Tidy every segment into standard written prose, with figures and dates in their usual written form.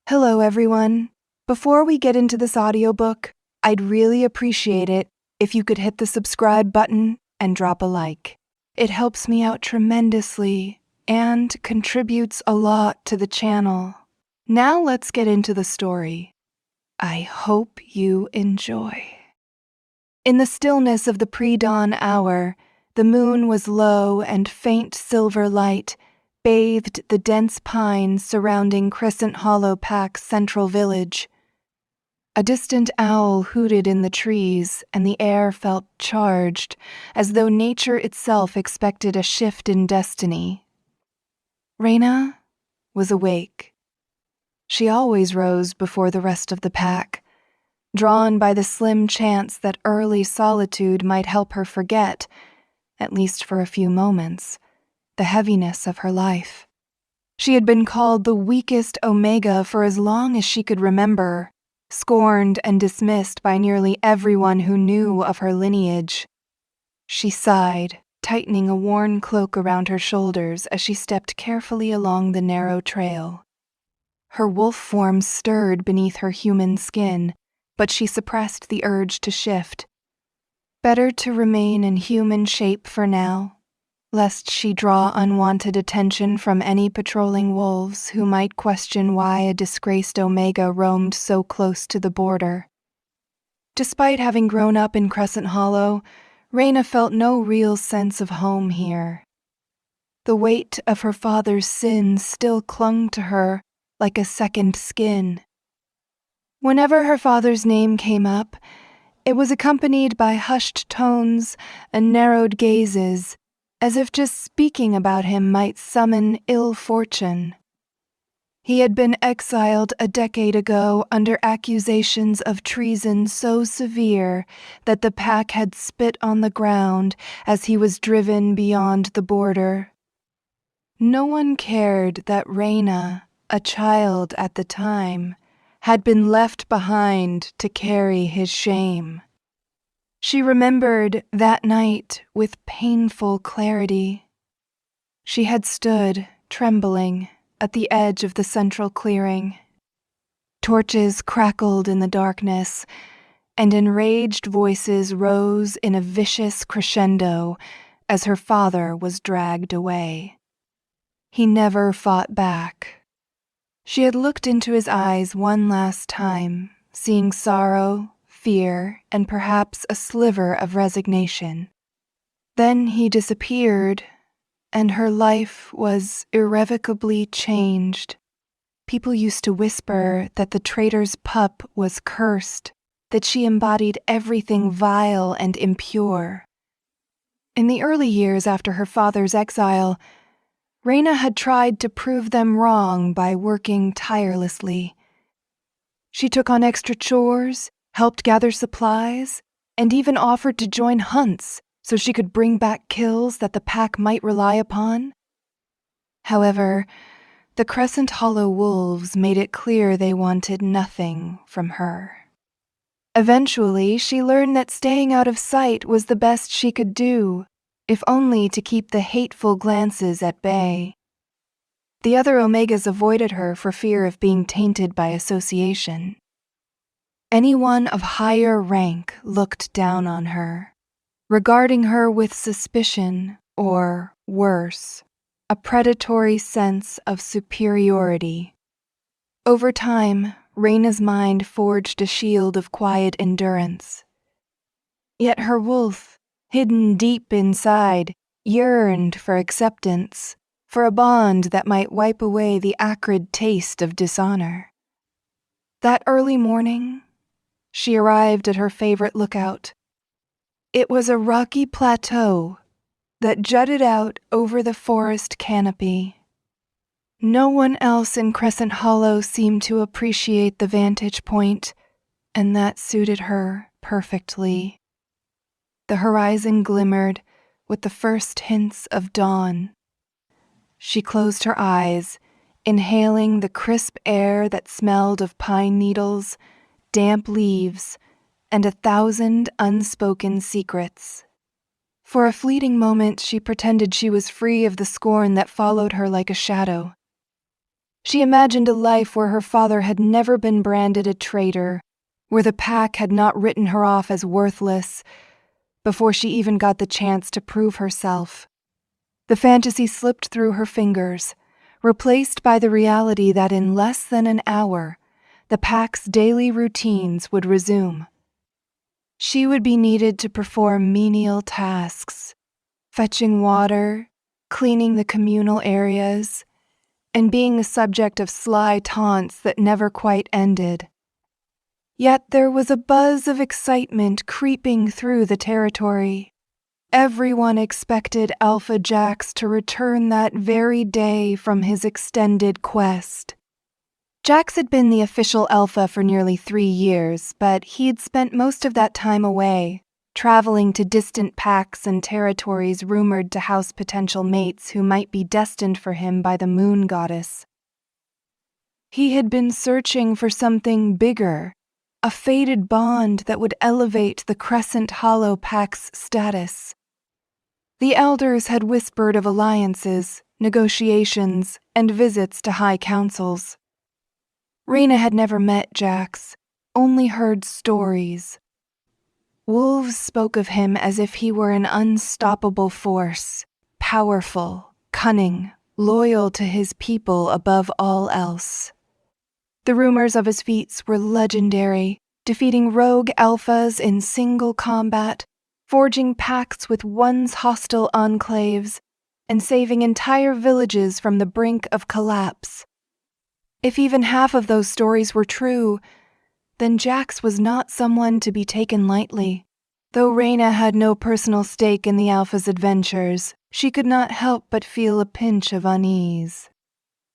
Hello, everyone. Before we get into this audiobook, I'd really appreciate it if you could hit the subscribe button and drop a like. It helps me out tremendously and contributes a lot to the channel. Now let's get into the story. I hope you enjoy. In the stillness of the pre-dawn hour, the moon was low and faint silver light bathed the dense pines surrounding Crescent Hollow Pack's central village. A distant owl hooted in the trees, and the air felt charged, as though nature itself expected a shift in destiny. Raina was awake. She always rose before the rest of the pack, drawn by the slim chance that early solitude might help her forget, at least for a few moments, the heaviness of her life. She had been called the weakest Omega for as long as she could remember, scorned and dismissed by nearly everyone who knew of her lineage. She sighed, tightening a worn cloak around her shoulders as she stepped carefully along the narrow trail. Her wolf form stirred beneath her human skin, but she suppressed the urge to shift. Better to remain in human shape for now, lest she draw unwanted attention from any patrolling wolves who might question why a disgraced Omega roamed so close to the border. Despite having grown up in Crescent Hollow, Raina felt no real sense of home here. The weight of her father's sins still clung to her like a second skin. Whenever her father's name came up, it was accompanied by hushed tones and narrowed gazes, as if just speaking about him might summon ill fortune. He had been exiled a decade ago under accusations of treason so severe that the pack had spit on the ground as he was driven beyond the border. No one cared that Raina, a child at the time, had been left behind to carry his shame. She remembered that night with painful clarity. She had stood, trembling, at the edge of the central clearing. Torches crackled in the darkness, and enraged voices rose in a vicious crescendo as her father was dragged away. He never fought back. She had looked into his eyes one last time, seeing sorrow, fear, and perhaps a sliver of resignation. Then he disappeared, and her life was irrevocably changed. People used to whisper that the traitor's pup was cursed, that she embodied everything vile and impure. In the early years after her father's exile, Raina had tried to prove them wrong by working tirelessly. She took on extra chores, helped gather supplies, and even offered to join hunts so she could bring back kills that the pack might rely upon. However, the Crescent Hollow wolves made it clear they wanted nothing from her. Eventually, she learned that staying out of sight was the best she could do, if only to keep the hateful glances at bay. The other Omegas avoided her for fear of being tainted by association. Anyone of higher rank looked down on her, regarding her with suspicion or, worse, a predatory sense of superiority. Over time, Raina's mind forged a shield of quiet endurance. Yet her wolf, hidden deep inside, yearned for acceptance, for a bond that might wipe away the acrid taste of dishonor. That early morning, she arrived at her favorite lookout. It was a rocky plateau that jutted out over the forest canopy. No one else in Crescent Hollow seemed to appreciate the vantage point, and that suited her perfectly. The horizon glimmered with the first hints of dawn. She closed her eyes, inhaling the crisp air that smelled of pine needles, damp leaves, and 1,000 unspoken secrets. For a fleeting moment, she pretended she was free of the scorn that followed her like a shadow. She imagined a life where her father had never been branded a traitor, where the pack had not written her off as worthless, before she even got the chance to prove herself. The fantasy slipped through her fingers, replaced by the reality that in less than an hour, the pack's daily routines would resume. She would be needed to perform menial tasks, fetching water, cleaning the communal areas, and being the subject of sly taunts that never quite ended. Yet there was a buzz of excitement creeping through the territory. Everyone expected Alpha Jax to return that very day from his extended quest. Jax had been the official Alpha for nearly 3 years, but he'd spent most of that time away, traveling to distant packs and territories rumored to house potential mates who might be destined for him by the moon goddess. He had been searching for something bigger, a fated bond that would elevate the Crescent Hollow pack's status. The elders had whispered of alliances, negotiations, and visits to high councils. Raina had never met Jax, only heard stories. Wolves spoke of him as if he were an unstoppable force, powerful, cunning, loyal to his people above all else. The rumors of his feats were legendary, defeating rogue alphas in single combat, forging pacts with once hostile enclaves, and saving entire villages from the brink of collapse. If even half of those stories were true, then Jax was not someone to be taken lightly. Though Raina had no personal stake in the Alpha's adventures, she could not help but feel a pinch of unease.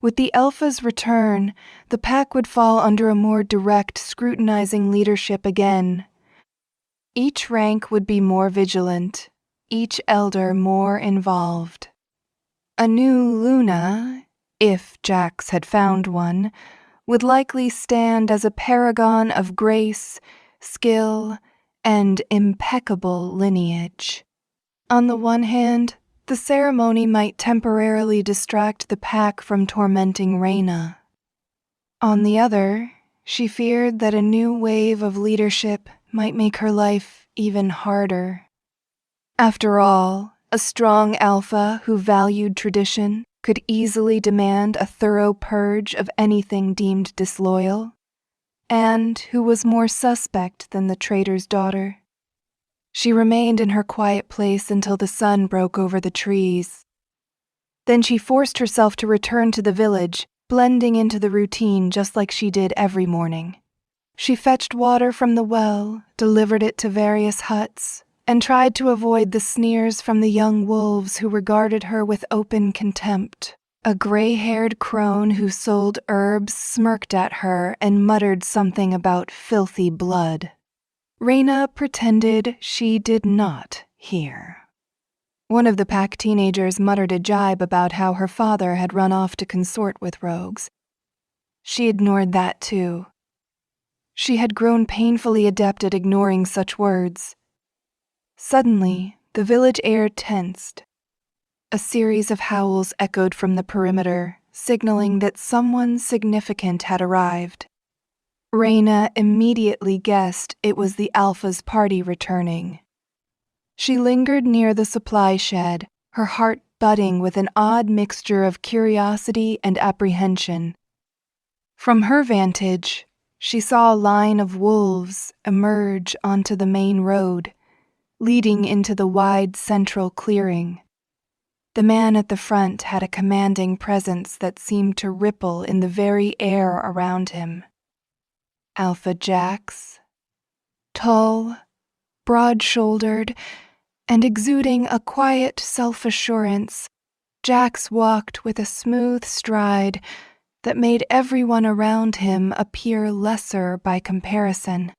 With the Alpha's return, the pack would fall under a more direct, scrutinizing leadership again. Each rank would be more vigilant, each elder more involved. A new Luna, if Jax had found one, would likely stand as a paragon of grace, skill, and impeccable lineage. On the one hand, the ceremony might temporarily distract the pack from tormenting Raina. On the other, she feared that a new wave of leadership might make her life even harder. After all, a strong Alpha who valued tradition could easily demand a thorough purge of anything deemed disloyal, and who was more suspect than the traitor's daughter. She remained in her quiet place until the sun broke over the trees. Then she forced herself to return to the village, blending into the routine just like she did every morning. She fetched water from the well, delivered it to various huts, and tried to avoid the sneers from the young wolves who regarded her with open contempt. A gray-haired crone who sold herbs smirked at her and muttered something about filthy blood. Raina pretended she did not hear. One of the pack teenagers muttered a jibe about how her father had run off to consort with rogues. She ignored that too. She had grown painfully adept at ignoring such words. Suddenly, the village air tensed. A series of howls echoed from the perimeter, signaling that someone significant had arrived. Raina immediately guessed it was the Alpha's party returning. She lingered near the supply shed, her heart budding with an odd mixture of curiosity and apprehension. From her vantage, she saw a line of wolves emerge onto the main road, leading into the wide central clearing. The man at the front had a commanding presence that seemed to ripple in the very air around him. Alpha Jax. Tall, broad-shouldered, and exuding a quiet self-assurance, Jax walked with a smooth stride that made everyone around him appear lesser by comparison.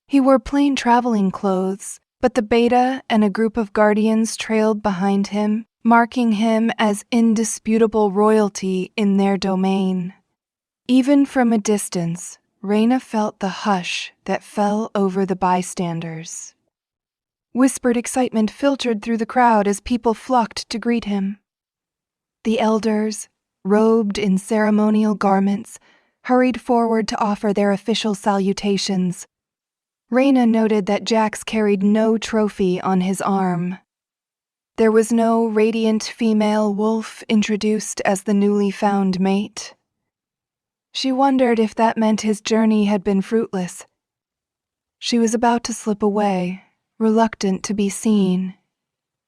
He wore plain traveling clothes, but the beta and a group of guardians trailed behind him, marking him as indisputable royalty in their domain. Even from a distance, Raina felt the hush that fell over the bystanders. Whispered excitement filtered through the crowd as people flocked to greet him. The elders, robed in ceremonial garments, hurried forward to offer their official salutations. Raina noted that Jax carried no trophy on his arm. There was no radiant female wolf introduced as the newly found mate. She wondered if that meant his journey had been fruitless. She was about to slip away, reluctant to be seen.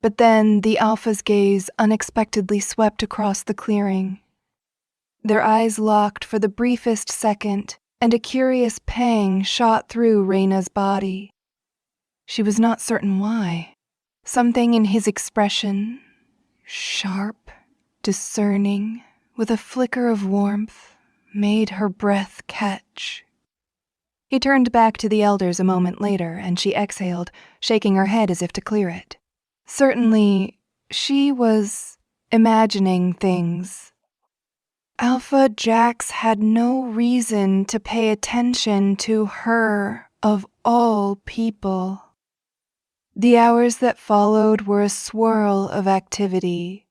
But then the Alpha's gaze unexpectedly swept across the clearing. Their eyes locked for the briefest second, and a curious pang shot through Raina's body. She was not certain why. Something in his expression, sharp, discerning, with a flicker of warmth, made her breath catch. He turned back to the elders a moment later, and she exhaled, shaking her head as if to clear it. Certainly, she was imagining things. Alpha Jax had no reason to pay attention to her, of all people. The hours that followed were a swirl of activity.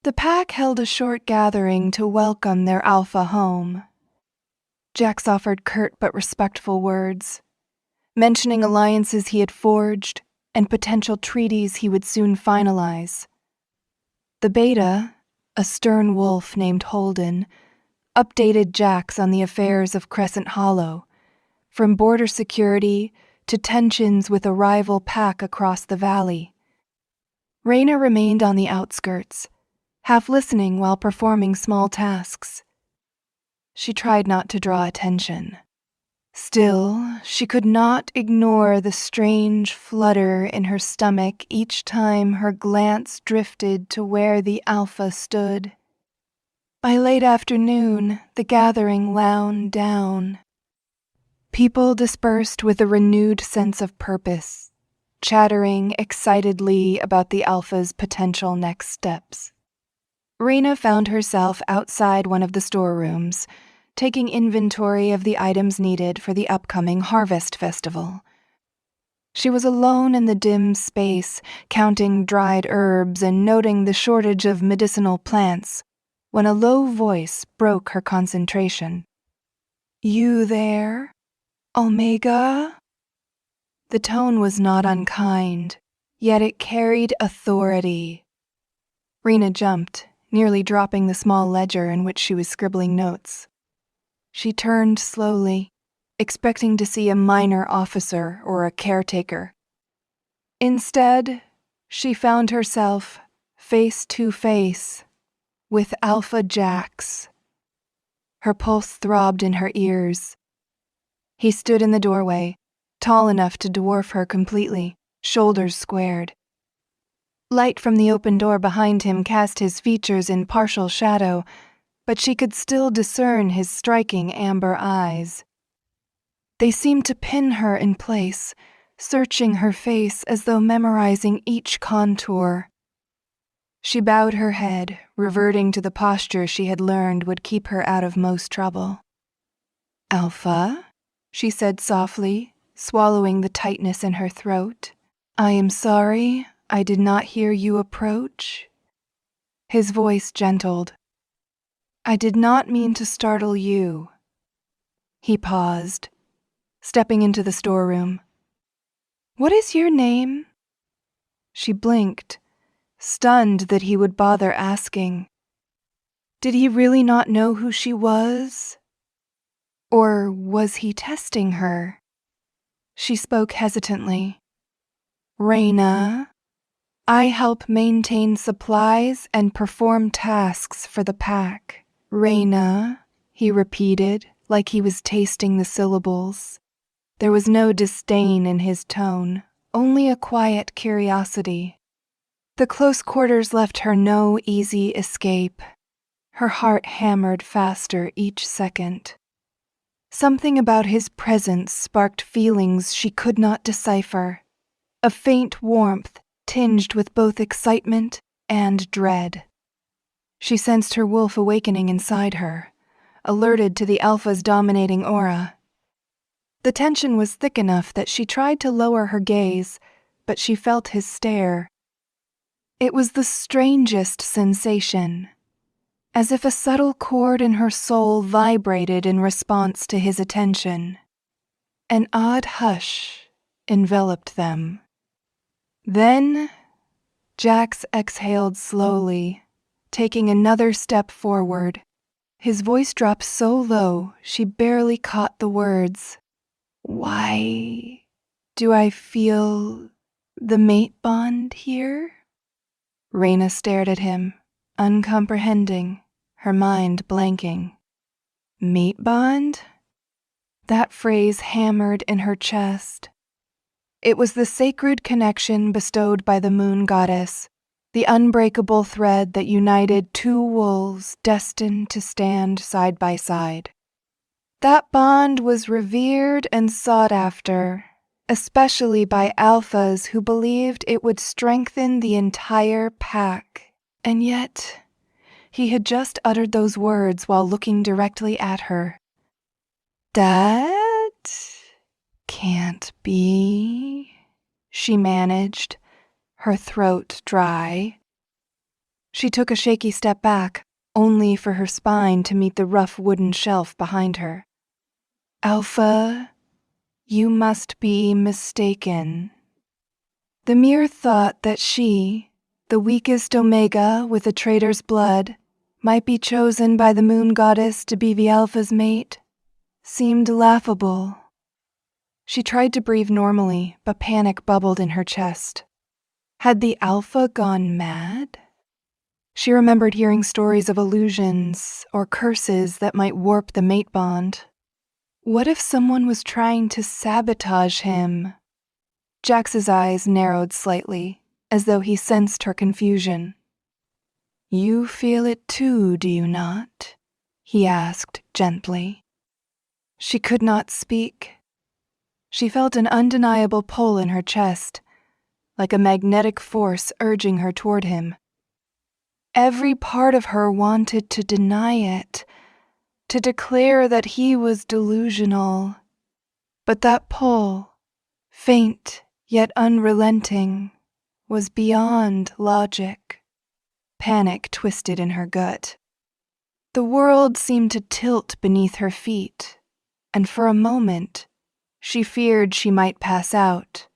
The pack held a short gathering to welcome their Alpha home. Jax offered curt but respectful words, mentioning alliances he had forged and potential treaties he would soon finalize. The beta, a stern wolf named Holden, updated Jax on the affairs of Crescent Hollow, from border security to tensions with a rival pack across the valley. Raina remained on the outskirts, half listening while performing small tasks. She tried not to draw attention. Still, she could not ignore the strange flutter in her stomach each time her glance drifted to where the Alpha stood. By late afternoon, the gathering wound down. People dispersed with a renewed sense of purpose, chattering excitedly about the Alpha's potential next steps. Raina found herself outside one of the storerooms, taking inventory of the items needed for the upcoming Harvest Festival. She was alone in the dim space, counting dried herbs and noting the shortage of medicinal plants, when a low voice broke her concentration. "You there, Omega?" The tone was not unkind, yet it carried authority. Raina jumped, nearly dropping the small ledger in which she was scribbling notes. She turned slowly, expecting to see a minor officer or a caretaker. Instead, she found herself face to face with Alpha Jax. Her pulse throbbed in her ears. He stood in the doorway, tall enough to dwarf her completely, shoulders squared. Light from the open door behind him cast his features in partial shadow, but she could still discern his striking amber eyes. They seemed to pin her in place, searching her face as though memorizing each contour. She bowed her head, reverting to the posture she had learned would keep her out of most trouble. "Alpha?" she said softly, swallowing the tightness in her throat. "I am sorry, I did not hear you approach." His voice gentled. "I did not mean to startle you." He paused, stepping into the storeroom. "What is your name?" She blinked, stunned that he would bother asking. Did he really not know who she was? Or was he testing her? She spoke hesitantly. "Raina. I help maintain supplies and perform tasks for the pack." "Raina," he repeated, like he was tasting the syllables. There was no disdain in his tone, only a quiet curiosity. The close quarters left her no easy escape. Her heart hammered faster each second. Something about his presence sparked feelings she could not decipher, a faint warmth tinged with both excitement and dread. She sensed her wolf awakening inside her, alerted to the Alpha's dominating aura. The tension was thick enough that she tried to lower her gaze, but she felt his stare. It was the strangest sensation. as if a subtle chord in her soul vibrated in response to his attention. An odd hush enveloped them. Then, Jax exhaled slowly, taking another step forward. His voice dropped so low she barely caught the words. Why do I feel the mate bond here? Raina stared at him, uncomprehending, her mind blanking. Mate bond? That phrase hammered in her chest. It was the sacred connection bestowed by the moon goddess, the unbreakable thread that united two wolves destined to stand side by side. That bond was revered and sought after, especially by alphas who believed it would strengthen the entire pack. And yet, he had just uttered those words while looking directly at her. That can't be, she managed, her throat dry. She took a shaky step back, only for her spine to meet the rough wooden shelf behind her. Alpha, you must be mistaken. The mere thought that she, the weakest Omega with a traitor's blood, might be chosen by the moon goddess to be the Alpha's mate seemed laughable. She tried to breathe normally, but panic bubbled in her chest. Had the Alpha gone mad? She remembered hearing stories of illusions or curses that might warp the mate bond. What if someone was trying to sabotage him? Jax's eyes narrowed slightly, as though he sensed her confusion. You feel it too, do you not? He asked gently. She could not speak. She felt an undeniable pull in her chest, like a magnetic force urging her toward him. Every part of her wanted to deny it, to declare that he was delusional. But that pull, faint yet unrelenting, was beyond logic. Panic twisted in her gut. The world seemed to tilt beneath her feet, and for a moment, she feared she might pass out.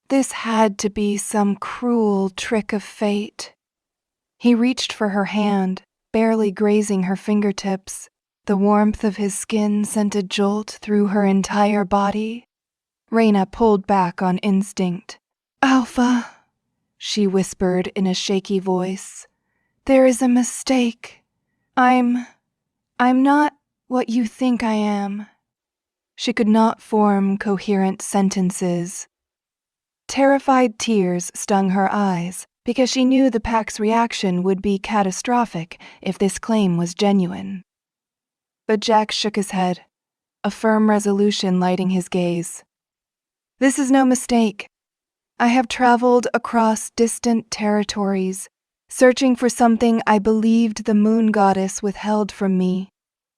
This had to be some cruel trick of fate. He reached for her hand, barely grazing her fingertips. The warmth of his skin sent a jolt through her entire body. Raina pulled back on instinct. Alpha, she whispered in a shaky voice. There is a mistake. I'm not what you think I am. She could not form coherent sentences. Terrified tears stung her eyes because she knew the pack's reaction would be catastrophic if this claim was genuine. But Jax shook his head, a firm resolution lighting his gaze. This is no mistake. I have traveled across distant territories, searching for something I believed the moon goddess withheld from me.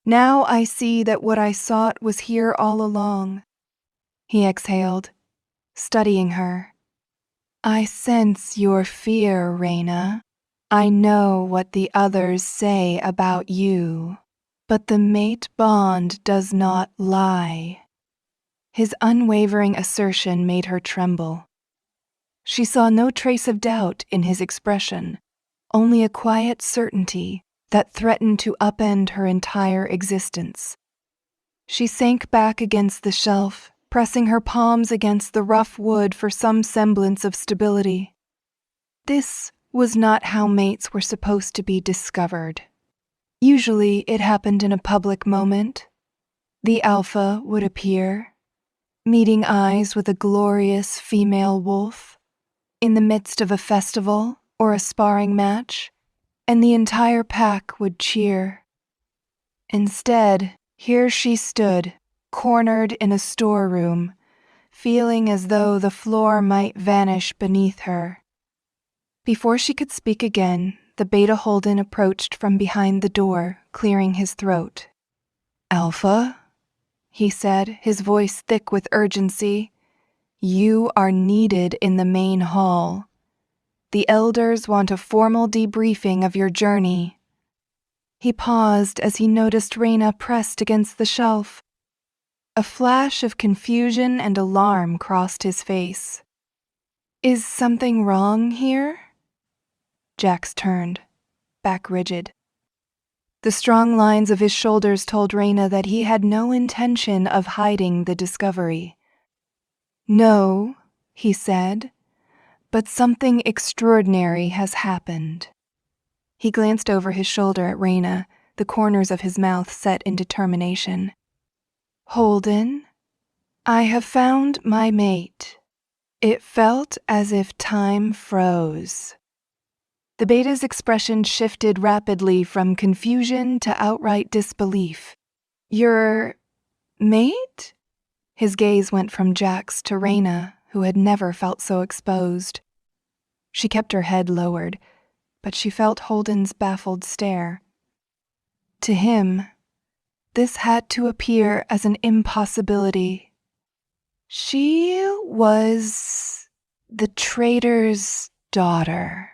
Now I see that what I sought was here all along. He exhaled, studying her. I sense your fear, Raina. I know what the others say about you, but the mate bond does not lie. His unwavering assertion made her tremble. She saw no trace of doubt in his expression, only a quiet certainty that threatened to upend her entire existence. She sank back against the shelf, pressing her palms against the rough wood for some semblance of stability. This was not how mates were supposed to be discovered. Usually it happened in a public moment. The Alpha would appear, meeting eyes with a glorious female wolf, in the midst of a festival or a sparring match, and the entire pack would cheer. Instead, here she stood, cornered in a storeroom, feeling as though the floor might vanish beneath her. Before she could speak again, the Beta Holden approached from behind the door, clearing his throat. Alpha, he said, his voice thick with urgency, you are needed in the main hall. The elders want a formal debriefing of your journey. He paused as he noticed Raina pressed against the shelf. A flash of confusion and alarm crossed his face. Is something wrong here? Jax turned, back rigid. The strong lines of his shoulders told Raina that he had no intention of hiding the discovery. No, he said, but something extraordinary has happened. He glanced over his shoulder at Raina, the corners of his mouth set in determination. Holden, I have found my mate. It felt as if time froze. The beta's expression shifted rapidly from confusion to outright disbelief. Your mate? His gaze went from Jax to Raina, who had never felt so exposed. She kept her head lowered, but she felt Holden's baffled stare. To him, this had to appear as an impossibility. She was the traitor's daughter,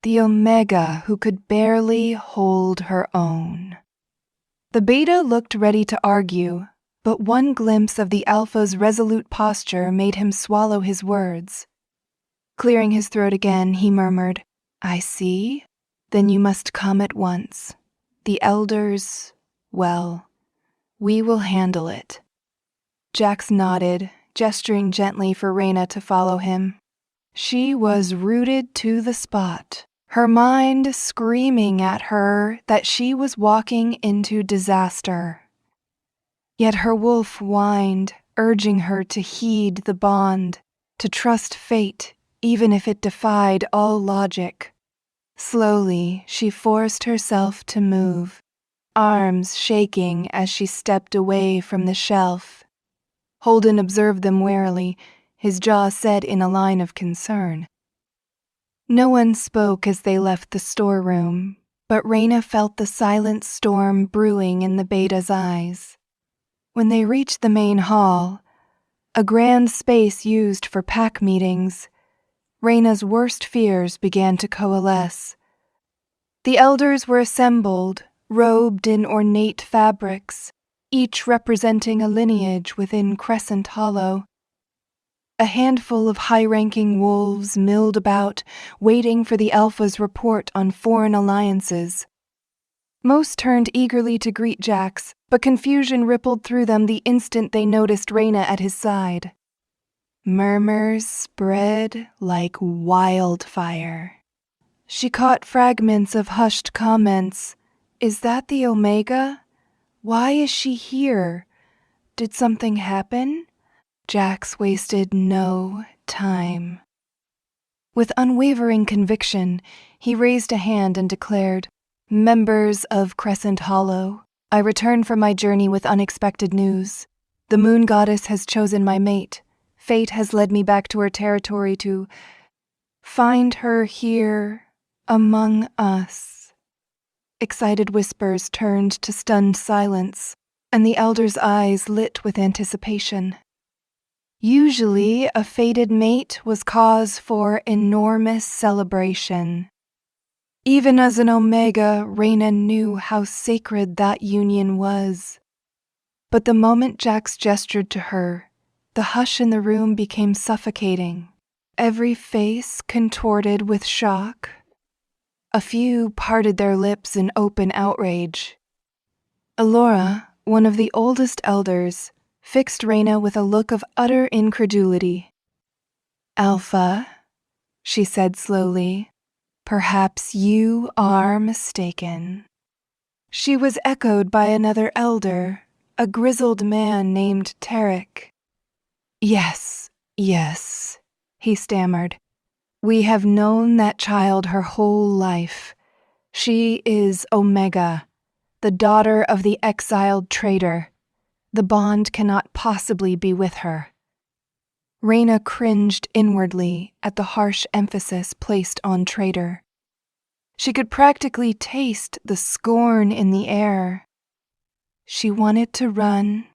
the Omega who could barely hold her own. The beta looked ready to argue, but one glimpse of the Alpha's resolute posture made him swallow his words. Clearing his throat again, he murmured, I see. Then you must come at once. The elders, well, we will handle it. Jax nodded, gesturing gently for Raina to follow him. She was rooted to the spot, her mind screaming at her that she was walking into disaster. Yet her wolf whined, urging her to heed the bond, to trust fate, even if it defied all logic. Slowly, she forced herself to move, arms shaking as she stepped away from the shelf. Holden observed them warily, his jaw set in a line of concern. No one spoke as they left the storeroom, but Raina felt the silent storm brewing in the beta's eyes. When they reached the main hall, a grand space used for pack meetings, Raina's worst fears began to coalesce. The elders were assembled, robed in ornate fabrics, each representing a lineage within Crescent Hollow. A handful of high-ranking wolves milled about, waiting for the Alpha's report on foreign alliances. Most turned eagerly to greet Jax, but confusion rippled through them the instant they noticed Raina at his side. Murmurs spread like wildfire. She caught fragments of hushed comments. Is that the Omega? Why is she here? Did something happen? Jax wasted no time. With unwavering conviction, he raised a hand and declared, Members of Crescent Hollow, I return from my journey with unexpected news. The moon goddess has chosen my mate. Fate has led me back to her territory to find her here among us. Excited whispers turned to stunned silence, and the elder's eyes lit with anticipation. Usually, a fated mate was cause for enormous celebration. Even as an Omega, Raina knew how sacred that union was. But the moment Jax gestured to her, the hush in the room became suffocating, every face contorted with shock. A few parted their lips in open outrage. Alora, one of the oldest elders, fixed Raina with a look of utter incredulity. Alpha, she said slowly, perhaps you are mistaken. She was echoed by another elder, a grizzled man named Tarek. Yes, he stammered. We have known that child her whole life. She is Omega, the daughter of the exiled traitor. The bond cannot possibly be with her. Raina cringed inwardly at the harsh emphasis placed on traitor. She could practically taste the scorn in the air. She wanted to run.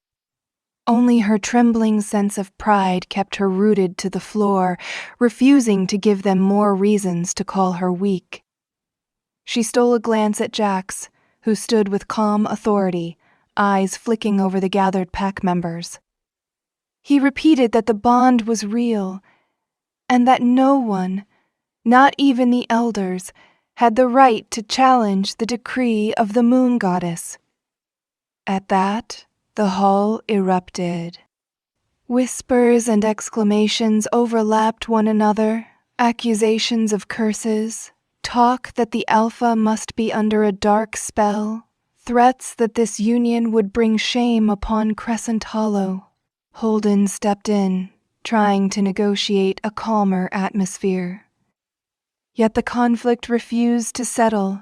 Only her trembling sense of pride kept her rooted to the floor, refusing to give them more reasons to call her weak. She stole a glance at Jax, who stood with calm authority, eyes flicking over the gathered pack members. He repeated that the bond was real, and that no one, not even the elders, had the right to challenge the decree of the moon goddess. At that, the hall erupted. Whispers and exclamations overlapped one another, accusations of curses, talk that the Alpha must be under a dark spell, threats that this union would bring shame upon Crescent Hollow. Holden stepped in, trying to negotiate a calmer atmosphere. Yet the conflict refused to settle.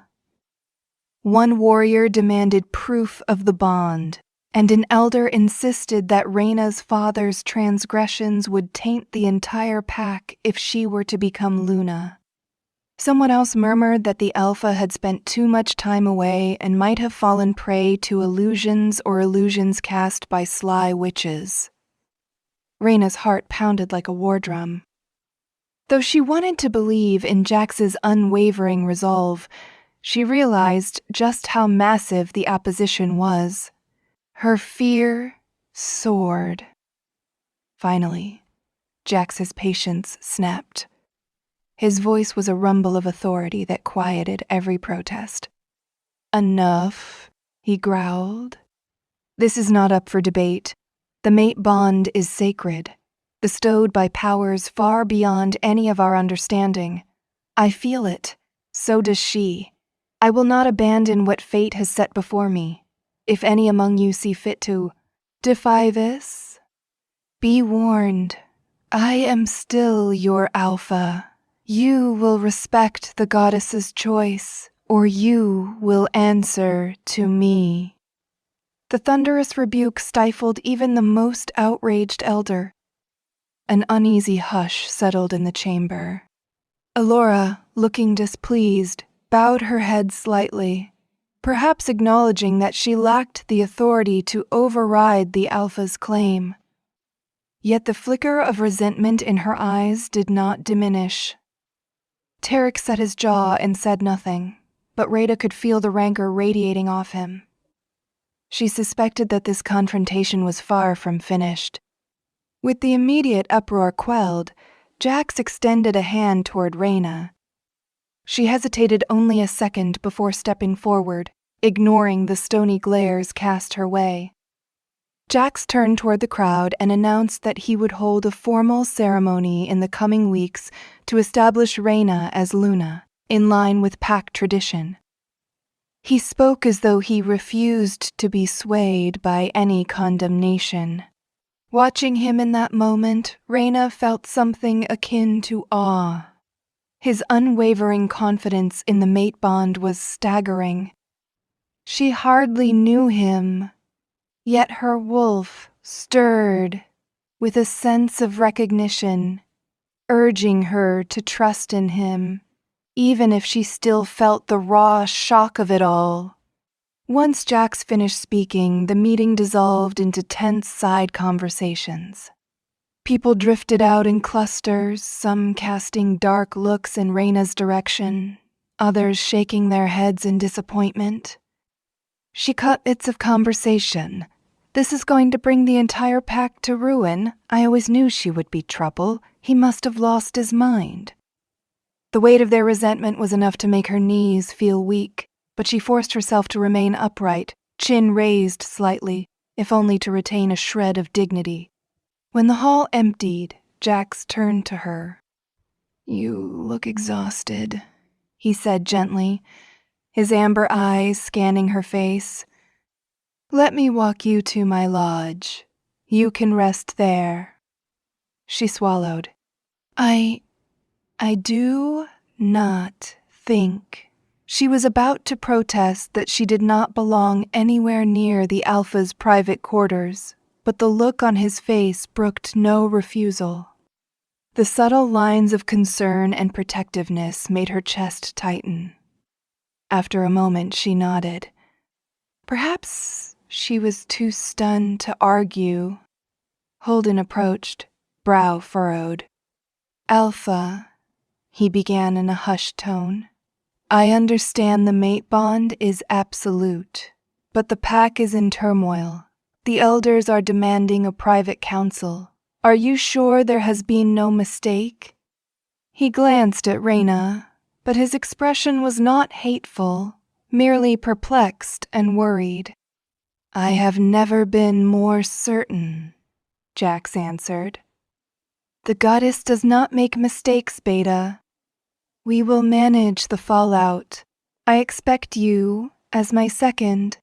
One warrior demanded proof of the bond, and an elder insisted that Raina's father's transgressions would taint the entire pack if she were to become Luna. Someone else murmured that the Alpha had spent too much time away and might have fallen prey to illusions or illusions cast by sly witches. Raina's heart pounded like a war drum. Though she wanted to believe in Jax's unwavering resolve, she realized just how massive the opposition was. Her fear soared. Finally, Jax's patience snapped. His voice was a rumble of authority that quieted every protest. "Enough," he growled. "This is not up for debate. The mate bond is sacred, bestowed by powers far beyond any of our understanding. I feel it. So does she. I will not abandon what fate has set before me. If any among you see fit to defy this, be warned. I am still your Alpha. You will respect the goddess's choice, or you will answer to me." The thunderous rebuke stifled even the most outraged elder. An uneasy hush settled in the chamber. Alora, looking displeased, bowed her head slightly, perhaps acknowledging that she lacked the authority to override the Alpha's claim. Yet the flicker of resentment in her eyes did not diminish. Tarek set his jaw and said nothing, but Raina could feel the rancor radiating off him. She suspected that this confrontation was far from finished. With the immediate uproar quelled, Jax extended a hand toward Raina. She hesitated only a second before stepping forward, ignoring the stony glares cast her way. Jax turned toward the crowd and announced that he would hold a formal ceremony in the coming weeks to establish Raina as Luna, in line with pack tradition. He spoke as though he refused to be swayed by any condemnation. Watching him in that moment, Raina felt something akin to awe. His unwavering confidence in the mate bond was staggering. She hardly knew him, yet her wolf stirred with a sense of recognition, urging her to trust in him, even if she still felt the raw shock of it all. Once Jax finished speaking, the meeting dissolved into tense side conversations. People drifted out in clusters, some casting dark looks in Raina's direction, others shaking their heads in disappointment. She caught bits of conversation. "This is going to bring the entire pack to ruin. I always knew she would be trouble. He must have lost his mind." The weight of their resentment was enough to make her knees feel weak, but she forced herself to remain upright, chin raised slightly, if only to retain a shred of dignity. When the hall emptied, Jax turned to her. "You look exhausted," he said gently, his amber eyes scanning her face. "Let me walk you to my lodge. You can rest there." She swallowed. I do not think." She was about to protest that she did not belong anywhere near the Alpha's private quarters, but the look on his face brooked no refusal. The subtle lines of concern and protectiveness made her chest tighten. After a moment, she nodded. Perhaps she was too stunned to argue. Holden approached, brow furrowed. "Alpha," he began in a hushed tone, I understand the mate bond is absolute, but the pack is in turmoil. The elders are demanding a private council. Are you sure there has been no mistake? He glanced at Raina, but his expression was not hateful, merely perplexed and worried. I have never been more certain, Jax answered. The goddess does not make mistakes, Beta. We will manage the fallout. I expect you, as my second,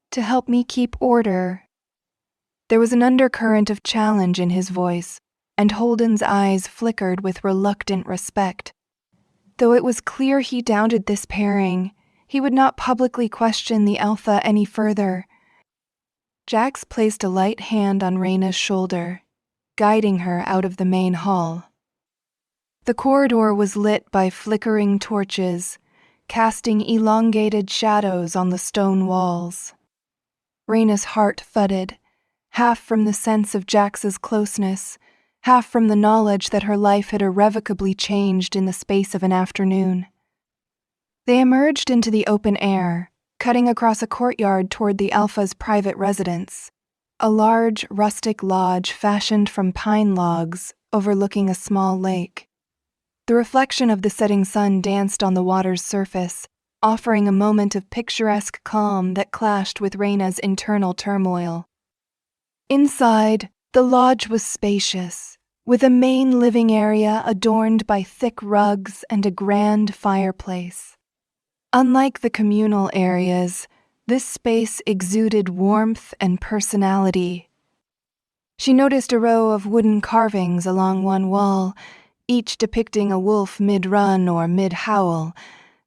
to help me keep order. There was an undercurrent of challenge in his voice, and Holden's eyes flickered with reluctant respect. Though it was clear he doubted this pairing, he would not publicly question the Alpha any further. Jax placed a light hand on Raina's shoulder, guiding her out of the main hall. The corridor was lit by flickering torches, casting elongated shadows on the stone walls. Raina's heart thudded, half from the sense of Jax's closeness, half from the knowledge that her life had irrevocably changed in the space of an afternoon. They emerged into the open air, cutting across a courtyard toward the Alpha's private residence, a large, rustic lodge fashioned from pine logs overlooking a small lake. The reflection of the setting sun danced on the water's surface, offering a moment of picturesque calm that clashed with Raina's internal turmoil. Inside, the lodge was spacious, with a main living area adorned by thick rugs and a grand fireplace. Unlike the communal areas, this space exuded warmth and personality. She noticed a row of wooden carvings along one wall, each depicting a wolf mid-run or mid-howl,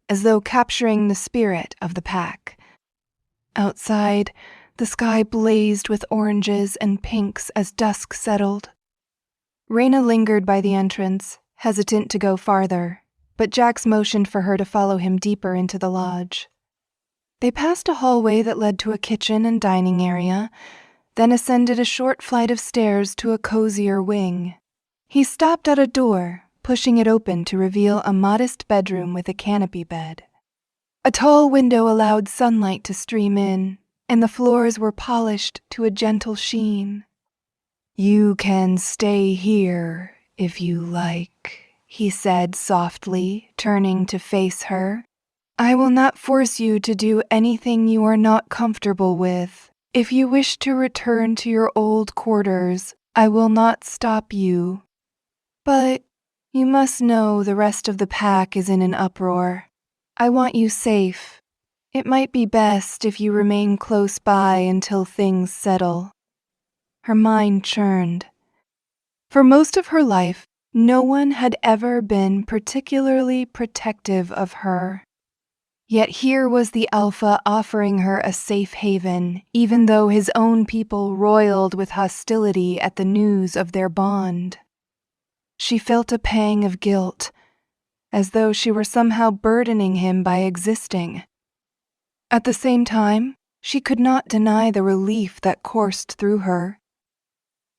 as though capturing the spirit of the pack. Outside, the sky blazed with oranges and pinks as dusk settled. Raina lingered by the entrance, hesitant to go farther, but Jax motioned for her to follow him deeper into the lodge. They passed a hallway that led to a kitchen and dining area, then ascended a short flight of stairs to a cozier wing. He stopped at a door, pushing it open to reveal a modest bedroom with a canopy bed. A tall window allowed sunlight to stream in, and the floors were polished to a gentle sheen. You can stay here if you like, he said softly, turning to face her. I will not force you to do anything you are not comfortable with. If you wish to return to your old quarters, I will not stop you. But you must know the rest of the pack is in an uproar. I want you safe. It might be best if you remain close by until things settle. Her mind churned. For most of her life, no one had ever been particularly protective of her. Yet here was the Alpha offering her a safe haven, even though his own people roiled with hostility at the news of their bond. She felt a pang of guilt, as though she were somehow burdening him by existing. At the same time, she could not deny the relief that coursed through her.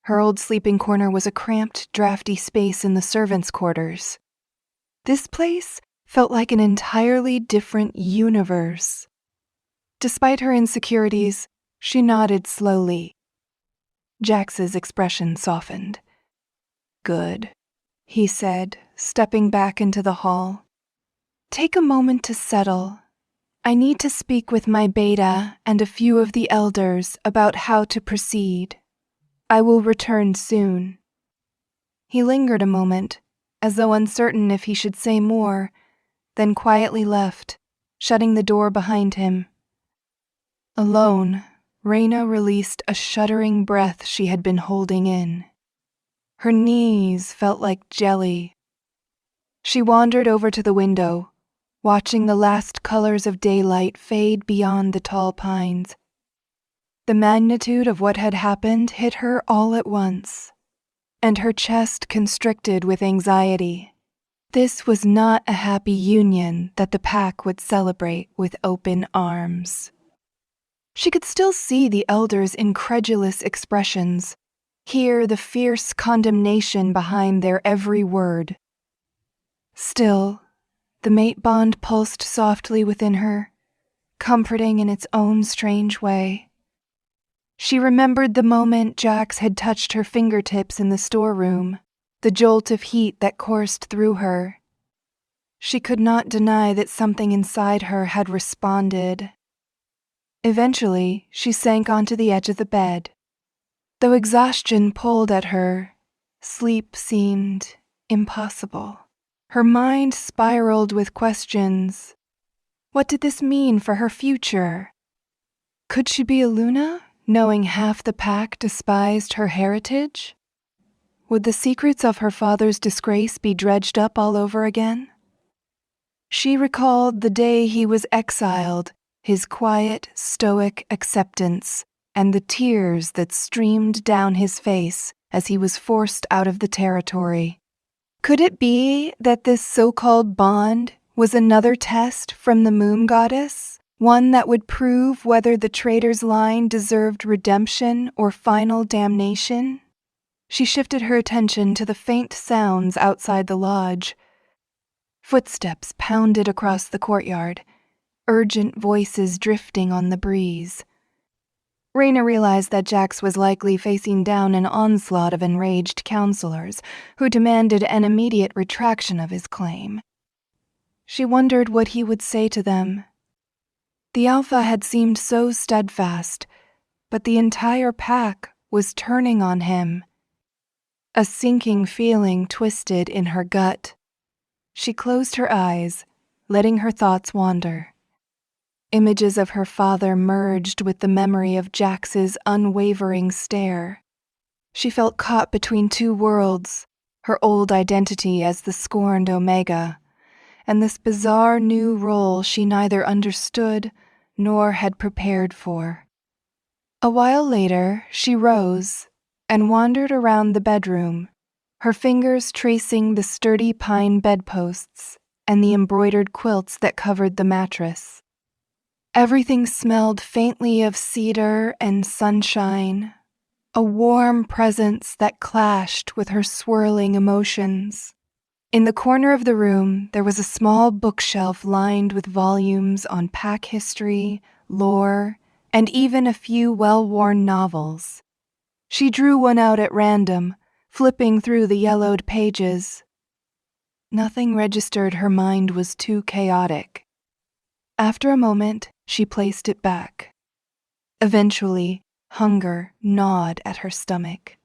Her old sleeping corner was a cramped, drafty space in the servants' quarters. This place felt like an entirely different universe. Despite her insecurities, she nodded slowly. Jax's expression softened. Good, he said, stepping back into the hall. Take a moment to settle. I need to speak with my beta and a few of the elders about how to proceed. I will return soon. He lingered a moment, as though uncertain if he should say more, then quietly left, shutting the door behind him. Alone, Raina released a shuddering breath she had been holding in. Her knees felt like jelly. She wandered over to the window, watching the last colors of daylight fade beyond the tall pines. The magnitude of what had happened hit her all at once, and her chest constricted with anxiety. This was not a happy union that the pack would celebrate with open arms. She could still see the elders' incredulous expressions, hear the fierce condemnation behind their every word. Still, The mate bond pulsed softly within her, comforting in its own strange way. She remembered the moment Jax had touched her fingertips in the storeroom, the jolt of heat that coursed through her. She could not deny that something inside her had responded. Eventually, she sank onto the edge of the bed. Though exhaustion pulled at her, sleep seemed impossible. Her mind spiraled with questions. What did this mean for her future? Could she be a Luna, knowing half the pack despised her heritage? Would the secrets of her father's disgrace be dredged up all over again? She recalled the day he was exiled, his quiet, stoic acceptance, and the tears that streamed down his face as he was forced out of the territory. Could it be that this so-called bond was another test from the moon goddess, one that would prove whether the traitor's line deserved redemption or final damnation? She shifted her attention to the faint sounds outside the lodge. Footsteps pounded across the courtyard, urgent voices drifting on the breeze. Raina realized that Jax was likely facing down an onslaught of enraged counselors who demanded an immediate retraction of his claim. She wondered what he would say to them. The Alpha had seemed so steadfast, but the entire pack was turning on him. A sinking feeling twisted in her gut. She closed her eyes, letting her thoughts wander. Images of her father merged with the memory of Jax's unwavering stare. She felt caught between two worlds, her old identity as the scorned Omega, and this bizarre new role she neither understood nor had prepared for. A while later, she rose and wandered around the bedroom, her fingers tracing the sturdy pine bedposts and the embroidered quilts that covered the mattress. Everything smelled faintly of cedar and sunshine, a warm presence that clashed with her swirling emotions. In the corner of the room, there was a small bookshelf lined with volumes on pack history, lore, and even a few well-worn novels. She drew one out at random, flipping through the yellowed pages. Nothing registered her mind was too chaotic. After a moment, she placed it back. Eventually, hunger gnawed at her stomach.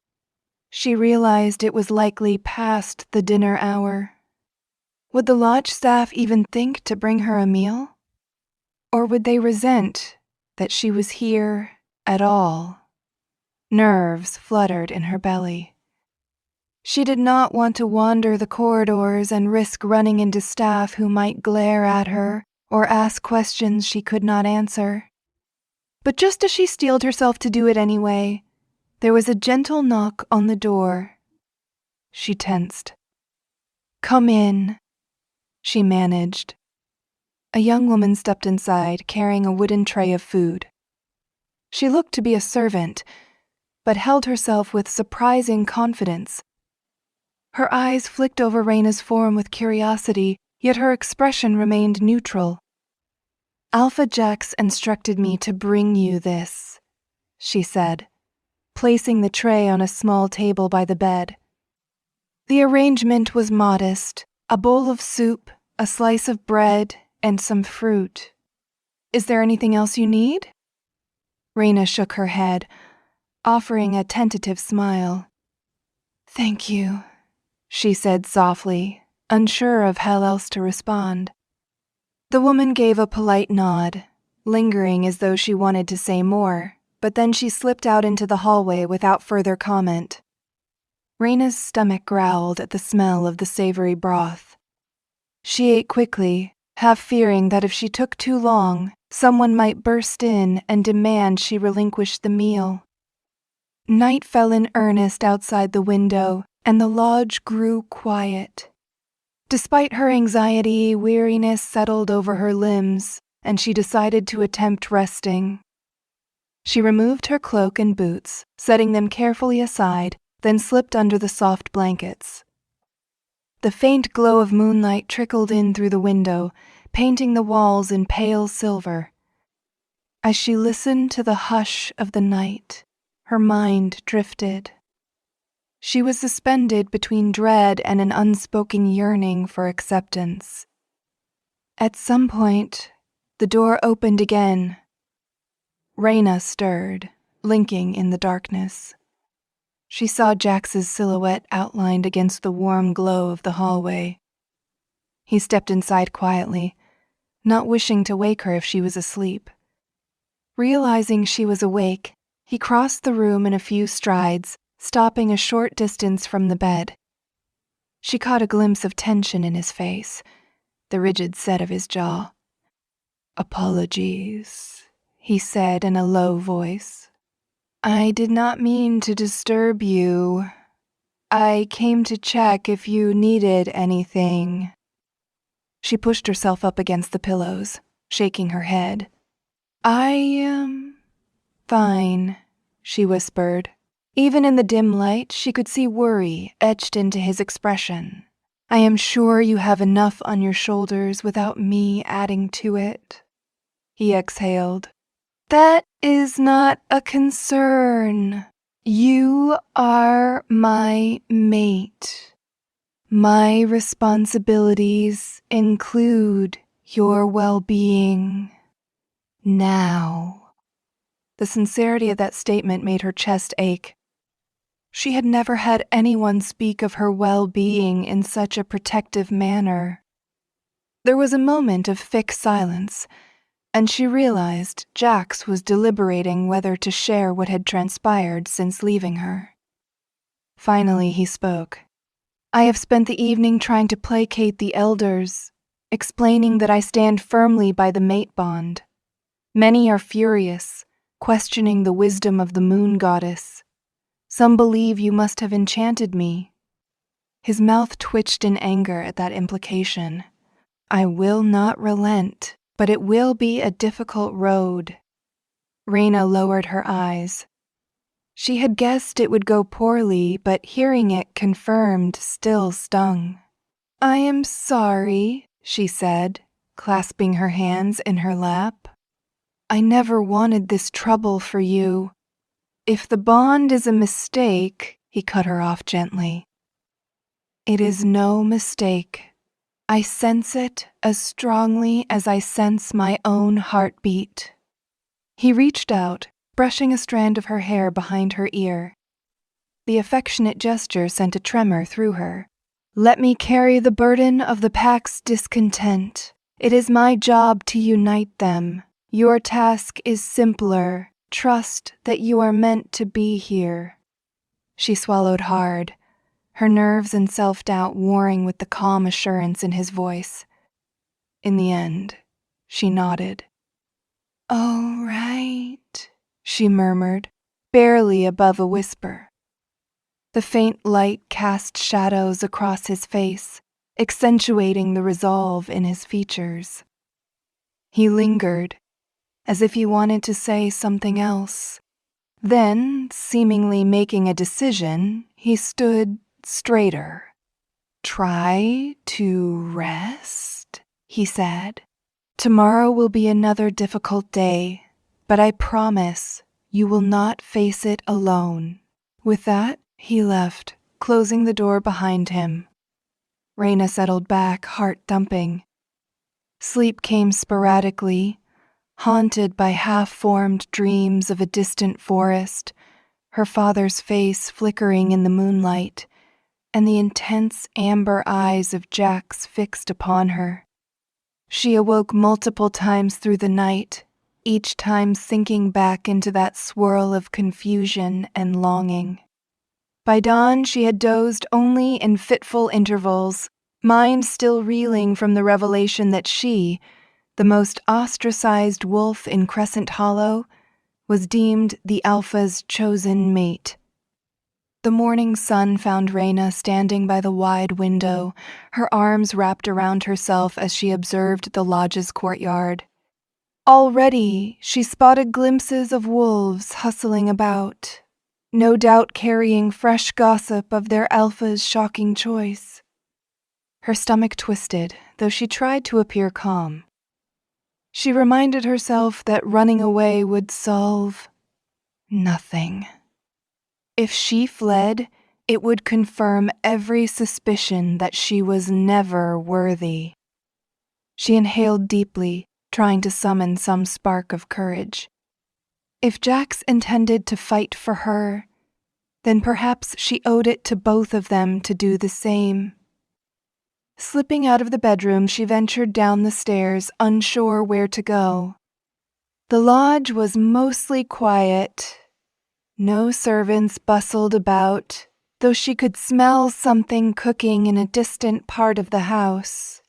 She realized it was likely past the dinner hour. Would the lodge staff even think to bring her a meal? Or would they resent that she was here at all? Nerves fluttered in her belly. She did not want to wander the corridors and risk running into staff who might glare at her or ask questions she could not answer. But just as she steeled herself to do it anyway, there was a gentle knock on the door. She tensed. "Come in," she managed. A young woman stepped inside, carrying a wooden tray of food. She looked to be a servant, but held herself with surprising confidence. Her eyes flicked over Raina's form with curiosity, yet her expression remained neutral. "Alpha Jax instructed me to bring you this," she said, placing the tray on a small table by the bed. The arrangement was modest, a bowl of soup, a slice of bread, and some fruit. "Is there anything else you need?" Raina shook her head, offering a tentative smile. "Thank you," she said softly, unsure of how else to respond. The woman gave a polite nod, lingering as though she wanted to say more, but then she slipped out into the hallway without further comment. Raina's stomach growled at the smell of the savory broth. She ate quickly, half fearing that if she took too long, someone might burst in and demand she relinquish the meal. Night fell in earnest outside the window, and the lodge grew quiet. Despite her anxiety, weariness settled over her limbs, and she decided to attempt resting. She removed her cloak and boots, setting them carefully aside, then slipped under the soft blankets. The faint glow of moonlight trickled in through the window, painting the walls in pale silver. As she listened to the hush of the night, her mind drifted. She was suspended between dread and an unspoken yearning for acceptance. At some point, the door opened again. Raina stirred, blinking in the darkness. She saw Jax's silhouette outlined against the warm glow of the hallway. He stepped inside quietly, not wishing to wake her if she was asleep. Realizing she was awake, he crossed the room in a few strides, stopping a short distance from the bed. She caught a glimpse of tension in his face, the rigid set of his jaw. "Apologies," he said in a low voice. "I did not mean to disturb you. I came to check if you needed anything." She pushed herself up against the pillows, shaking her head. "I am fine," she whispered. Even in the dim light, she could see worry etched into his expression. "I am sure you have enough on your shoulders without me adding to it." He exhaled. "That is not a concern. You are my mate. My responsibilities include your well-being. Now." The sincerity of that statement made her chest ache. She had never had anyone speak of her well-being in such a protective manner. There was a moment of thick silence, and she realized Jax was deliberating whether to share what had transpired since leaving her. Finally, he spoke. "I have spent the evening trying to placate the elders, explaining that I stand firmly by the mate bond. Many are furious, questioning the wisdom of the moon goddess. Some believe you must have enchanted me." His mouth twitched in anger at that implication. "I will not relent, but it will be a difficult road." Raina lowered her eyes. She had guessed it would go poorly, but hearing it confirmed still stung. "I am sorry," she said, clasping her hands in her lap. "I never wanted this trouble for you. If the bond is a mistake," he cut her off gently. "It is no mistake. I sense it as strongly as I sense my own heartbeat." He reached out, brushing a strand of her hair behind her ear. The affectionate gesture sent a tremor through her. "Let me carry the burden of the pack's discontent. It is my job to unite them. Your task is simpler. Trust that you are meant to be here." She swallowed hard, her nerves and self-doubt warring with the calm assurance in his voice. In the end, she nodded. "All right," she murmured, barely above a whisper. The faint light cast shadows across his face, accentuating the resolve in his features. He lingered, as if he wanted to say something else. Then, seemingly making a decision, he stood straighter. "Try to rest," he said. "Tomorrow will be another difficult day, but I promise you will not face it alone." With that, he left, closing the door behind him. Raina settled back, heart thumping. Sleep came sporadically, haunted by half-formed dreams of a distant forest, her father's face flickering in the moonlight, and the intense amber eyes of Jax fixed upon her. She awoke multiple times through the night, each time sinking back into that swirl of confusion and longing. By dawn, she had dozed only in fitful intervals, mind still reeling from the revelation that she, the most ostracized wolf in Crescent Hollow, was deemed the Alpha's chosen mate. The morning sun found Raina standing by the wide window, her arms wrapped around herself as she observed the lodge's courtyard. Already, she spotted glimpses of wolves hustling about, no doubt carrying fresh gossip of their Alpha's shocking choice. Her stomach twisted, though she tried to appear calm. She reminded herself that running away would solve nothing. If she fled, it would confirm every suspicion that she was never worthy. She inhaled deeply, trying to summon some spark of courage. If Jax intended to fight for her, then perhaps she owed it to both of them to do the same. Slipping out of the bedroom, she ventured down the stairs, unsure where to go. The lodge was mostly quiet. No servants bustled about, though she could smell something cooking in a distant part of the house.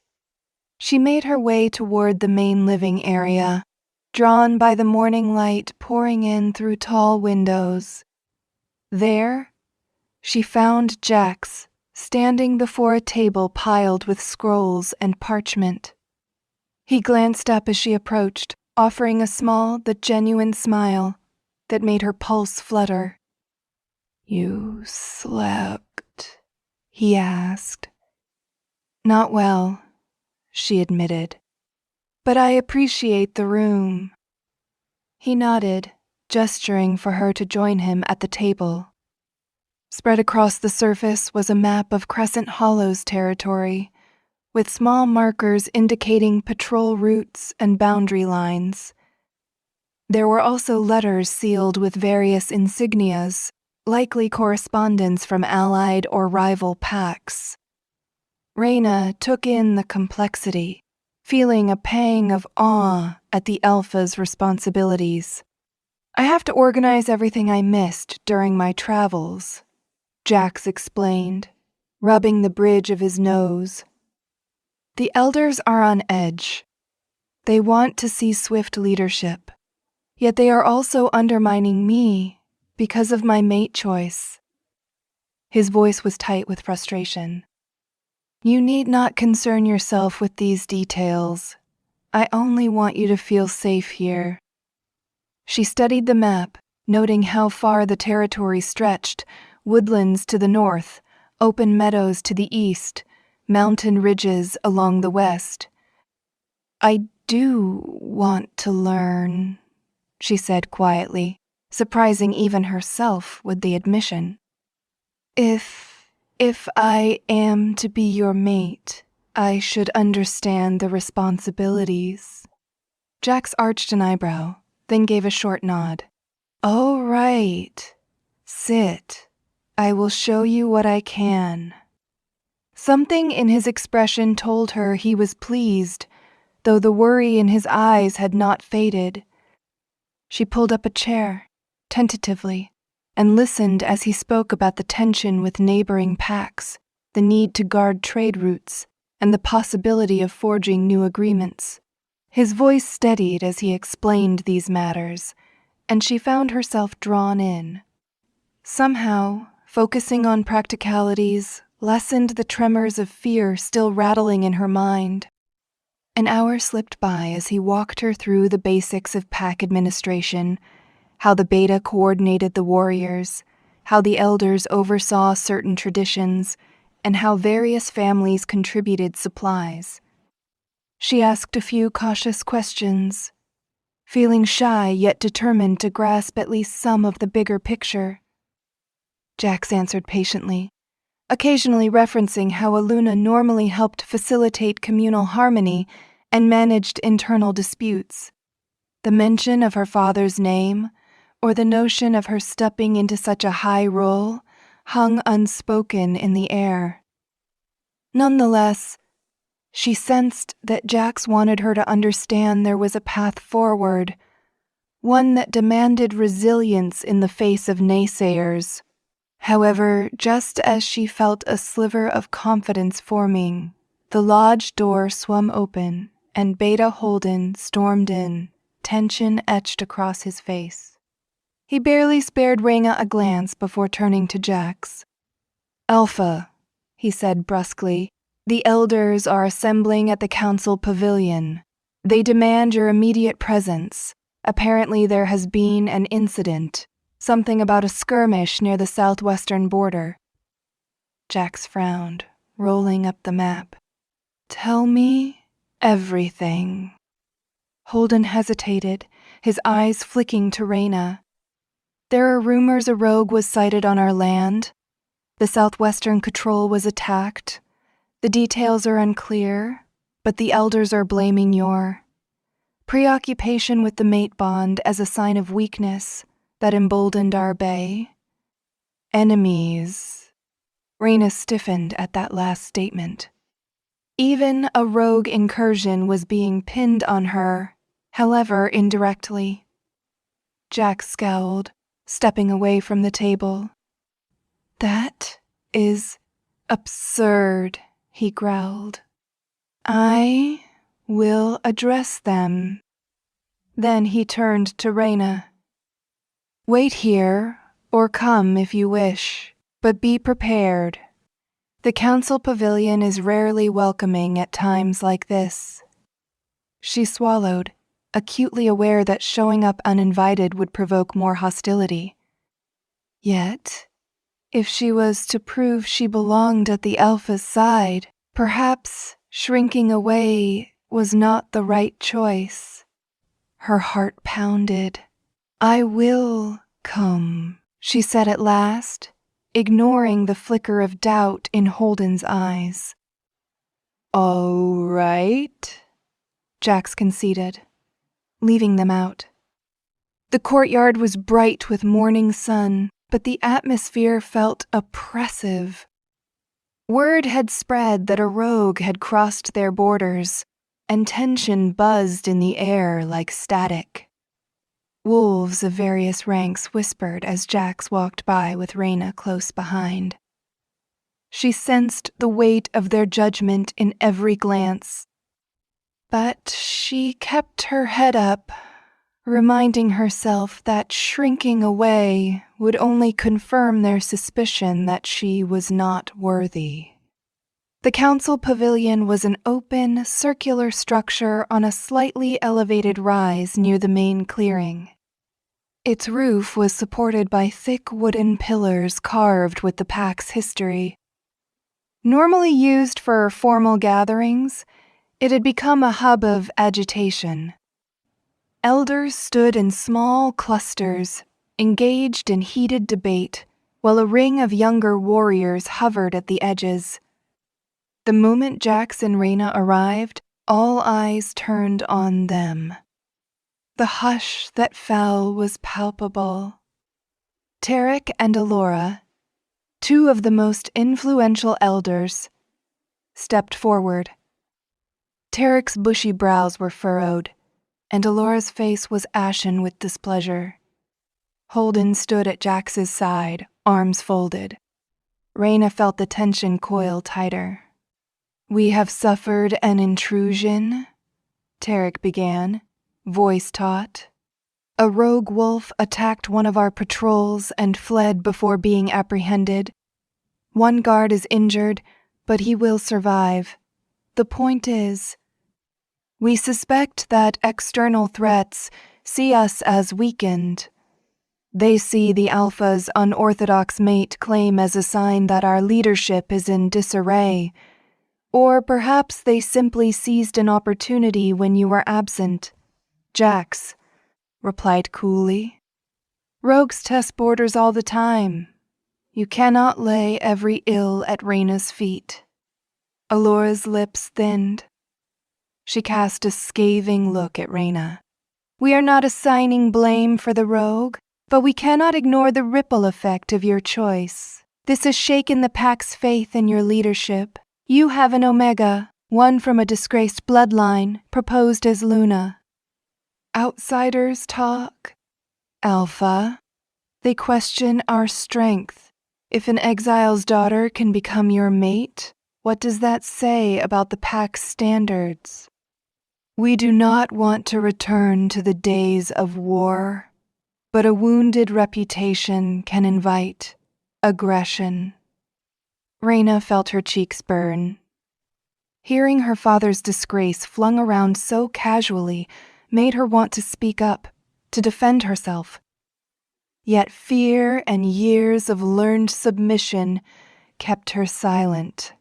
She made her way toward the main living area, drawn by the morning light pouring in through tall windows. There, she found Jax, standing before a table piled with scrolls and parchment. He glanced up as she approached, offering a small but genuine smile that made her pulse flutter. "You slept?" he asked. "Not well," she admitted. "But I appreciate the room." He nodded, gesturing for her to join him at the table. Spread across the surface was a map of Crescent Hollow's territory, with small markers indicating patrol routes and boundary lines. There were also letters sealed with various insignias, likely correspondence from allied or rival packs. Raina took in the complexity, feeling a pang of awe at the Alpha's responsibilities. "I have to organize everything I missed during my travels," Jax explained, rubbing the bridge of his nose. "The elders are on edge. They want to see swift leadership, yet they are also undermining me because of my mate choice." His voice was tight with frustration. "You need not concern yourself with these details. I only want you to feel safe here." She studied the map, noting how far the territory stretched: woodlands to the north, open meadows to the east, mountain ridges along the west. "I do want to learn," she said quietly, surprising even herself with the admission. If I am to be your mate, I should understand the responsibilities." Jax arched an eyebrow, then gave a short nod. "Oh, right. Sit. I will show you what I can." Something in his expression told her he was pleased, though the worry in his eyes had not faded. She pulled up a chair, tentatively, and listened as he spoke about the tension with neighboring packs, the need to guard trade routes, and the possibility of forging new agreements. His voice steadied as he explained these matters, and she found herself drawn in. Somehow, focusing on practicalities lessened the tremors of fear still rattling in her mind. An hour slipped by as he walked her through the basics of pack administration, how the beta coordinated the warriors, how the elders oversaw certain traditions, and how various families contributed supplies. She asked a few cautious questions, feeling shy yet determined to grasp at least some of the bigger picture. Jax answered patiently, occasionally referencing how Luna normally helped facilitate communal harmony and managed internal disputes. The mention of her father's name, or the notion of her stepping into such a high role, hung unspoken in the air. Nonetheless, she sensed that Jax wanted her to understand there was a path forward, one that demanded resilience in the face of naysayers. However, just as she felt a sliver of confidence forming, the lodge door swung open and Beta Holden stormed in, tension etched across his face. He barely spared Raina a glance before turning to Jax. "Alpha," he said brusquely, "the elders are assembling at the council pavilion. They demand your immediate presence. Apparently there has been an incident. Something about a skirmish near the southwestern border." Jax frowned, rolling up the map. Tell me everything. Holden hesitated, his eyes flicking to Raina. There are rumors a rogue was sighted on our land. The southwestern control was attacked. The details are unclear, but the elders are blaming your preoccupation with the mate bond as a sign of weakness that emboldened our bay. Enemies. Raina stiffened at that last statement. Even a rogue incursion was being pinned on her, however indirectly. Jax scowled, stepping away from the table. That is absurd, he growled. I will address them. Then he turned to Raina. Wait here, or come if you wish, but be prepared. The council pavilion is rarely welcoming at times like this. She swallowed, acutely aware that showing up uninvited would provoke more hostility. Yet, if she was to prove she belonged at the Alpha's side, perhaps shrinking away was not the right choice. Her heart pounded. I will come, she said at last, ignoring the flicker of doubt in Holden's eyes. All right, Jax conceded, leaving them out. The courtyard was bright with morning sun, but the atmosphere felt oppressive. Word had spread that a rogue had crossed their borders, and tension buzzed in the air like static. Wolves of various ranks whispered as Jax walked by with Raina close behind. She sensed the weight of their judgment in every glance. But she kept her head up, reminding herself that shrinking away would only confirm their suspicion that she was not worthy. The council pavilion was an open, circular structure on a slightly elevated rise near the main clearing. Its roof was supported by thick wooden pillars carved with the pack's history. Normally used for formal gatherings, it had become a hub of agitation. Elders stood in small clusters, engaged in heated debate, while a ring of younger warriors hovered at the edges. The moment Jax and Raina arrived, all eyes turned on them. The hush that fell was palpable. Tarek and Alora, two of the most influential elders, stepped forward. Tarek's bushy brows were furrowed, and Alora's face was ashen with displeasure. Holden stood at Jax's side, arms folded. Raina felt the tension coil tighter. We have suffered an intrusion, Tarek began, voice taut. A rogue wolf attacked one of our patrols and fled before being apprehended. One guard is injured, but he will survive. The point is, we suspect that external threats see us as weakened. They see the Alpha's unorthodox mate claim as a sign that our leadership is in disarray, or perhaps they simply seized an opportunity when you were absent. Jax replied coolly. Rogues test borders all the time. You cannot lay every ill at Raina's feet. Alora's lips thinned. She cast a scathing look at Raina. We are not assigning blame for the rogue, but we cannot ignore the ripple effect of your choice. This has shaken the pack's faith in your leadership. You have an Omega, one from a disgraced bloodline, proposed as Luna. Outsiders talk. Alpha. They question our strength. If an exile's daughter can become your mate, what does that say about the pack's standards? We do not want to return to the days of war, but a wounded reputation can invite aggression. Raina felt her cheeks burn. Hearing her father's disgrace flung around so casually made her want to speak up, to defend herself. Yet fear and years of learned submission kept her silent.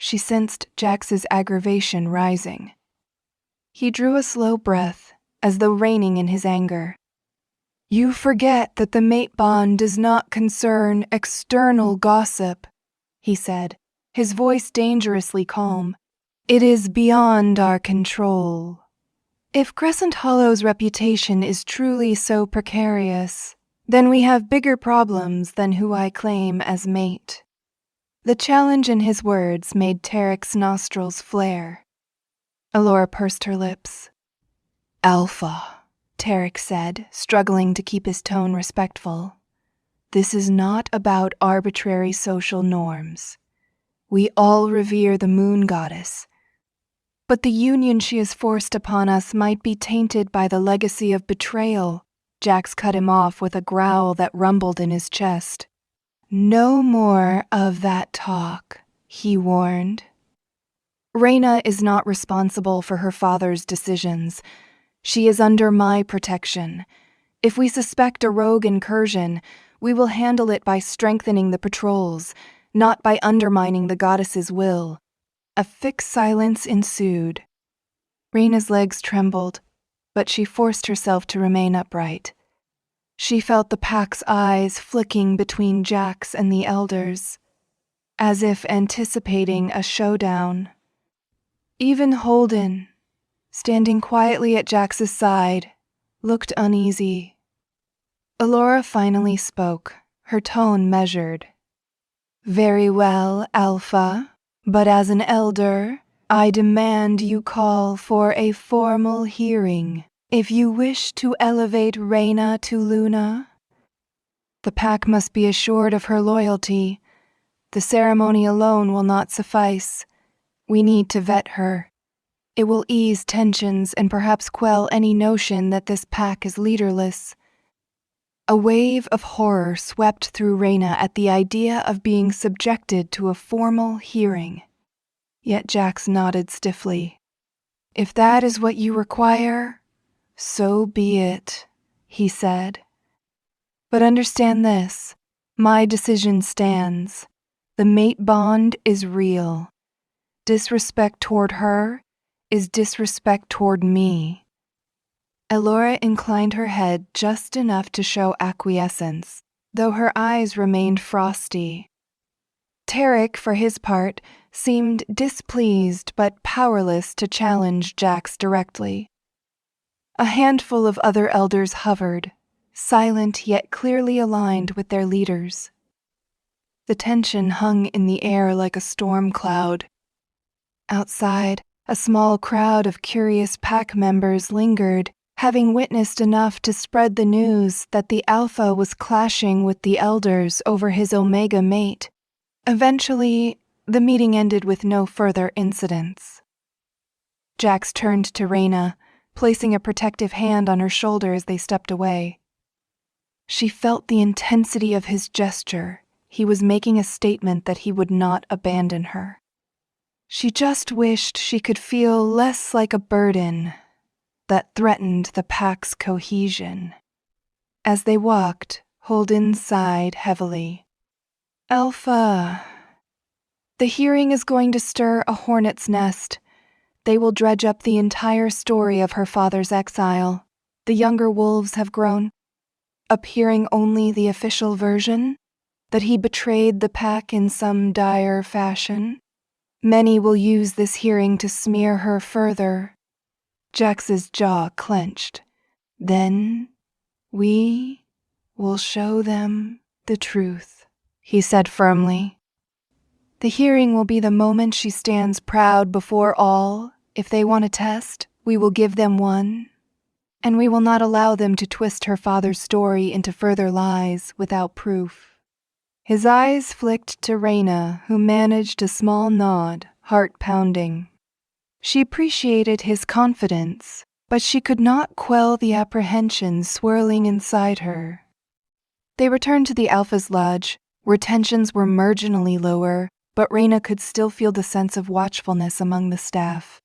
She sensed Jax's aggravation rising. He drew a slow breath, as though reining in his anger. "You forget that the mate bond does not concern external gossip," he said, his voice dangerously calm. "It is beyond our control. If Crescent Hollow's reputation is truly so precarious, then we have bigger problems than who I claim as mate." The challenge in his words made Tarek's nostrils flare. Alora pursed her lips. "Alpha," Tarek said, struggling to keep his tone respectful. "This is not about arbitrary social norms. We all revere the moon goddess. But the union she has forced upon us might be tainted by the legacy of betrayal." Jax cut him off with a growl that rumbled in his chest. "No more of that talk," he warned. "Raina is not responsible for her father's decisions. She is under my protection. If we suspect a rogue incursion, we will handle it by strengthening the patrols, not by undermining the goddess's will." A thick silence ensued. Raina's legs trembled, but she forced herself to remain upright. She felt the pack's eyes flicking between Jax and the elders, as if anticipating a showdown. Even Holden, standing quietly at Jax's side, looked uneasy. Alora finally spoke, her tone measured. "Very well, Alpha, but as an elder, I demand you call for a formal hearing if you wish to elevate Raina to Luna. The pack must be assured of her loyalty. The ceremony alone will not suffice. We need to vet her. It will ease tensions and perhaps quell any notion that this pack is leaderless." A wave of horror swept through Raina at the idea of being subjected to a formal hearing. Yet Jax nodded stiffly. "If that is what you require, so be it," he said. "But understand this, my decision stands. The mate bond is real. Disrespect toward her is disrespect toward me." Alora inclined her head just enough to show acquiescence, though her eyes remained frosty. Tarek, for his part, seemed displeased but powerless to challenge Jax directly. A handful of other elders hovered, silent yet clearly aligned with their leaders. The tension hung in the air like a storm cloud. Outside, a small crowd of curious pack members lingered, having witnessed enough to spread the news that the Alpha was clashing with the elders over his Omega mate. Eventually, the meeting ended with no further incidents. Jax turned to Raina, placing a protective hand on her shoulder as they stepped away. She felt the intensity of his gesture. He was making a statement that he would not abandon her. She just wished she could feel less like a burden that threatened the pack's cohesion. As they walked, Holden sighed heavily. "Alpha, the hearing is going to stir a hornet's nest. They will dredge up the entire story of her father's exile. The younger wolves have grown, appearing only the official version, that he betrayed the pack in some dire fashion. Many will use this hearing to smear her further." Jax's jaw clenched. "Then we will show them the truth," he said firmly. "The hearing will be the moment she stands proud before all. If they want a test, we will give them one. And we will not allow them to twist her father's story into further lies without proof." His eyes flicked to Raina, who managed a small nod, heart pounding. She appreciated his confidence, but she could not quell the apprehension swirling inside her. They returned to the Alpha's lodge, where tensions were marginally lower, but Raina could still feel the sense of watchfulness among the staff.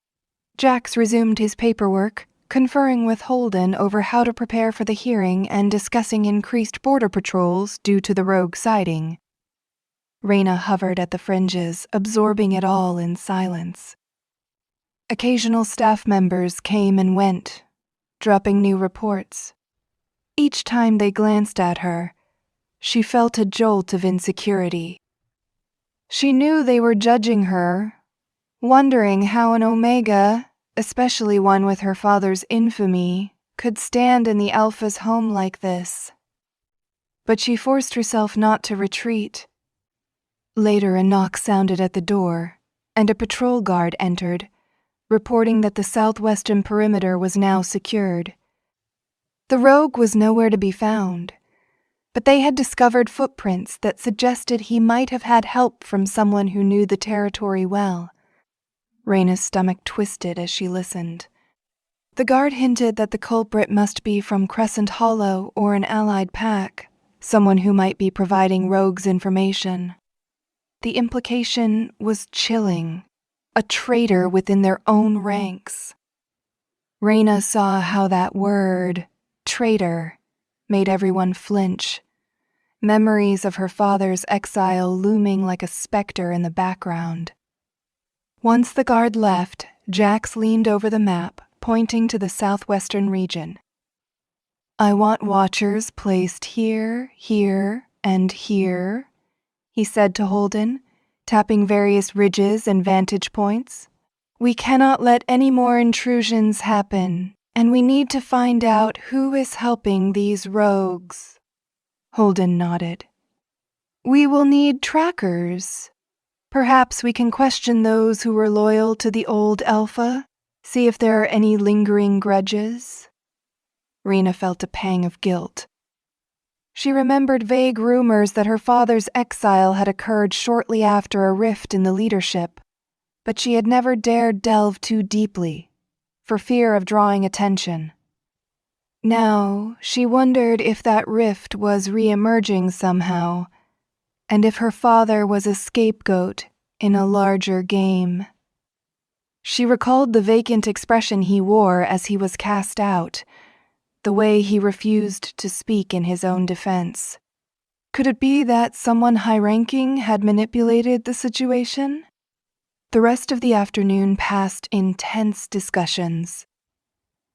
Jax resumed his paperwork, conferring with Holden over how to prepare for the hearing and discussing increased border patrols due to the rogue sighting. Raina hovered at the fringes, absorbing it all in silence. Occasional staff members came and went, dropping new reports. Each time they glanced at her, she felt a jolt of insecurity. She knew they were judging her, wondering how an Omega, especially one with her father's infamy, could stand in the Alpha's home like this. But she forced herself not to retreat. Later, a knock sounded at the door, and a patrol guard entered, reporting that the southwestern perimeter was now secured. The rogue was nowhere to be found, but they had discovered footprints that suggested he might have had help from someone who knew the territory well. Raina's stomach twisted as she listened. The guard hinted that the culprit must be from Crescent Hollow or an allied pack, someone who might be providing rogues information. The implication was chilling. A traitor within their own ranks. Raina saw how that word, traitor, made everyone flinch, memories of her father's exile looming like a specter in the background. Once the guard left, Jax leaned over the map, pointing to the southwestern region. "I want watchers placed here, here, and here," he said to Holden, tapping various ridges and vantage points. "We cannot let any more intrusions happen, and we need to find out who is helping these rogues." Holden nodded. "We will need trackers. Perhaps we can question those who were loyal to the old Alpha, see if there are any lingering grudges." Raina felt a pang of guilt. She remembered vague rumors that her father's exile had occurred shortly after a rift in the leadership, but she had never dared delve too deeply, for fear of drawing attention. Now, she wondered if that rift was re-emerging somehow, and if her father was a scapegoat in a larger game. She recalled the vacant expression he wore as he was cast out, the way he refused to speak in his own defense. Could it be that someone high-ranking had manipulated the situation? The rest of the afternoon passed in tense discussions.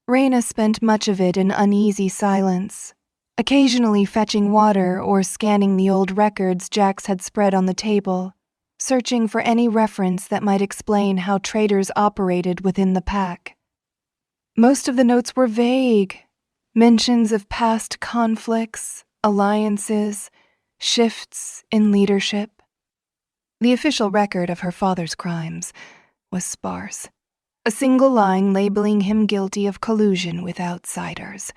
Raina spent much of it in uneasy silence, occasionally fetching water or scanning the old records Jax had spread on the table, searching for any reference that might explain how traitors operated within the pack. Most of the notes were vague, mentions of past conflicts, alliances, shifts in leadership. The official record of her father's crimes was sparse. A single line labeling him guilty of collusion with outsiders.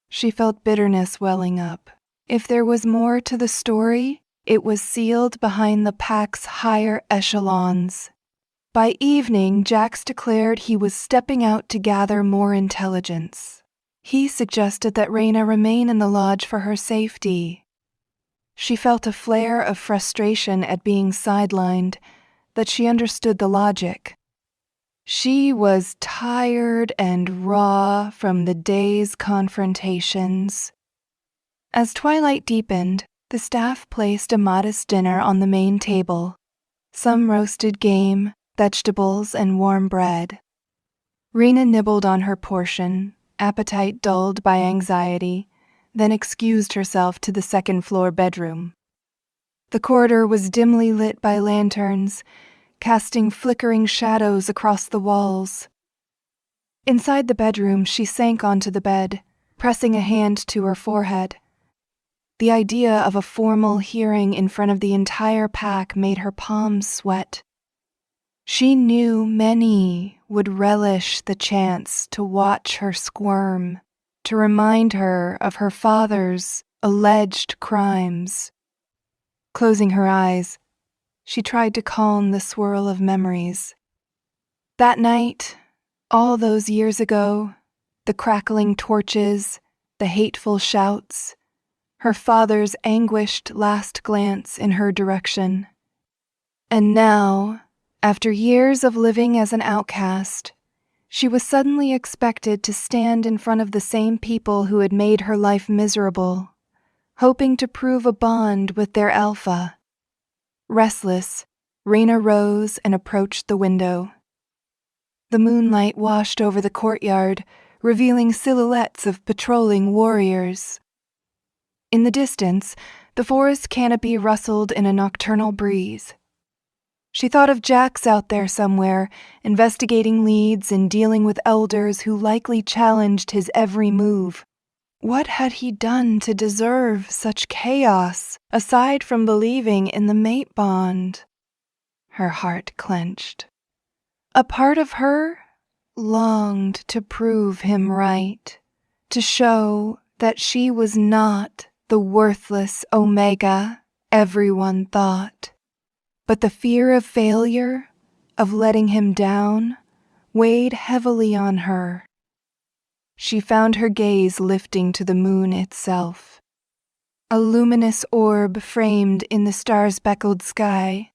She felt bitterness welling up. If there was more to the story, it was sealed behind the pack's higher echelons. By evening, Jax declared he was stepping out to gather more intelligence. He suggested that Raina remain in the lodge for her safety. She felt a flare of frustration at being sidelined, but she understood the logic. She was tired and raw from the day's confrontations. As twilight deepened, the staff placed a modest dinner on the main table, some roasted game, vegetables, and warm bread. Raina nibbled on her portion, appetite dulled by anxiety, then excused herself to the second-floor bedroom. The corridor was dimly lit by lanterns, casting flickering shadows across the walls. Inside the bedroom, she sank onto the bed, pressing a hand to her forehead. The idea of a formal hearing in front of the entire pack made her palms sweat. She knew many would relish the chance to watch her squirm, to remind her of her father's alleged crimes. Closing her eyes, she tried to calm the swirl of memories. That night, all those years ago, the crackling torches, the hateful shouts, her father's anguished last glance in her direction. And now, after years of living as an outcast, she was suddenly expected to stand in front of the same people who had made her life miserable, hoping to prove a bond with their Alpha. Restless, Raina rose and approached the window. The moonlight washed over the courtyard, revealing silhouettes of patrolling warriors. In the distance, the forest canopy rustled in a nocturnal breeze. She thought of Jax out there somewhere, investigating leads and dealing with elders who likely challenged his every move. What had he done to deserve such chaos, aside from believing in the mate bond? Her heart clenched. A part of her longed to prove him right, to show that she was not the worthless Omega everyone thought. But the fear of failure, of letting him down, weighed heavily on her. She found her gaze lifting to the moon itself, a luminous orb framed in the star-speckled sky.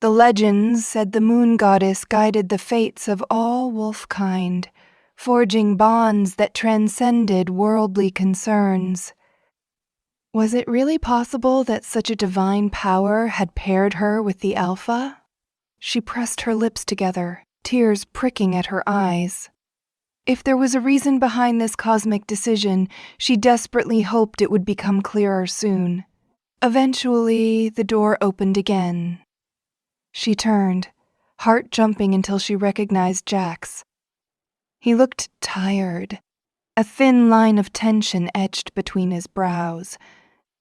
The legends said the moon goddess guided the fates of all wolfkind, forging bonds that transcended worldly concerns. Was it really possible that such a divine power had paired her with the Alpha? She pressed her lips together, tears pricking at her eyes. If there was a reason behind this cosmic decision, she desperately hoped it would become clearer soon. Eventually, the door opened again. She turned, heart jumping until she recognized Jax. He looked tired, a thin line of tension etched between his brows.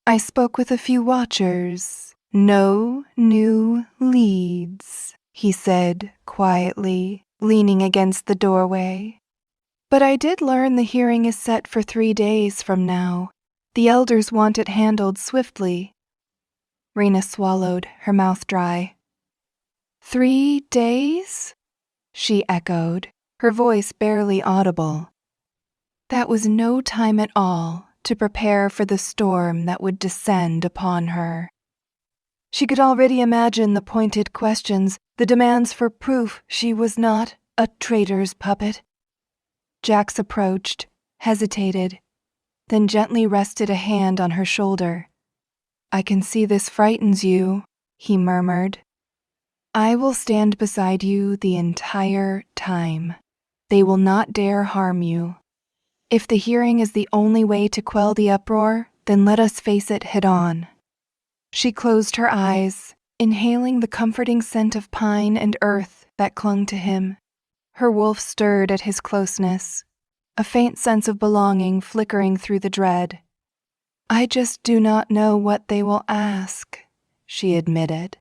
I spoke with a few watchers. No new leads, he said quietly, leaning against the doorway. But I did learn the hearing is set for 3 days from now. The elders want it handled swiftly. Raina swallowed, her mouth dry. 3 days? She echoed, her voice barely audible. That was no time at all to prepare for the storm that would descend upon her. She could already imagine the pointed questions, the demands for proof she was not a traitor's puppet. Jax approached, hesitated, then gently rested a hand on her shoulder. I can see this frightens you, he murmured. I will stand beside you the entire time. They will not dare harm you. If the hearing is the only way to quell the uproar, then let us face it head-on. She closed her eyes, inhaling the comforting scent of pine and earth that clung to him. Her wolf stirred at his closeness, a faint sense of belonging flickering through the dread. I just do not know what they will ask, she admitted.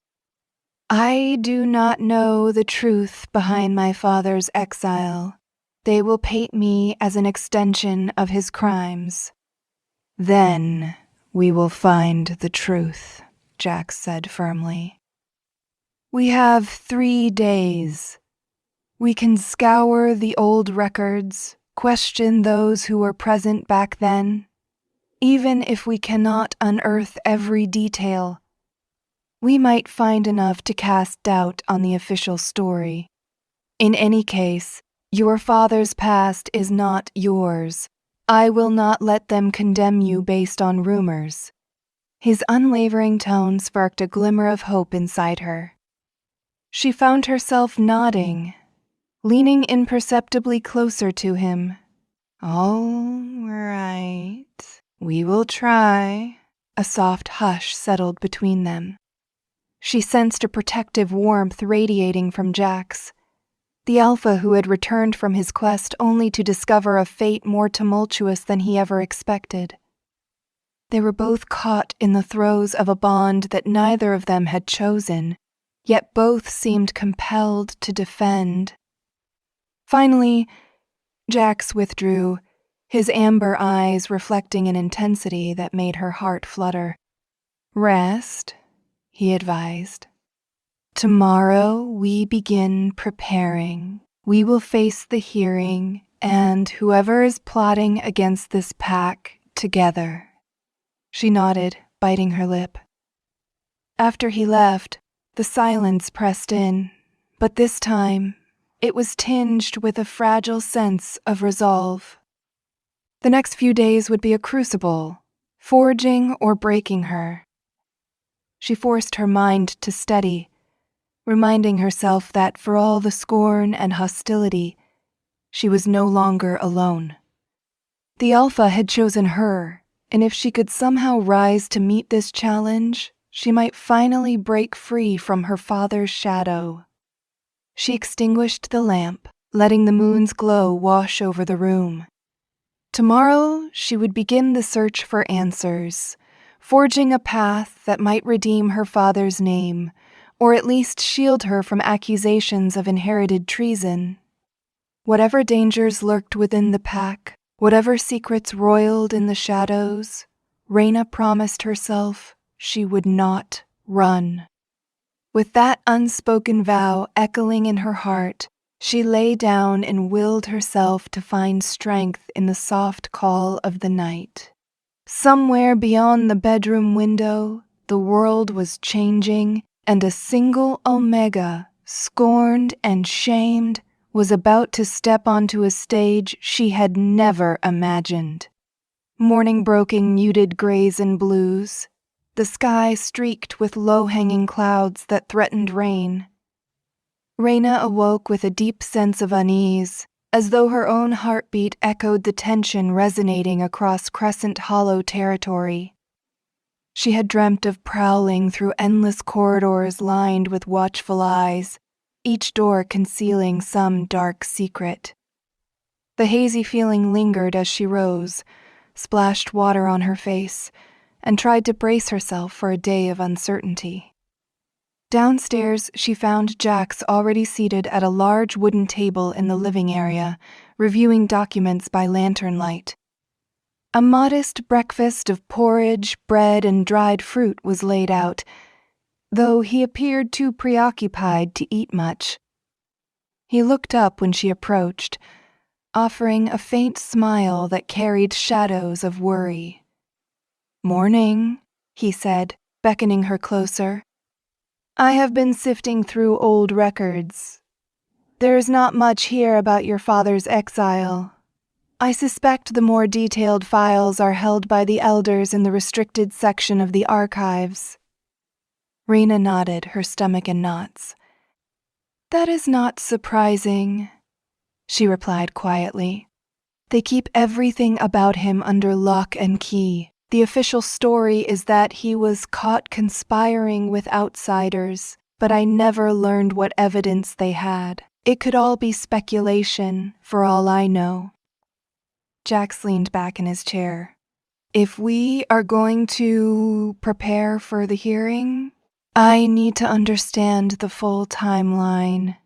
I do not know the truth behind my father's exile. They will paint me as an extension of his crimes. Then we will find the truth, Jax said firmly. We have 3 days. We can scour the old records, question those who were present back then. Even if we cannot unearth every detail, we might find enough to cast doubt on the official story. In any case, your father's past is not yours. I will not let them condemn you based on rumors. His unwavering tone sparked a glimmer of hope inside her. She found herself nodding, leaning imperceptibly closer to him. All right, we will try. A soft hush settled between them. She sensed a protective warmth radiating from Jax, the Alpha who had returned from his quest only to discover a fate more tumultuous than he ever expected. They were both caught in the throes of a bond that neither of them had chosen, yet both seemed compelled to defend. Finally, Jax withdrew, his amber eyes reflecting an intensity that made her heart flutter. Rest, he advised. Tomorrow we begin preparing. We will face the hearing and whoever is plotting against this pack together. She nodded, biting her lip. After he left, the silence pressed in, but this time it was tinged with a fragile sense of resolve. The next few days would be a crucible, forging or breaking her. She forced her mind to steady, reminding herself that for all the scorn and hostility, she was no longer alone. The Alpha had chosen her, and if she could somehow rise to meet this challenge, she might finally break free from her father's shadow. She extinguished the lamp, letting the moon's glow wash over the room. Tomorrow, she would begin the search for answers, forging a path that might redeem her father's name, or at least shield her from accusations of inherited treason. Whatever dangers lurked within the pack, whatever secrets roiled in the shadows, Raina promised herself she would not run. With that unspoken vow echoing in her heart, she lay down and willed herself to find strength in the soft call of the night. Somewhere beyond the bedroom window, the world was changing, and a single Omega, scorned and shamed, was about to step onto a stage she had never imagined. Morning broke in muted grays and blues, the sky streaked with low-hanging clouds that threatened rain. Raina awoke with a deep sense of unease, as though her own heartbeat echoed the tension resonating across Crescent Hollow territory. She had dreamt of prowling through endless corridors lined with watchful eyes, each door concealing some dark secret. The hazy feeling lingered as she rose, splashed water on her face, and tried to brace herself for a day of uncertainty. Downstairs, she found Jax already seated at a large wooden table in the living area, reviewing documents by lantern light. A modest breakfast of porridge, bread, and dried fruit was laid out, though he appeared too preoccupied to eat much. He looked up when she approached, offering a faint smile that carried shadows of worry. "Morning," he said, beckoning her closer. "I have been sifting through old records. There is not much here about your father's exile. I suspect the more detailed files are held by the elders in the restricted section of the archives." Raina nodded, her stomach in knots. "That is not surprising," she replied quietly. "They keep everything about him under lock and key. The official story is that he was caught conspiring with outsiders, but I never learned what evidence they had. It could all be speculation, for all I know." Jax leaned back in his chair. "If we are going to prepare for the hearing, I need to understand the full timeline.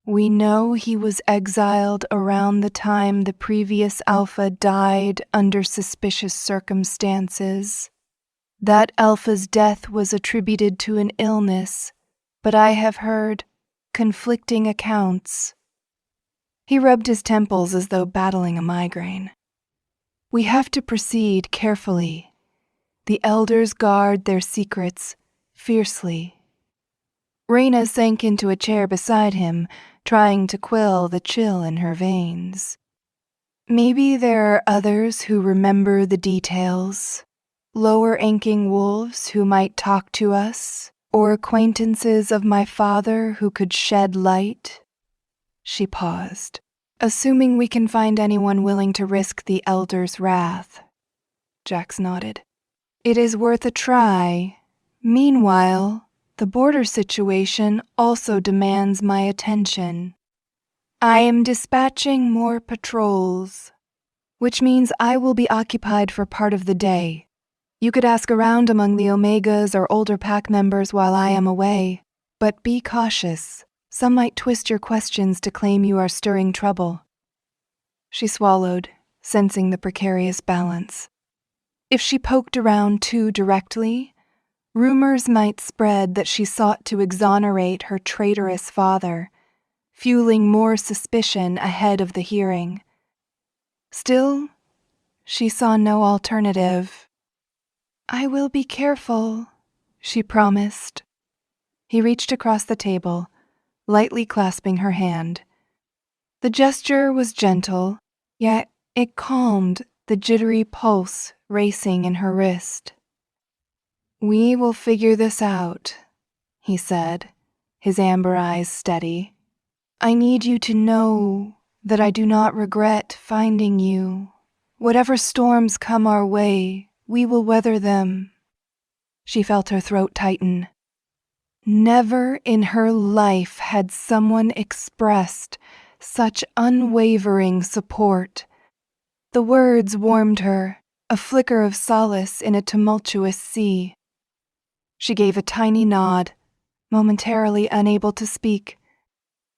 We know he was exiled around the time the previous Alpha died under suspicious circumstances. That Alpha's death was attributed to an illness, but I have heard conflicting accounts." He rubbed his temples as though battling a migraine. "We have to proceed carefully. The elders guard their secrets fiercely." Raina sank into a chair beside him, trying to quell the chill in her veins. "Maybe there are others who remember the details. Lower-ranking wolves who might talk to us, or acquaintances of my father who could shed light." She paused. "Assuming we can find anyone willing to risk the elder's wrath." Jax nodded. "It is worth a try. Meanwhile, the border situation also demands my attention. I am dispatching more patrols, which means I will be occupied for part of the day. You could ask around among the Omegas or older pack members while I am away, but be cautious. Some might twist your questions to claim you are stirring trouble." She swallowed, sensing the precarious balance. If she poked around too directly, rumors might spread that she sought to exonerate her traitorous father, fueling more suspicion ahead of the hearing. Still, she saw no alternative. "I will be careful," she promised. He reached across the table, lightly clasping her hand. The gesture was gentle, yet it calmed the jittery pulse racing in her wrist. "We will figure this out," he said, his amber eyes steady. "I need you to know that I do not regret finding you. Whatever storms come our way, we will weather them." She felt her throat tighten. Never in her life had someone expressed such unwavering support. The words warmed her, a flicker of solace in a tumultuous sea. She gave a tiny nod, momentarily unable to speak.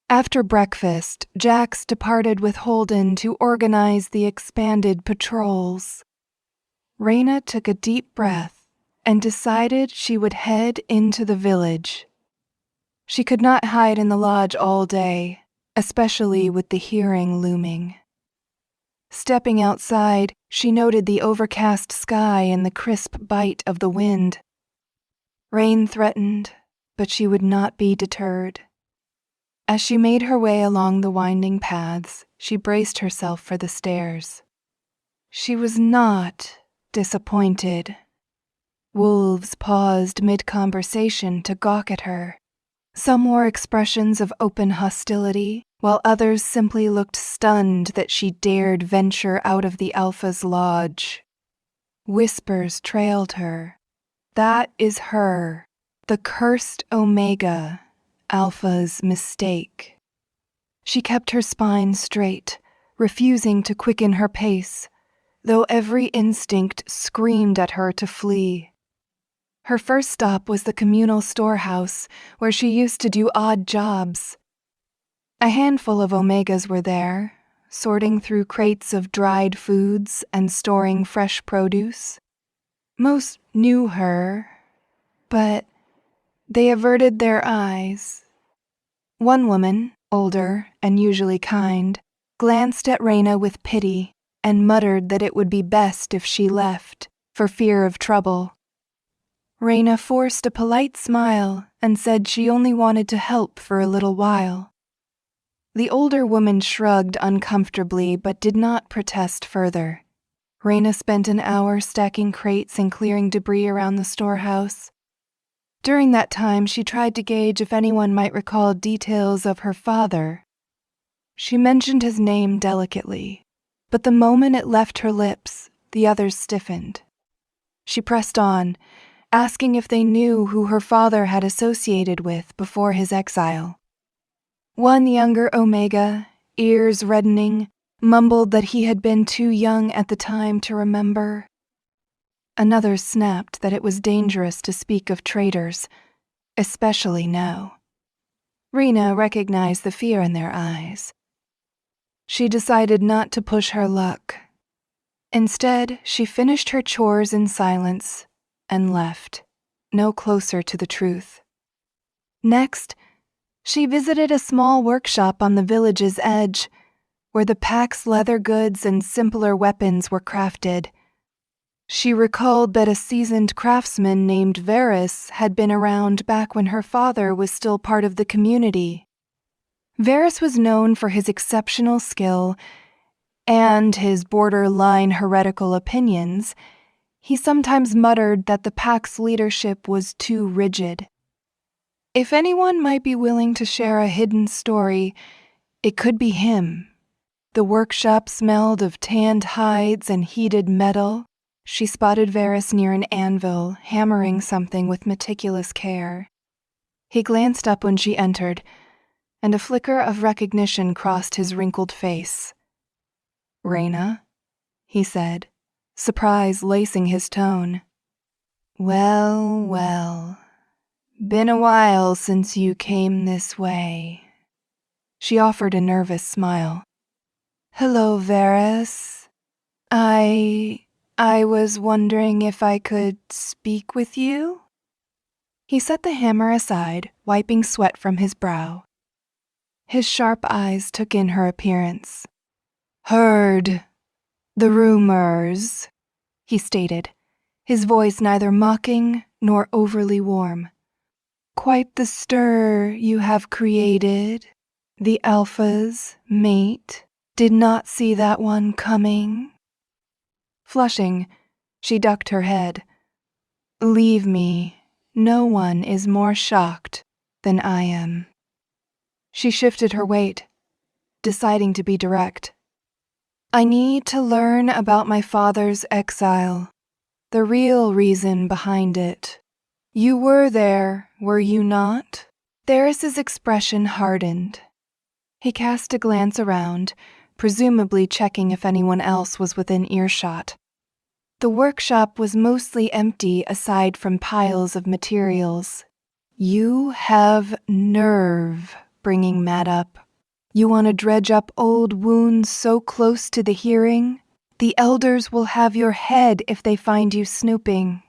After breakfast, Jax departed with Holden to organize the expanded patrols. Raina took a deep breath and decided she would head into the village. She could not hide in the lodge all day, especially with the hearing looming. Stepping outside, she noted the overcast sky and the crisp bite of the wind. Rain threatened, but she would not be deterred. As she made her way along the winding paths, she braced herself for the stairs. She was not disappointed. Wolves paused mid-conversation to gawk at her. Some wore expressions of open hostility, while others simply looked stunned that she dared venture out of the Alpha's lodge. Whispers trailed her. That is her, the cursed Omega, Alpha's mistake. She kept her spine straight, refusing to quicken her pace, though every instinct screamed at her to flee. Her first stop was the communal storehouse, where she used to do odd jobs. A handful of Omegas were there, sorting through crates of dried foods and storing fresh produce. Most knew her, but they averted their eyes. One woman, older and usually kind, glanced at Raina with pity and muttered that it would be best if she left, for fear of trouble. Raina forced a polite smile and said she only wanted to help for a little while. The older woman shrugged uncomfortably but did not protest further. Raina spent an hour stacking crates and clearing debris around the storehouse. During that time, she tried to gauge if anyone might recall details of her father. She mentioned his name delicately, but the moment it left her lips, the others stiffened. She pressed on, asking if they knew who her father had associated with before his exile. One younger Omega, ears reddening, mumbled that he had been too young at the time to remember. Another snapped that it was dangerous to speak of traitors, especially now. Raina recognized the fear in their eyes. She decided not to push her luck. Instead, she finished her chores in silence and left, no closer to the truth. Next, she visited a small workshop on the village's edge, where the pack's leather goods and simpler weapons were crafted. She recalled that a seasoned craftsman named Varys had been around back when her father was still part of the community. Varys was known for his exceptional skill and his borderline heretical opinions. He sometimes muttered that the pack's leadership was too rigid. If anyone might be willing to share a hidden story, it could be him. The workshop smelled of tanned hides and heated metal. She spotted Varys near an anvil, hammering something with meticulous care. He glanced up when she entered, and a flicker of recognition crossed his wrinkled face. "Raina?" he said, surprise lacing his tone. "Well, well. Been a while since you came this way." She offered a nervous smile. "Hello, Varys. I was wondering if I could speak with you?" He set the hammer aside, wiping sweat from his brow. His sharp eyes took in her appearance. "Heard the rumors," he stated, his voice neither mocking nor overly warm. "Quite the stir you have created. The Alpha's mate did not see that one coming." Flushing, she ducked her head. Leave me. No one is more shocked than I am. She shifted her weight, deciding to be direct. I need to learn about my father's exile, the real reason behind it. You were there, were you not? Theris's expression hardened. He cast a glance around, presumably checking if anyone else was within earshot. The workshop was mostly empty aside from piles of materials. You have nerve, bringing Matt up. You want to dredge up old wounds so close to the hearing? The elders will have your head if they find you snooping.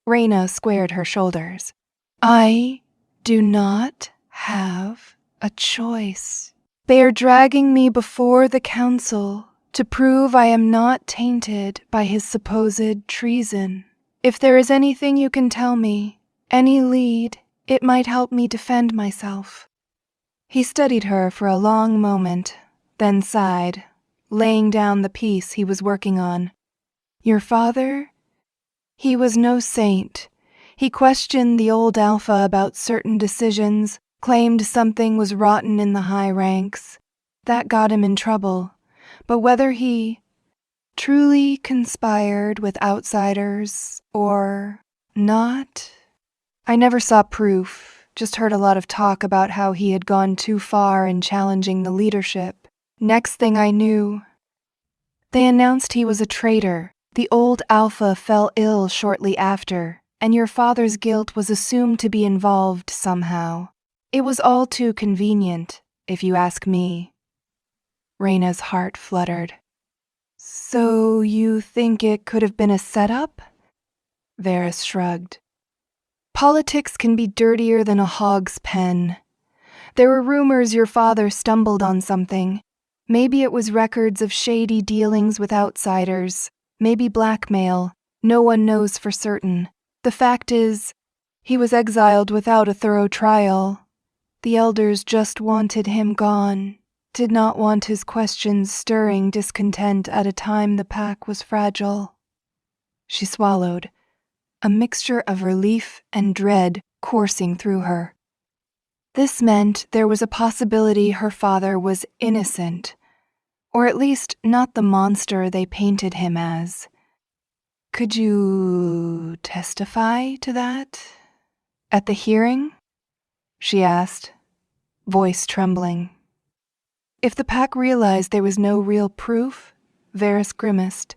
Raina squared her shoulders. I do not have a choice. They are dragging me before the council to prove I am not tainted by his supposed treason. If there is anything you can tell me, any lead, it might help me defend myself. He studied her for a long moment, then sighed, laying down the piece he was working on. Your father? He was no saint. He questioned the old Alpha about certain decisions, claimed something was rotten in the high ranks. That got him in trouble. But whether he truly conspired with outsiders or not, I never saw proof, just heard a lot of talk about how he had gone too far in challenging the leadership. Next thing I knew, they announced he was a traitor. The old Alpha fell ill shortly after, and your father's guilt was assumed to be involved somehow. It was all too convenient, if you ask me. Raina's heart fluttered. So you think it could have been a setup? Varys shrugged. Politics can be dirtier than a hog's pen. There were rumors your father stumbled on something. Maybe it was records of shady dealings with outsiders. Maybe blackmail. No one knows for certain. The fact is, he was exiled without a thorough trial. The elders just wanted him gone, did not want his questions stirring discontent at a time the pack was fragile. She swallowed, a mixture of relief and dread coursing through her. This meant there was a possibility her father was innocent, or at least not the monster they painted him as. Could you testify to that? At the hearing? She asked, voice trembling. If the pack realized there was no real proof, Varys grimaced.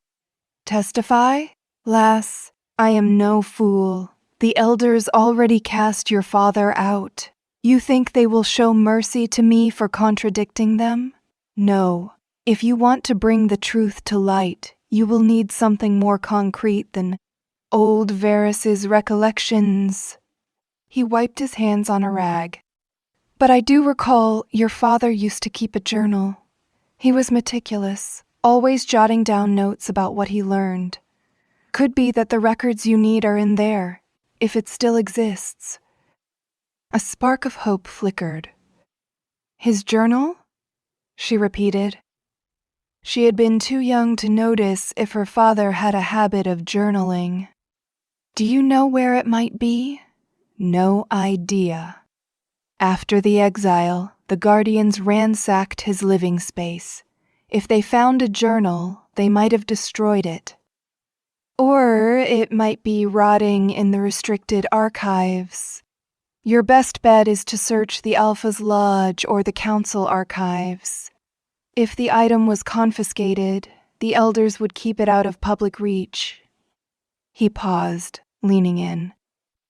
Testify? Lass, I am no fool. The elders already cast your father out. You think they will show mercy to me for contradicting them? No. If you want to bring the truth to light, you will need something more concrete than old Varys's recollections. He wiped his hands on a rag. But I do recall your father used to keep a journal. He was meticulous, always jotting down notes about what he learned. Could be that the records you need are in there, if it still exists. A spark of hope flickered. His journal? She repeated. She had been too young to notice if her father had a habit of journaling. Do you know where it might be? No idea. After the exile, the Guardians ransacked his living space. If they found a journal, they might have destroyed it. Or it might be rotting in the restricted archives. Your best bet is to search the Alpha's lodge or the council archives. If the item was confiscated, the elders would keep it out of public reach. He paused, leaning in.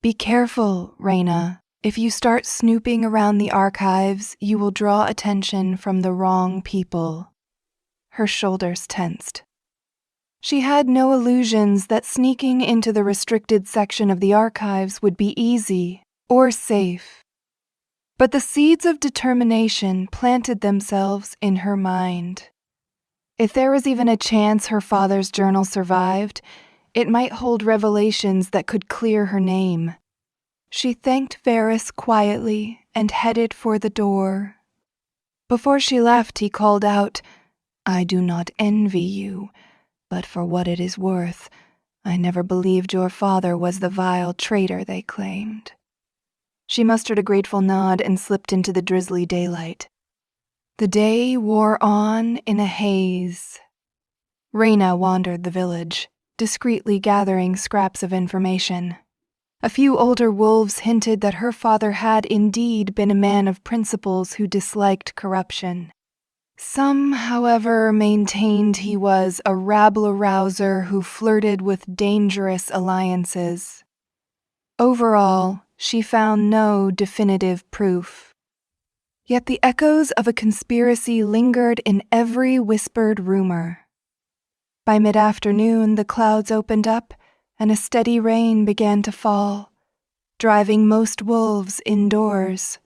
Be careful, Raina. If you start snooping around the archives, you will draw attention from the wrong people. Her shoulders tensed. She had no illusions that sneaking into the restricted section of the archives would be easy or safe. But the seeds of determination planted themselves in her mind. If there was even a chance her father's journal survived, it might hold revelations that could clear her name. She thanked Varys quietly and headed for the door. Before she left, he called out, I do not envy you, but for what it is worth, I never believed your father was the vile traitor they claimed." She mustered a grateful nod and slipped into the drizzly daylight. The day wore on in a haze. Raina wandered the village, discreetly gathering scraps of information. A few older wolves hinted that her father had indeed been a man of principles who disliked corruption. Some, however, maintained he was a rabble-rouser who flirted with dangerous alliances. Overall, she found no definitive proof. Yet the echoes of a conspiracy lingered in every whispered rumor. By mid-afternoon, the clouds opened up, and a steady rain began to fall, driving most wolves indoors.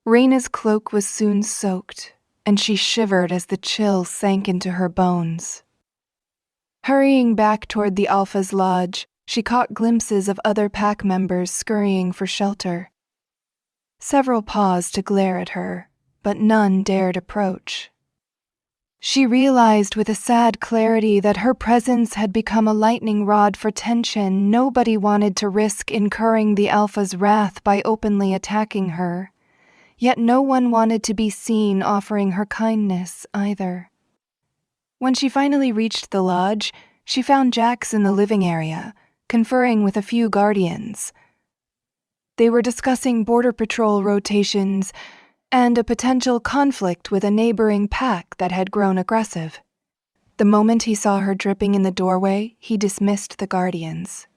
Raina's cloak was soon soaked, and she shivered as the chill sank into her bones. Hurrying back toward the Alpha's lodge, she caught glimpses of other pack members scurrying for shelter. Several paused to glare at her, but none dared approach. She realized with a sad clarity that her presence had become a lightning rod for tension. Nobody wanted to risk incurring the Alpha's wrath by openly attacking her. Yet no one wanted to be seen offering her kindness either. When she finally reached the lodge, she found Jax in the living area, conferring with a few guardians. They were discussing border patrol rotations and a potential conflict with a neighboring pack that had grown aggressive. The moment he saw her dripping in the doorway, he dismissed the guardians.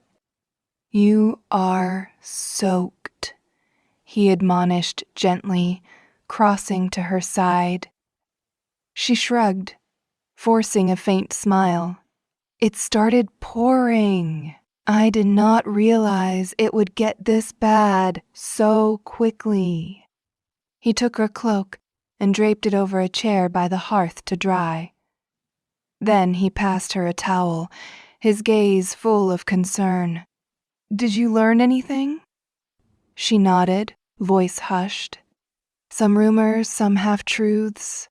"You are soaked," he admonished gently, crossing to her side. She shrugged, forcing a faint smile. "It started pouring. I did not realize it would get this bad so quickly." He took her cloak and draped it over a chair by the hearth to dry. Then he passed her a towel, his gaze full of concern. "Did you learn anything?" She nodded, voice hushed. "Some rumors, some half-truths.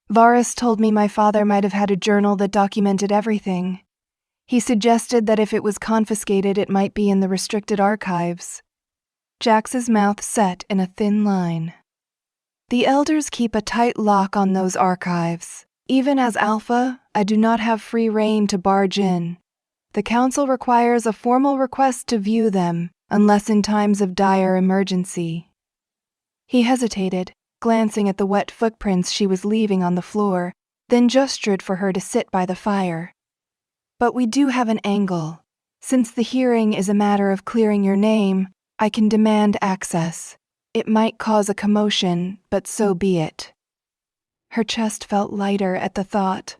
Varus told me my father might have had a journal that documented everything. He suggested that if it was confiscated, it might be in the restricted archives." Jax's mouth set in a thin line. "The elders keep a tight lock on those archives. Even as Alpha, I do not have free rein to barge in. The council requires a formal request to view them, unless in times of dire emergency." He hesitated, glancing at the wet footprints she was leaving on the floor, then gestured for her to sit by the fire. "But we do have an angle. Since the hearing is a matter of clearing your name, I can demand access. It might cause a commotion, but so be it." Her chest felt lighter at the thought.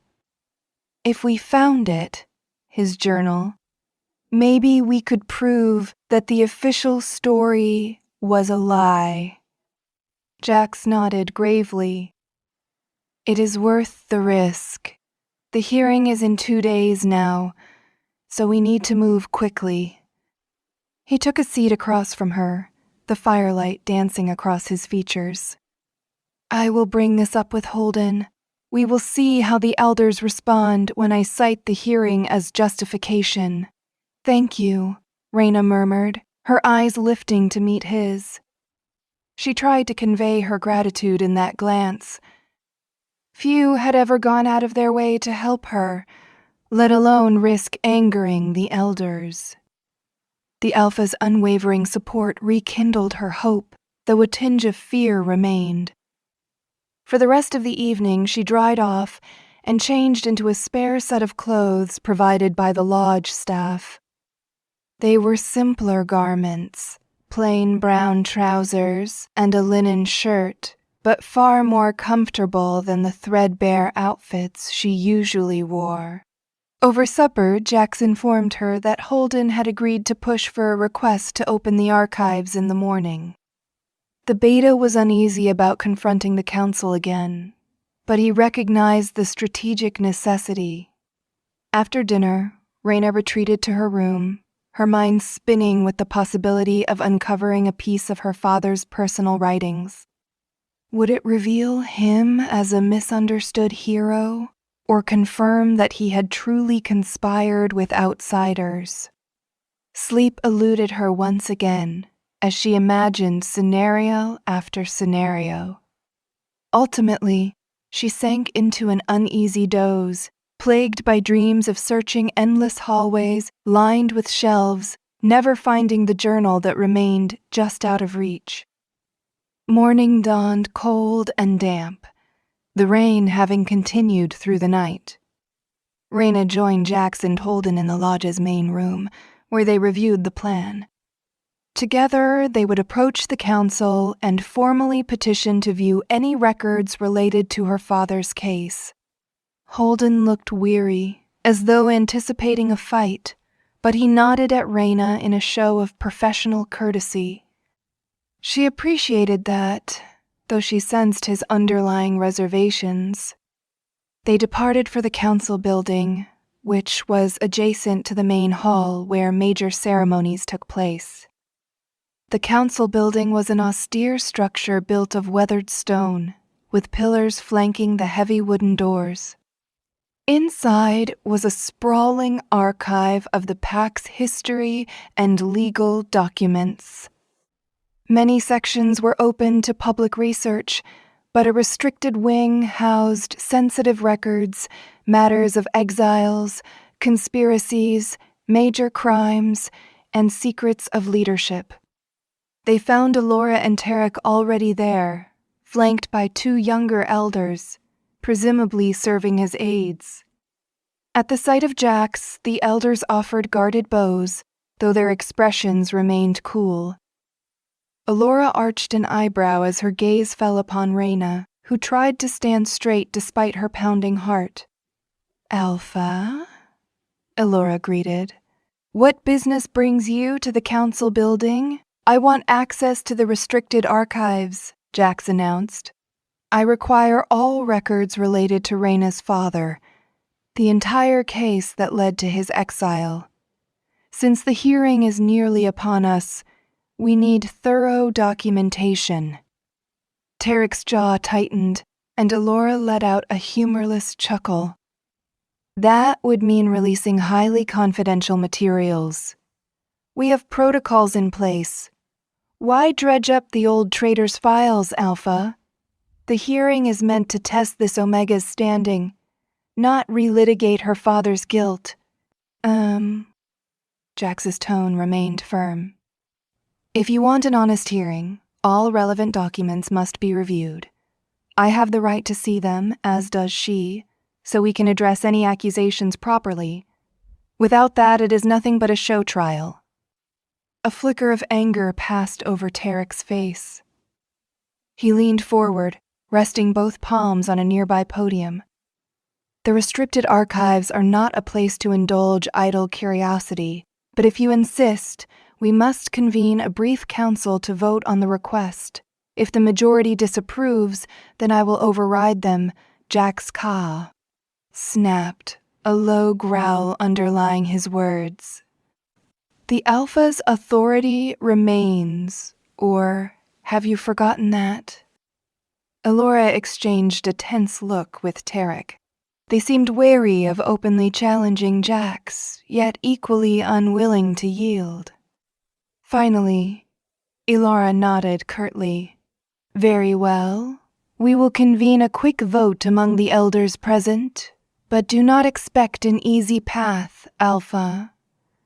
"If we found it, his journal, maybe we could prove that the official story was a lie." Jax nodded gravely. "It is worth the risk. The hearing is in 2 days now, so we need to move quickly." He took a seat across from her, the firelight dancing across his features. "I will bring this up with Holden. We will see how the elders respond when I cite the hearing as justification." "Thank you," Raina murmured, her eyes lifting to meet his. She tried to convey her gratitude in that glance. Few had ever gone out of their way to help her, let alone risk angering the elders. The Alpha's unwavering support rekindled her hope, though a tinge of fear remained. For the rest of the evening, she dried off and changed into a spare set of clothes provided by the lodge staff. They were simpler garments, plain brown trousers and a linen shirt, but far more comfortable than the threadbare outfits she usually wore. Over supper, Jax informed her that Holden had agreed to push for a request to open the archives in the morning. The beta was uneasy about confronting the council again, but he recognized the strategic necessity. After dinner, Raina retreated to her room, her mind spinning with the possibility of uncovering a piece of her father's personal writings. Would it reveal him as a misunderstood hero, or confirm that he had truly conspired with outsiders. Sleep eluded her once again as she imagined scenario after scenario. Ultimately, she sank into an uneasy doze, plagued by dreams of searching endless hallways lined with shelves, never finding the journal that remained just out of reach. Morning dawned cold and damp, the rain having continued through the night. Raina joined Jax and Holden in the lodge's main room, where they reviewed the plan. Together, they would approach the council and formally petition to view any records related to her father's case. Holden looked weary, as though anticipating a fight, but he nodded at Raina in a show of professional courtesy. She appreciated that, though she sensed his underlying reservations. They departed for the council building, which was adjacent to the main hall where major ceremonies took place. The council building was an austere structure built of weathered stone, with pillars flanking the heavy wooden doors. Inside was a sprawling archive of the Pact's history and legal documents. Many sections were open to public research, but a restricted wing housed sensitive records, matters of exiles, conspiracies, major crimes, and secrets of leadership. They found Alora and Tarek already there, flanked by 2 younger elders, presumably serving as aides. At the sight of Jax, the elders offered guarded bows, though their expressions remained cool. Alora arched an eyebrow as her gaze fell upon Raina, who tried to stand straight despite her pounding heart. "Alpha?" Alora greeted. "What business brings you to the council building?" "I want access to the restricted archives," Jax announced. "I require all records related to Raina's father, the entire case that led to his exile. Since the hearing is nearly upon us, we need thorough documentation." Tarek's jaw tightened, and Alora let out a humorless chuckle. "That would mean releasing highly confidential materials. We have protocols in place. Why dredge up the old traitor's files, Alpha? The hearing is meant to test this Omega's standing, not relitigate her father's guilt." Jax's tone remained firm. "If you want an honest hearing, all relevant documents must be reviewed. I have the right to see them, as does she, so we can address any accusations properly. Without that, it is nothing but a show trial." A flicker of anger passed over Tarek's face. He leaned forward, resting both palms on a nearby podium. "The restricted archives are not a place to indulge idle curiosity, but if you insist, we must convene a brief council to vote on the request. If the majority disapproves, then I will override them." Jax Ka snapped, a low growl underlying his words. "The Alpha's authority remains, or have you forgotten that?" Alora exchanged a tense look with Tarek. They seemed wary of openly challenging Jax, yet equally unwilling to yield. Finally, Alora nodded curtly. "Very well. We will convene a quick vote among the elders present, but do not expect an easy path, Alpha.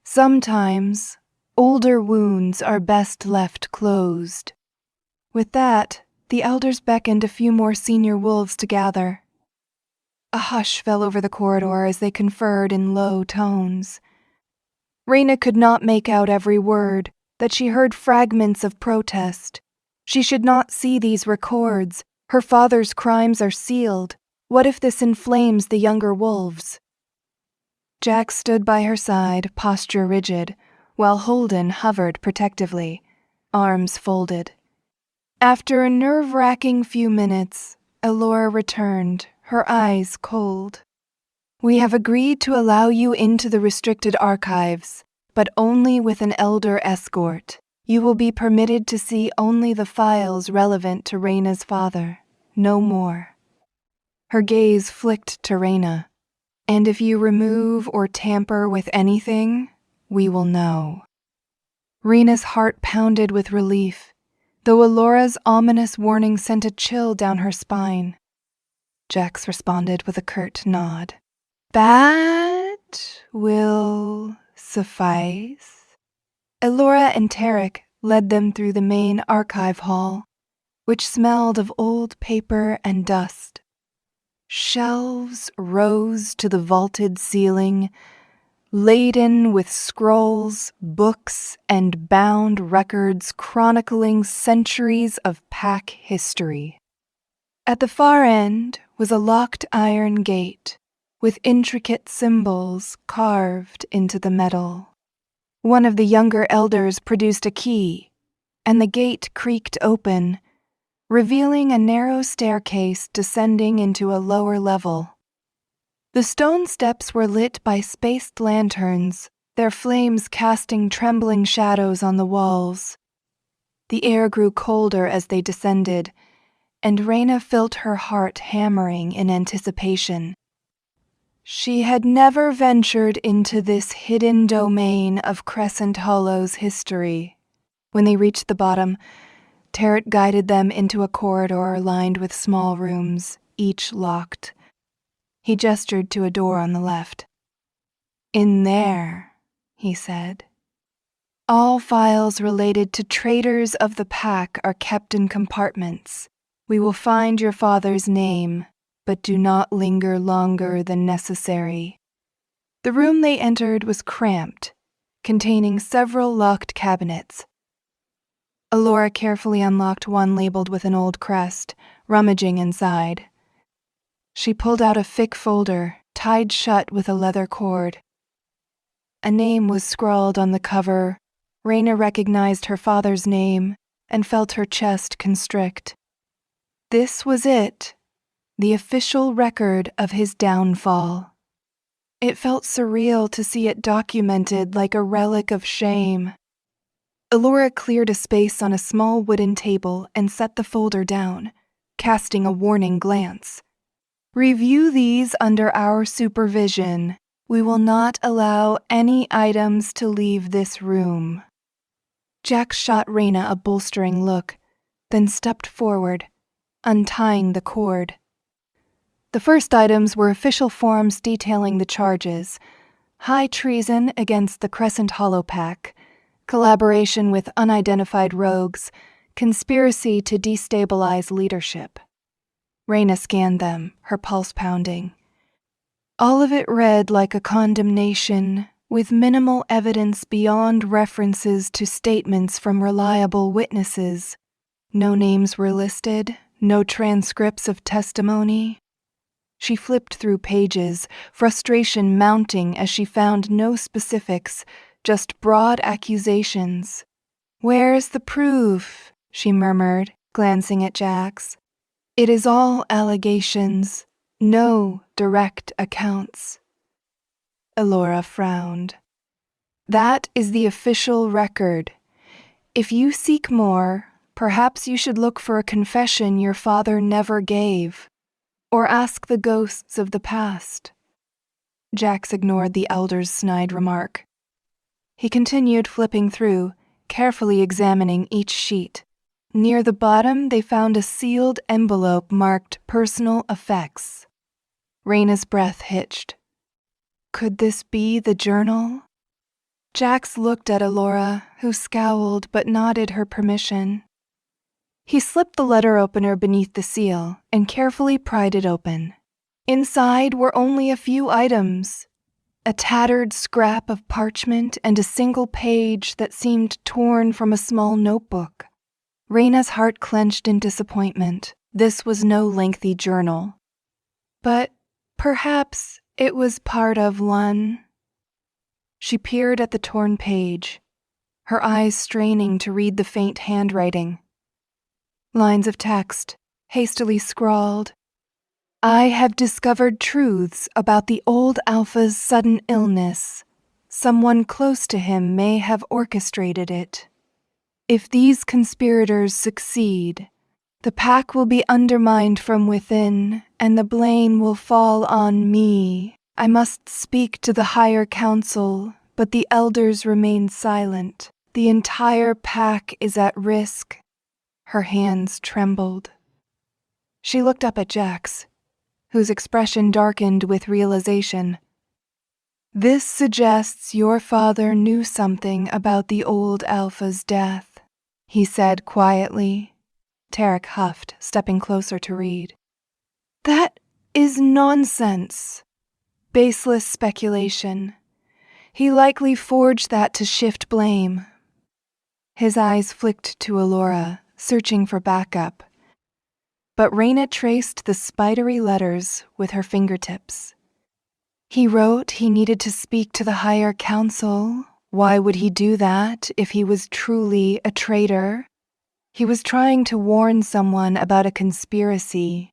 Sometimes, older wounds are best left closed." With that, the elders beckoned a few more senior wolves to gather. A hush fell over the corridor as they conferred in low tones. Raina could not make out every word, that she heard fragments of protest. She should not see these records. Her father's crimes are sealed. What if this inflames the younger wolves? Jax stood by her side, posture rigid, while Holden hovered protectively, arms folded. After a nerve-wracking few minutes, Alora returned, her eyes cold. "We have agreed to allow you into the restricted archives, but only with an elder escort. You will be permitted to see only the files relevant to Raina's father, no more." Her gaze flicked to Raina, And if you remove or tamper with anything, we will know. Raina's heart pounded with relief, though Alora's ominous warning sent a chill down her spine. Jax responded with a curt nod. That will suffice. Alora and Tarek led them through the main archive hall, which smelled of old paper and dust. Shelves rose to the vaulted ceiling, laden with scrolls, books, and bound records chronicling centuries of pack history. At the far end was a locked iron gate with intricate symbols carved into the metal. One of the younger elders produced a key, and the gate creaked open, revealing a narrow staircase descending into a lower level. The stone steps were lit by spaced lanterns, their flames casting trembling shadows on the walls. The air grew colder as they descended, and Raina felt her heart hammering in anticipation. She had never ventured into this hidden domain of Crescent Hollow's history. When they reached the bottom, Tarek guided them into a corridor lined with small rooms, each locked. He gestured to a door on the left. In there, he said. All files related to traitors of the pack are kept in compartments. We will find your father's name, but do not linger longer than necessary. The room they entered was cramped, containing several locked cabinets. Alora carefully unlocked one labeled with an old crest, rummaging inside. She pulled out a thick folder, tied shut with a leather cord. A name was scrawled on the cover. Raina recognized her father's name and felt her chest constrict. This was it, the official record of his downfall. It felt surreal to see it documented like a relic of shame. Alora cleared a space on a small wooden table and set the folder down, casting a warning glance. Review these under our supervision. We will not allow any items to leave this room. Jax shot Raina a bolstering look, then stepped forward, untying the cord. The first items were official forms detailing the charges: high treason against the Crescent Hollow Pack, collaboration with unidentified rogues, conspiracy to destabilize leadership. Raina scanned them, her pulse pounding. All of it read like a condemnation, with minimal evidence beyond references to statements from reliable witnesses. No names were listed, no transcripts of testimony. She flipped through pages, frustration mounting as she found no specifics, just broad accusations. Where's the proof? She murmured, glancing at Jax. It is all allegations, no direct accounts. Alora frowned. That is the official record. If you seek more, perhaps you should look for a confession your father never gave, or ask the ghosts of the past. Jax ignored the elder's snide remark. He continued flipping through, carefully examining each sheet. Near the bottom, they found a sealed envelope marked Personal Effects. Raina's breath hitched. Could this be the journal? Jax looked at Alora, who scowled but nodded her permission. He slipped the letter opener beneath the seal and carefully pried it open. Inside were only a few items: a tattered scrap of parchment and a single page that seemed torn from a small notebook. Raina's heart clenched in disappointment. This was no lengthy journal. But perhaps it was part of one. She peered at the torn page, her eyes straining to read the faint handwriting. Lines of text, hastily scrawled. I have discovered truths about the old Alpha's sudden illness. Someone close to him may have orchestrated it. If these conspirators succeed, the pack will be undermined from within, and the blame will fall on me. I must speak to the higher council, but the elders remain silent. The entire pack is at risk. Her hands trembled. She looked up at Jax, whose expression darkened with realization. This suggests your father knew something about the old Alpha's death, he said quietly. Tarek huffed, stepping closer to read. That is nonsense. Baseless speculation. He likely forged that to shift blame. His eyes flicked to Alora, searching for backup. But Raina traced the spidery letters with her fingertips. He wrote he needed to speak to the higher council. Why would he do that if he was truly a traitor? He was trying to warn someone about a conspiracy.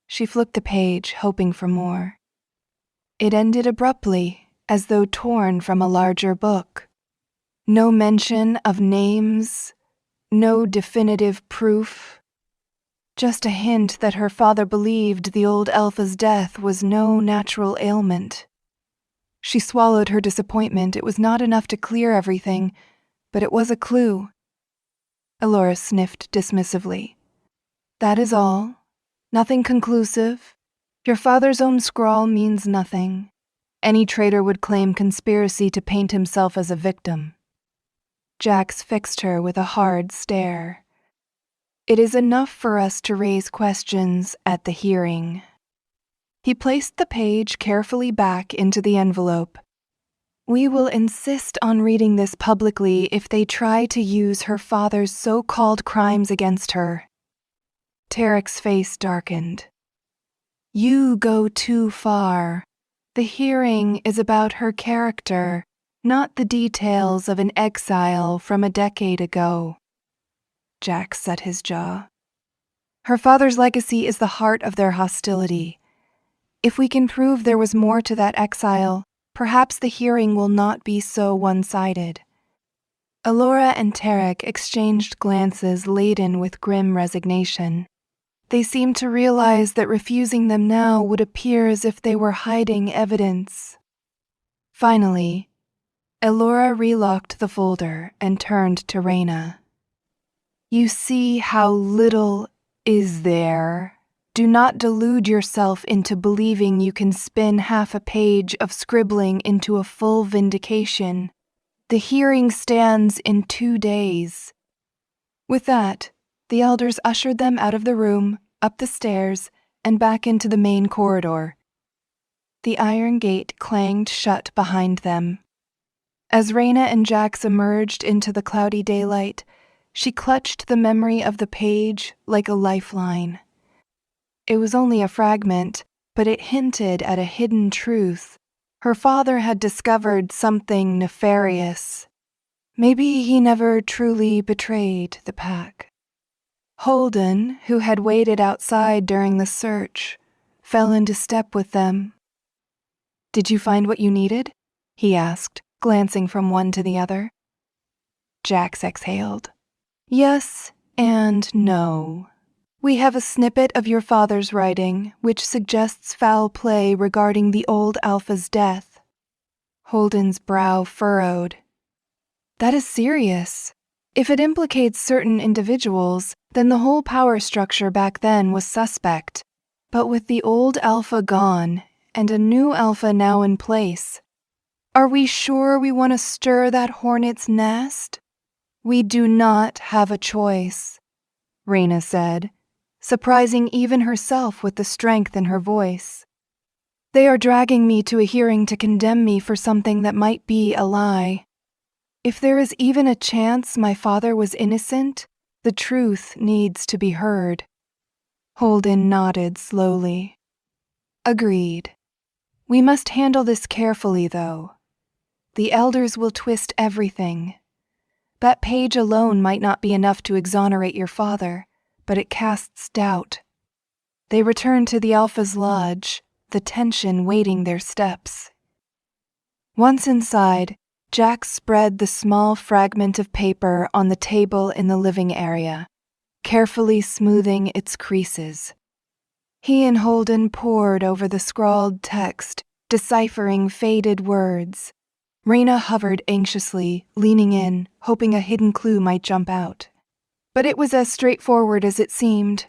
She flipped the page, hoping for more. It ended abruptly, as though torn from a larger book. No mention of names, no definitive proof. Just a hint that her father believed the old Alpha's death was no natural ailment. She swallowed her disappointment. It was not enough to clear everything, but it was a clue. Alora sniffed dismissively. That is all. Nothing conclusive. Your father's own scrawl means nothing. Any traitor would claim conspiracy to paint himself as a victim. Jax fixed her with a hard stare. It is enough for us to raise questions at the hearing. He placed the page carefully back into the envelope. We will insist on reading this publicly if they try to use her father's so-called crimes against her. Tarek's face darkened. You go too far. The hearing is about her character, not the details of an exile from a decade ago. Jax set his jaw. Her father's legacy is the heart of their hostility. If we can prove there was more to that exile, perhaps the hearing will not be so one-sided. Alora and Tarek exchanged glances laden with grim resignation. They seemed to realize that refusing them now would appear as if they were hiding evidence. Finally, Alora relocked the folder and turned to Raina. You see how little is there. Do not delude yourself into believing you can spin half a page of scribbling into a full vindication. The hearing stands in 2 days. With that, the elders ushered them out of the room, up the stairs, and back into the main corridor. The iron gate clanged shut behind them. As Raina and Jax emerged into the cloudy daylight, she clutched the memory of the page like a lifeline. It was only a fragment, but it hinted at a hidden truth. Her father had discovered something nefarious. Maybe he never truly betrayed the pack. Holden, who had waited outside during the search, fell into step with them. Did you find what you needed? He asked, glancing from one to the other. Jax exhaled. Yes and no. We have a snippet of your father's writing, which suggests foul play regarding the old Alpha's death. Holden's brow furrowed. That is serious. If it implicates certain individuals, then the whole power structure back then was suspect. But with the old Alpha gone, and a new Alpha now in place, are we sure we want to stir that hornet's nest? We do not have a choice, Raina said, surprising even herself with the strength in her voice. They are dragging me to a hearing to condemn me for something that might be a lie. If there is even a chance my father was innocent, the truth needs to be heard. Holden nodded slowly. Agreed. We must handle this carefully, though. The elders will twist everything. That page alone might not be enough to exonerate your father, but it casts doubt. They returned to the Alpha's lodge, the tension weighting their steps. Once inside, Jax spread the small fragment of paper on the table in the living area, carefully smoothing its creases. He and Holden pored over the scrawled text, deciphering faded words. Raina hovered anxiously, leaning in, hoping a hidden clue might jump out. But it was as straightforward as it seemed.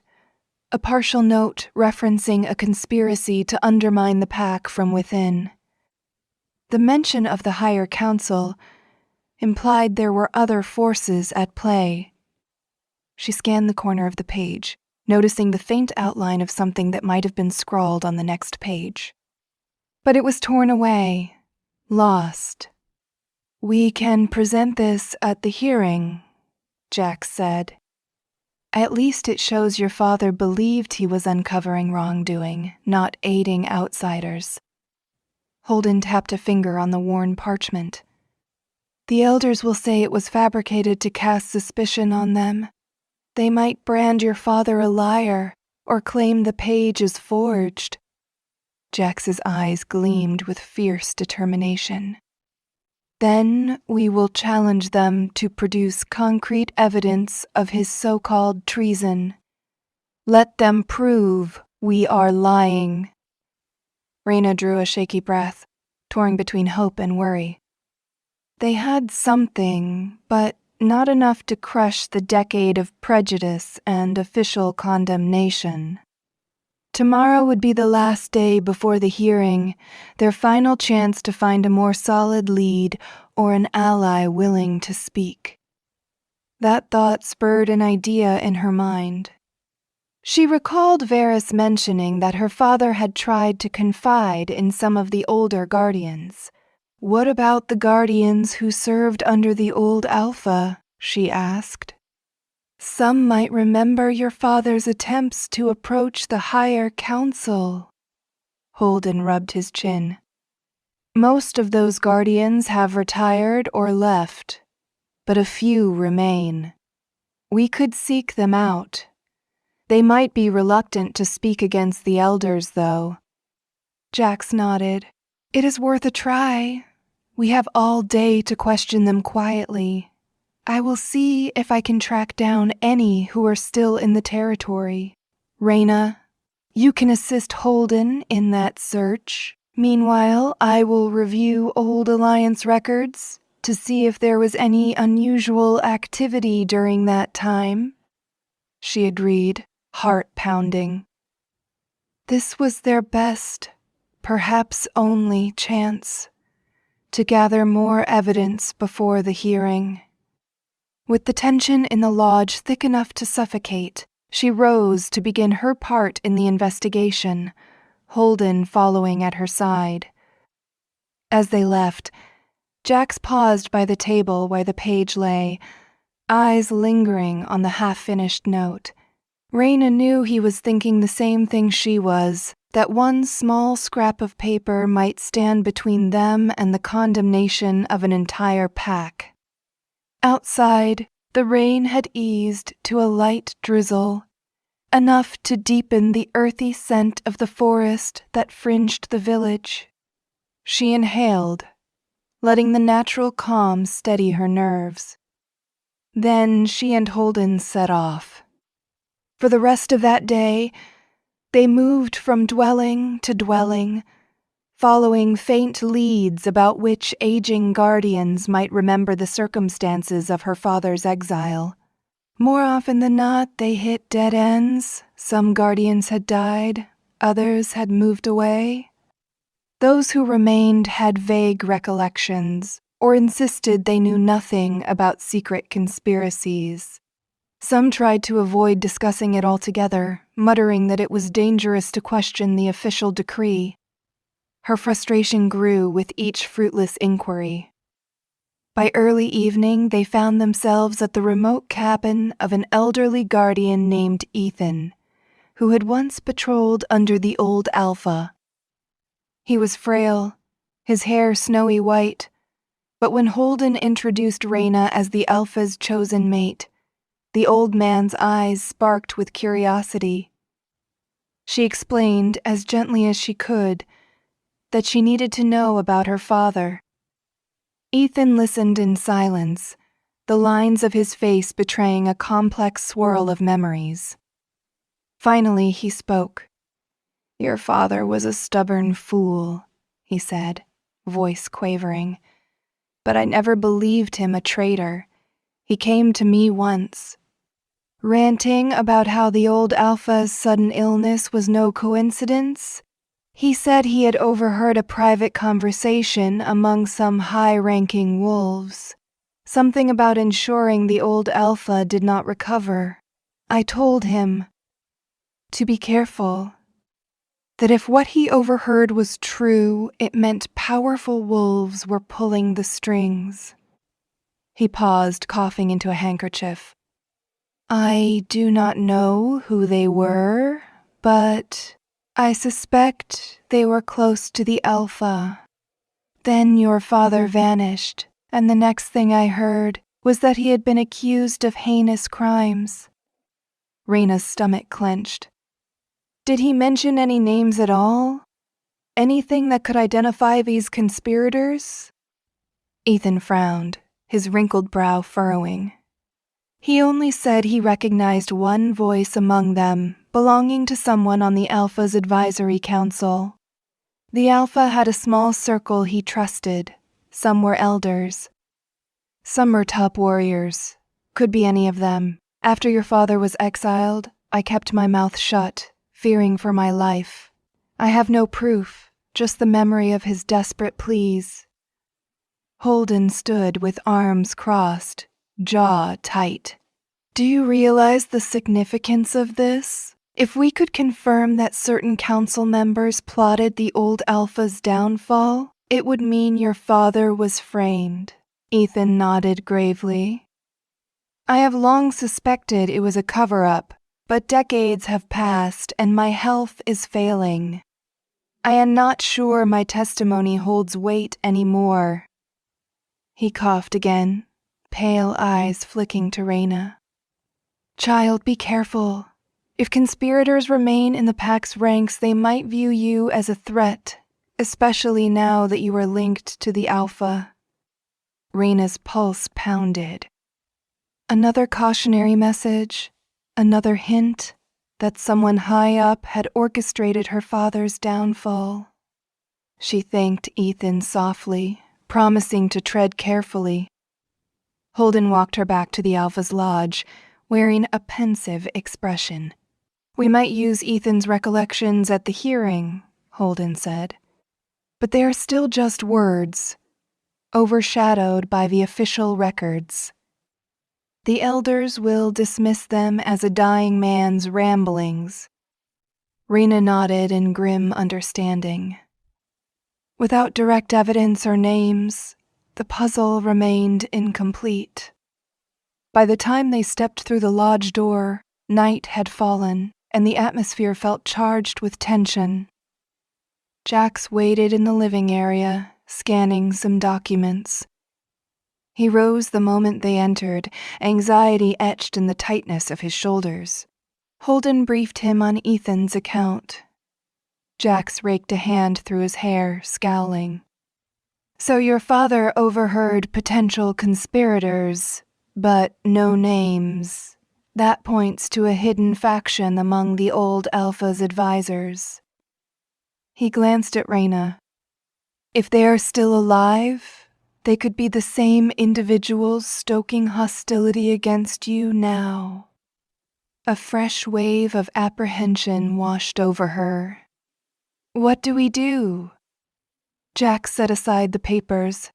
A partial note referencing a conspiracy to undermine the pack from within. The mention of the higher council implied there were other forces at play. She scanned the corner of the page, noticing the faint outline of something that might have been scrawled on the next page. But it was torn away, lost. "We can present this at the hearing," Jax said. "At least it shows your father believed he was uncovering wrongdoing, not aiding outsiders." Holden tapped a finger on the worn parchment. "The elders will say it was fabricated to cast suspicion on them. They might brand your father a liar or claim the page is forged." Jax's eyes gleamed with fierce determination. "Then we will challenge them to produce concrete evidence of his so-called treason. Let them prove we are lying." Raina drew a shaky breath, torn between hope and worry. They had something, but not enough to crush the decade of prejudice and official condemnation. Tomorrow would be the last day before the hearing, their final chance to find a more solid lead or an ally willing to speak. That thought spurred an idea in her mind. She recalled Varys mentioning that her father had tried to confide in some of the older guardians. "What about the guardians who served under the old Alpha?" she asked. "Some might remember your father's attempts to approach the higher council." Holden rubbed his chin. "Most of those guardians have retired or left, but a few remain. We could seek them out. They might be reluctant to speak against the elders, though." Jax nodded. "It is worth a try. We have all day to question them quietly. I will see if I can track down any who are still in the territory. Raina, you can assist Holden in that search. Meanwhile, I will review old Alliance records to see if there was any unusual activity during that time." She agreed, heart pounding. This was their best, perhaps only chance, to gather more evidence before the hearing. With the tension in the lodge thick enough to suffocate, she rose to begin her part in the investigation, Holden following at her side. As they left, Jax paused by the table where the page lay, eyes lingering on the half-finished note. Raina knew he was thinking the same thing she was, that one small scrap of paper might stand between them and the condemnation of an entire pack. Outside, the rain had eased to a light drizzle, enough to deepen the earthy scent of the forest that fringed the village. She inhaled, letting the natural calm steady her nerves. Then she and Holden set off. For the rest of that day, they moved from dwelling to dwelling, following faint leads about which aging guardians might remember the circumstances of her father's exile. More often than not, they hit dead ends. Some guardians had died, others had moved away. Those who remained had vague recollections, or insisted they knew nothing about secret conspiracies. Some tried to avoid discussing it altogether, muttering that it was dangerous to question the official decree. Her frustration grew with each fruitless inquiry. By early evening, they found themselves at the remote cabin of an elderly guardian named Ethan, who had once patrolled under the old Alpha. He was frail, his hair snowy white, but when Holden introduced Raina as the Alpha's chosen mate, the old man's eyes sparked with curiosity. She explained, as gently as she could, that she needed to know about her father. Ethan listened in silence, the lines of his face betraying a complex swirl of memories. Finally, he spoke. "Your father was a stubborn fool. he said, voice quavering. But I never believed him a traitor. He came to me once, ranting about how the old Alpha's sudden illness was no coincidence. He said he had overheard a private conversation among some high-ranking wolves, something about ensuring the old Alpha did not recover. I told him to be careful, that if what he overheard was true, it meant powerful wolves were pulling the strings. He paused, coughing into a handkerchief. I do not know who they were, but I suspect they were close to the Alpha. Then your father vanished, and the next thing I heard was that he had been accused of heinous crimes. Raina's stomach clenched. Did he mention any names at all? Anything that could identify these conspirators? Ethan frowned, his wrinkled brow furrowing. He only said he recognized one voice among them, belonging to someone on the Alpha's advisory council. The Alpha had a small circle he trusted. Some were elders. Some were top warriors. Could be any of them. After your father was exiled, I kept my mouth shut, fearing for my life. I have no proof, just the memory of his desperate pleas. Holden stood with arms crossed, jaw tight. Do you realize the significance of this? If we could confirm that certain council members plotted the old Alpha's downfall, it would mean your father was framed. Ethan nodded gravely. I have long suspected it was a cover-up, but decades have passed and my health is failing. I am not sure my testimony holds weight anymore. He coughed again, pale eyes flicking to Raina. Child, be careful. If conspirators remain in the pack's ranks, they might view you as a threat, especially now that you are linked to the Alpha. Raina's pulse pounded. Another cautionary message, another hint that someone high up had orchestrated her father's downfall. She thanked Ethan softly, promising to tread carefully. Holden walked her back to the Alpha's lodge, wearing a pensive expression. We might use Ethan's recollections at the hearing, Holden said. But they are still just words, overshadowed by the official records. The elders will dismiss them as a dying man's ramblings. Raina nodded in grim understanding. Without direct evidence or names, the puzzle remained incomplete. By the time they stepped through the lodge door, night had fallen, and the atmosphere felt charged with tension. Jax waited in the living area, scanning some documents. He rose the moment they entered, anxiety etched in the tightness of his shoulders. Holden briefed him on Ethan's account. Jax raked a hand through his hair, scowling. So your father overheard potential conspirators, but no names. That points to a hidden faction among the old Alpha's advisors. He glanced at Raina. If they are still alive, they could be the same individuals stoking hostility against you now. A fresh wave of apprehension washed over her. What do we do? Jax set aside the papers.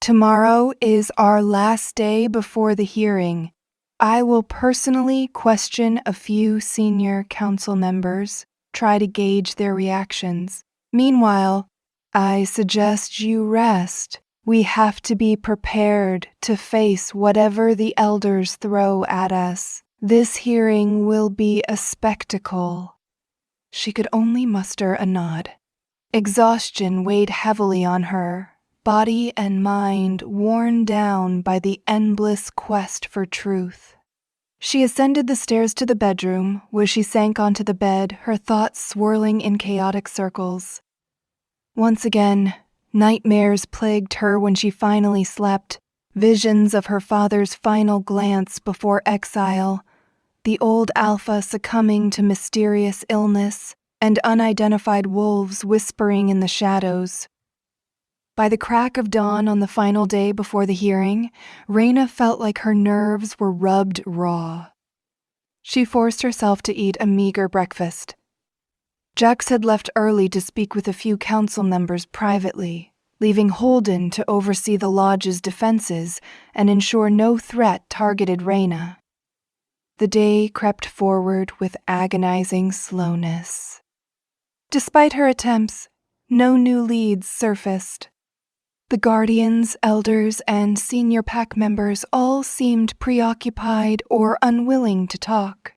Tomorrow is our last day before the hearing. I will personally question a few senior council members, try to gauge their reactions. Meanwhile, I suggest you rest. We have to be prepared to face whatever the elders throw at us. This hearing will be a spectacle. She could only muster a nod. Exhaustion weighed heavily on her, body and mind worn down by the endless quest for truth. She ascended the stairs to the bedroom, where she sank onto the bed, her thoughts swirling in chaotic circles. Once again, nightmares plagued her when she finally slept, visions of her father's final glance before exile, the old Alpha succumbing to mysterious illness, and unidentified wolves whispering in the shadows. By the crack of dawn on the final day before the hearing, Raina felt like her nerves were rubbed raw. She forced herself to eat a meager breakfast. Jax had left early to speak with a few council members privately, leaving Holden to oversee the lodge's defenses and ensure no threat targeted Raina. The day crept forward with agonizing slowness. Despite her attempts, no new leads surfaced. The guardians, elders, and senior pack members all seemed preoccupied or unwilling to talk.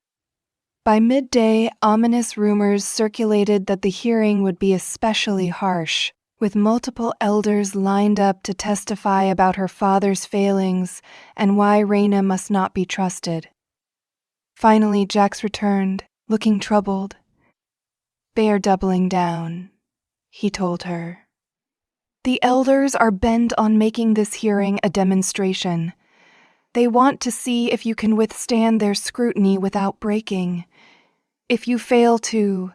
By midday, ominous rumors circulated that the hearing would be especially harsh, with multiple elders lined up to testify about her father's failings and why Raina must not be trusted. Finally, Jax returned, looking troubled. "They are doubling down," he told her. "The elders are bent on making this hearing a demonstration. They want to see if you can withstand their scrutiny without breaking. If you fail to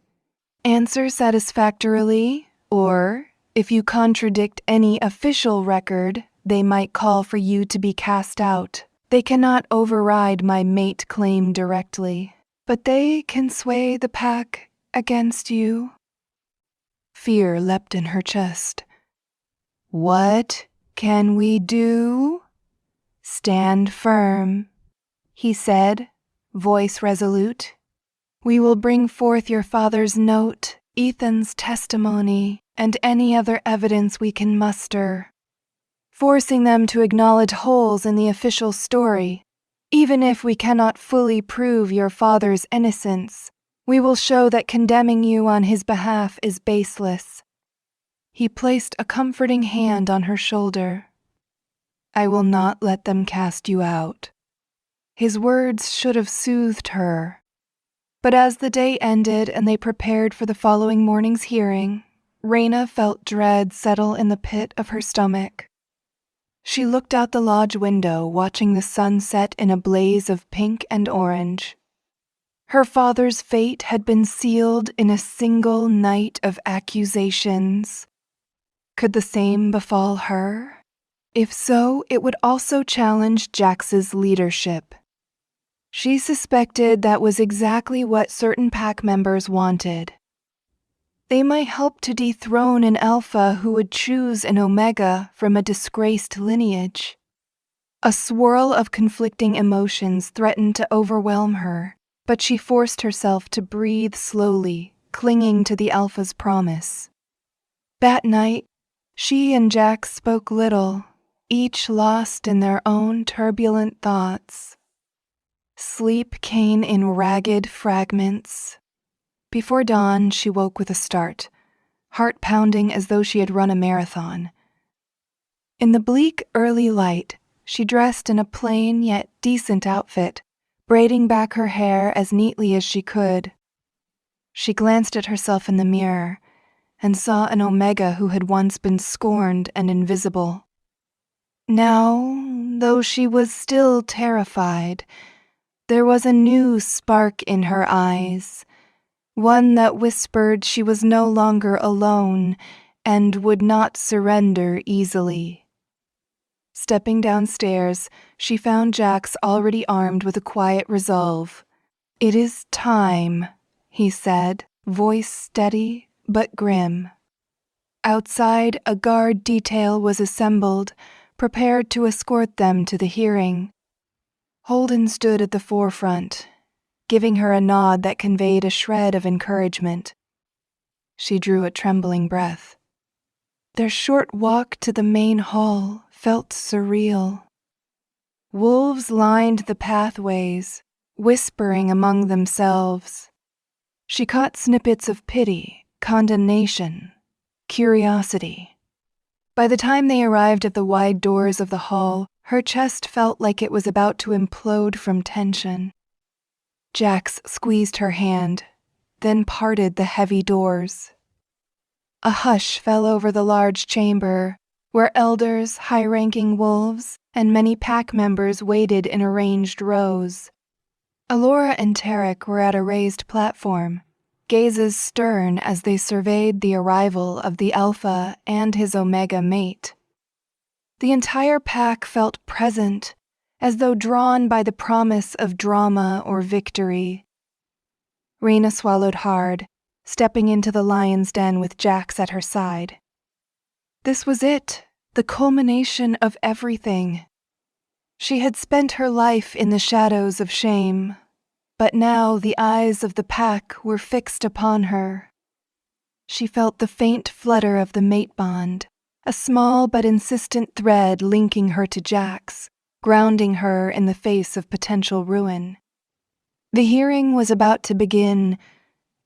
answer satisfactorily, or if you contradict any official record, they might call for you to be cast out. They cannot override my mate claim directly, but they can sway the pack against you." Fear leapt in her chest. "What can we do?" "Stand firm," he said, voice resolute. "We will bring forth your father's note, Ethan's testimony, and any other evidence we can muster, forcing them to acknowledge holes in the official story. Even if we cannot fully prove your father's innocence, we will show that condemning you on his behalf is baseless." He placed a comforting hand on her shoulder. "I will not let them cast you out." His words should have soothed her. But as the day ended and they prepared for the following morning's hearing, Raina felt dread settle in the pit of her stomach. She looked out the lodge window, watching the sun set in a blaze of pink and orange. Her father's fate had been sealed in a single night of accusations. Could the same befall her? If so, it would also challenge Jax's leadership. She suspected that was exactly what certain pack members wanted. They might help to dethrone an Alpha who would choose an Omega from a disgraced lineage. A swirl of conflicting emotions threatened to overwhelm her, but she forced herself to breathe slowly, clinging to the Alpha's promise. That night, she and Jax spoke little, each lost in their own turbulent thoughts. Sleep came in ragged fragments. Before dawn, she woke with a start, heart pounding as though she had run a marathon. In the bleak early light, she dressed in a plain yet decent outfit, braiding back her hair as neatly as she could. She glanced at herself in the mirror and saw an Omega who had once been scorned and invisible. Now, though she was still terrified, there was a new spark in her eyes, one that whispered she was no longer alone and would not surrender easily. Stepping downstairs, she found Jax already armed with a quiet resolve. "It is time," he said, voice steady but grim. Outside, a guard detail was assembled, prepared to escort them to the hearing. Holden stood at the forefront, giving her a nod that conveyed a shred of encouragement. She drew a trembling breath. Their short walk to the main hall felt surreal. Wolves lined the pathways, whispering among themselves. She caught snippets of pity, condemnation, curiosity. By the time they arrived at the wide doors of the hall, her chest felt like it was about to implode from tension. Jax squeezed her hand, then parted the heavy doors. A hush fell over the large chamber, where elders, high-ranking wolves, and many pack members waited in arranged rows. Alora and Tarek were at a raised platform, gazes stern as they surveyed the arrival of the Alpha and his Omega mate. The entire pack felt present, as though drawn by the promise of drama or victory. Raina swallowed hard, stepping into the lion's den with Jax at her side. This was it, the culmination of everything. She had spent her life in the shadows of shame, but now the eyes of the pack were fixed upon her. She felt the faint flutter of the mate bond, a small but insistent thread linking her to Jax, grounding her in the face of potential ruin. The hearing was about to begin,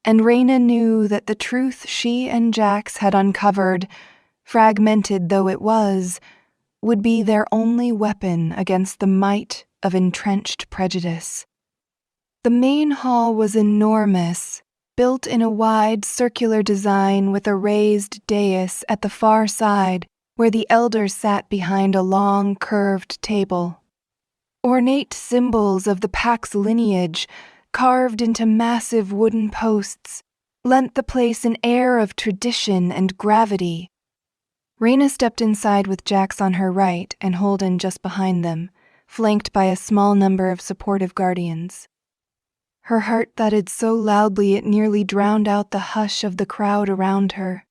and Raina knew that the truth she and Jax had uncovered, fragmented though it was, would be their only weapon against the might of entrenched prejudice. The main hall was enormous, built in a wide circular design with a raised dais at the far side where the elders sat behind a long, curved table. Ornate symbols of the pack's lineage, carved into massive wooden posts, lent the place an air of tradition and gravity. Raina stepped inside with Jax on her right and Holden just behind them, flanked by a small number of supportive guardians. Her heart thudded so loudly it nearly drowned out the hush of the crowd around her.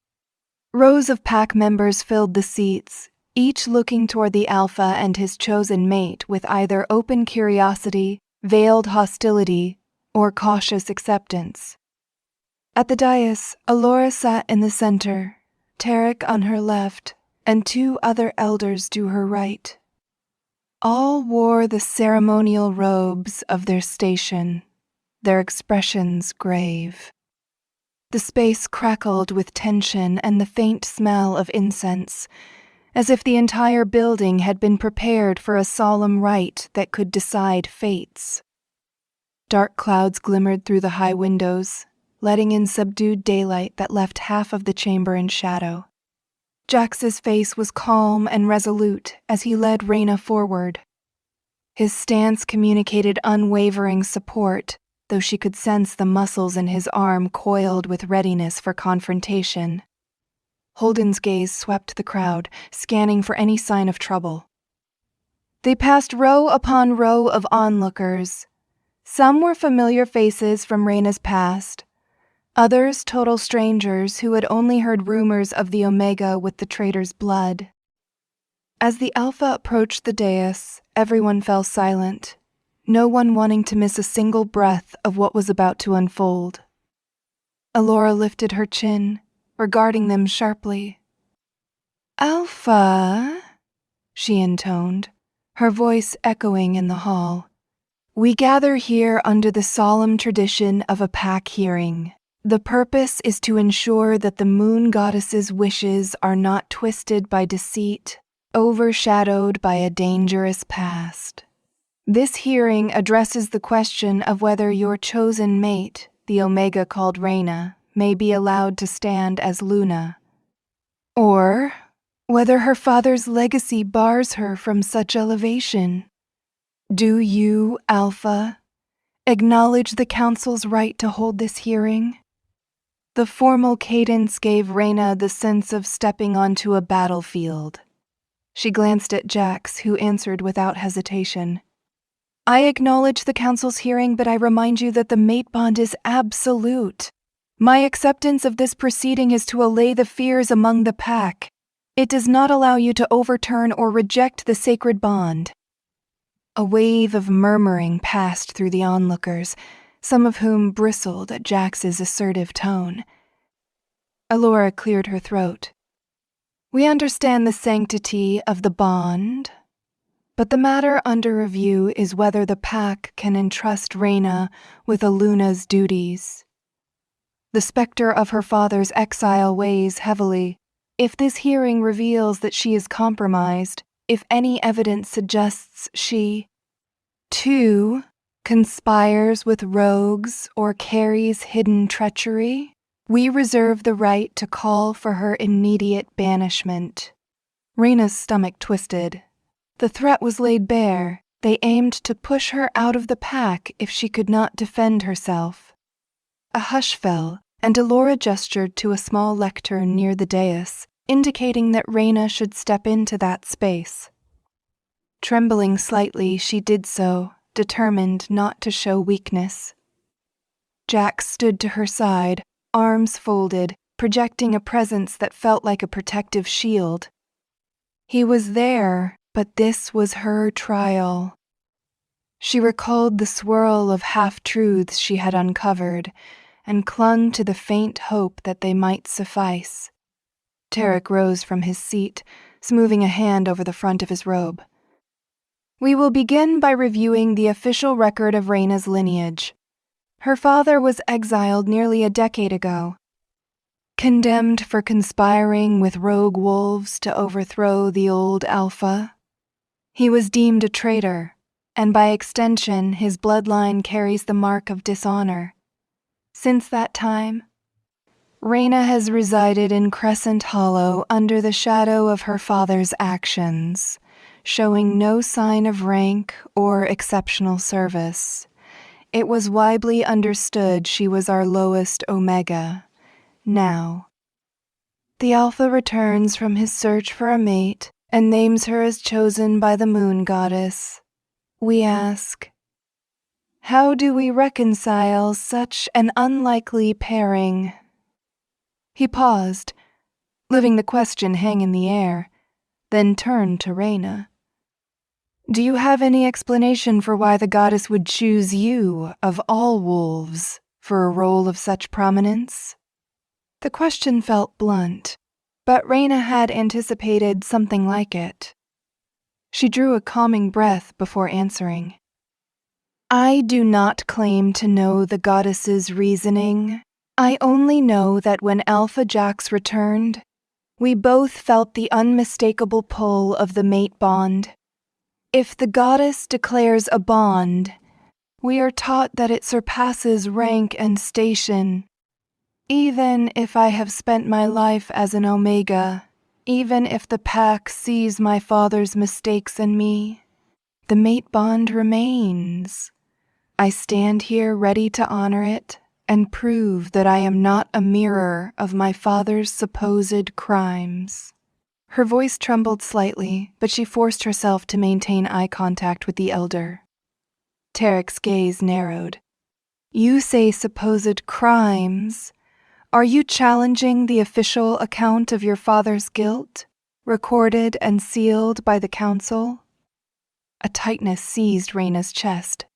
Rows of pack members filled the seats, each looking toward the Alpha and his chosen mate with either open curiosity, veiled hostility, or cautious acceptance. At the dais, Alora sat in the center, Tarek on her left, and 2 other elders to her right. All wore the ceremonial robes of their station, their expressions grave. The space crackled with tension and the faint smell of incense, as if the entire building had been prepared for a solemn rite that could decide fates. Dark clouds glimmered through the high windows, letting in subdued daylight that left half of the chamber in shadow. Jax's face was calm and resolute as he led Raina forward. His stance communicated unwavering support, though she could sense the muscles in his arm coiled with readiness for confrontation. Holden's gaze swept the crowd, scanning for any sign of trouble. They passed row upon row of onlookers. Some were familiar faces from Raina's past, others total strangers who had only heard rumors of the Omega with the traitor's blood. As the Alpha approached the dais, everyone fell silent, no one wanting to miss a single breath of what was about to unfold. Alora lifted her chin, regarding them sharply. "Alpha," she intoned, her voice echoing in the hall. "We gather here under the solemn tradition of a pack hearing. The purpose is to ensure that the moon goddess's wishes are not twisted by deceit, overshadowed by a dangerous past. This hearing addresses the question of whether your chosen mate, the Omega called Raina, may be allowed to stand as Luna, or whether her father's legacy bars her from such elevation. Do you, Alpha, acknowledge the Council's right to hold this hearing?" The formal cadence gave Raina the sense of stepping onto a battlefield. She glanced at Jax, who answered without hesitation. "I acknowledge the Council's hearing, but I remind you that the mate bond is absolute. My acceptance of this proceeding is to allay the fears among the pack. It does not allow you to overturn or reject the sacred bond." A wave of murmuring passed through the onlookers, some of whom bristled at Jax's assertive tone. Alora cleared her throat. "We understand the sanctity of the bond, but the matter under review is whether the pack can entrust Raina with a Luna's duties. The specter of her father's exile weighs heavily. If this hearing reveals that she is compromised, if any evidence suggests she, too, conspires with rogues or carries hidden treachery, we reserve the right to call for her immediate banishment." Raina's stomach twisted. The threat was laid bare. They aimed to push her out of the pack if she could not defend herself. A hush fell and Alora gestured to a small lectern near the dais, indicating that Raina should step into that space. Trembling slightly, she did so, determined not to show weakness. Jax stood to her side, arms folded, projecting a presence that felt like a protective shield. He was there, but this was her trial. She recalled the swirl of half-truths she had uncovered, and clung to the faint hope that they might suffice. Tarek rose from his seat, smoothing a hand over the front of his robe. We will begin by reviewing the official record of Raina's lineage. Her father was exiled nearly a decade ago, condemned for conspiring with rogue wolves to overthrow the old Alpha. He was deemed a traitor, and by extension, his bloodline carries the mark of dishonor. Since that time, Raina has resided in Crescent Hollow under the shadow of her father's actions, showing no sign of rank or exceptional service. It was widely understood she was our lowest Omega. Now, the Alpha returns from his search for a mate and names her as chosen by the moon goddess. We ask, how do we reconcile such an unlikely pairing? He paused, letting the question hang in the air, then turned to Raina. Do you have any explanation for why the goddess would choose you, of all wolves, for a role of such prominence? The question felt blunt, but Raina had anticipated something like it. She drew a calming breath before answering. I do not claim to know the goddess's reasoning. I only know that when Alpha Jax returned, we both felt the unmistakable pull of the mate bond. If the goddess declares a bond, we are taught that it surpasses rank and station. Even if I have spent my life as an Omega, even if the pack sees my father's mistakes in me, the mate bond remains. I stand here ready to honor it and prove that I am not a mirror of my father's supposed crimes. Her voice trembled slightly, but she forced herself to maintain eye contact with the elder. Tarek's gaze narrowed. You say supposed crimes. Are you challenging the official account of your father's guilt, recorded and sealed by the council? A tightness seized Raina's chest.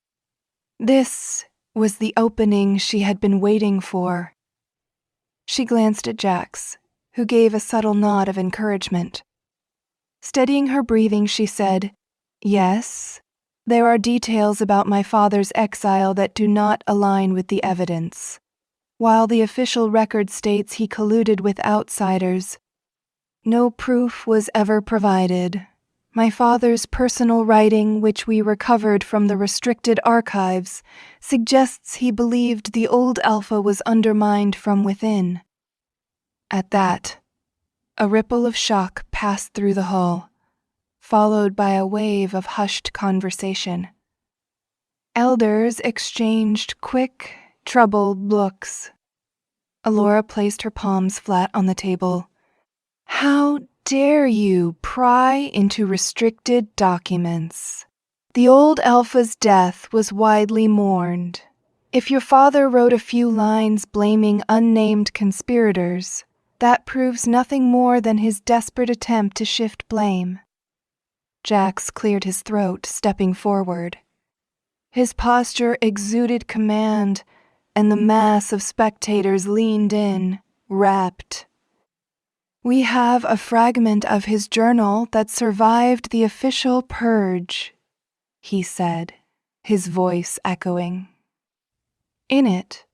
This was the opening she had been waiting for. She glanced at Jax, who gave a subtle nod of encouragement. Steadying her breathing, she said, Yes, there are details about my father's exile that do not align with the evidence. While the official record states he colluded with outsiders, no proof was ever provided. My father's personal writing, which we recovered from the restricted archives, suggests he believed the old Alpha was undermined from within. At that, a ripple of shock passed through the hall, followed by a wave of hushed conversation. Elders exchanged quick, troubled looks. Alora placed her palms flat on the table. How dare you pry into restricted documents? The old Alpha's death was widely mourned. If your father wrote a few lines blaming unnamed conspirators, that proves nothing more than his desperate attempt to shift blame. Jax cleared his throat, stepping forward. His posture exuded command, and the mass of spectators leaned in, rapt. We have a fragment of his journal that survived the official purge, he said, his voice echoing. In it,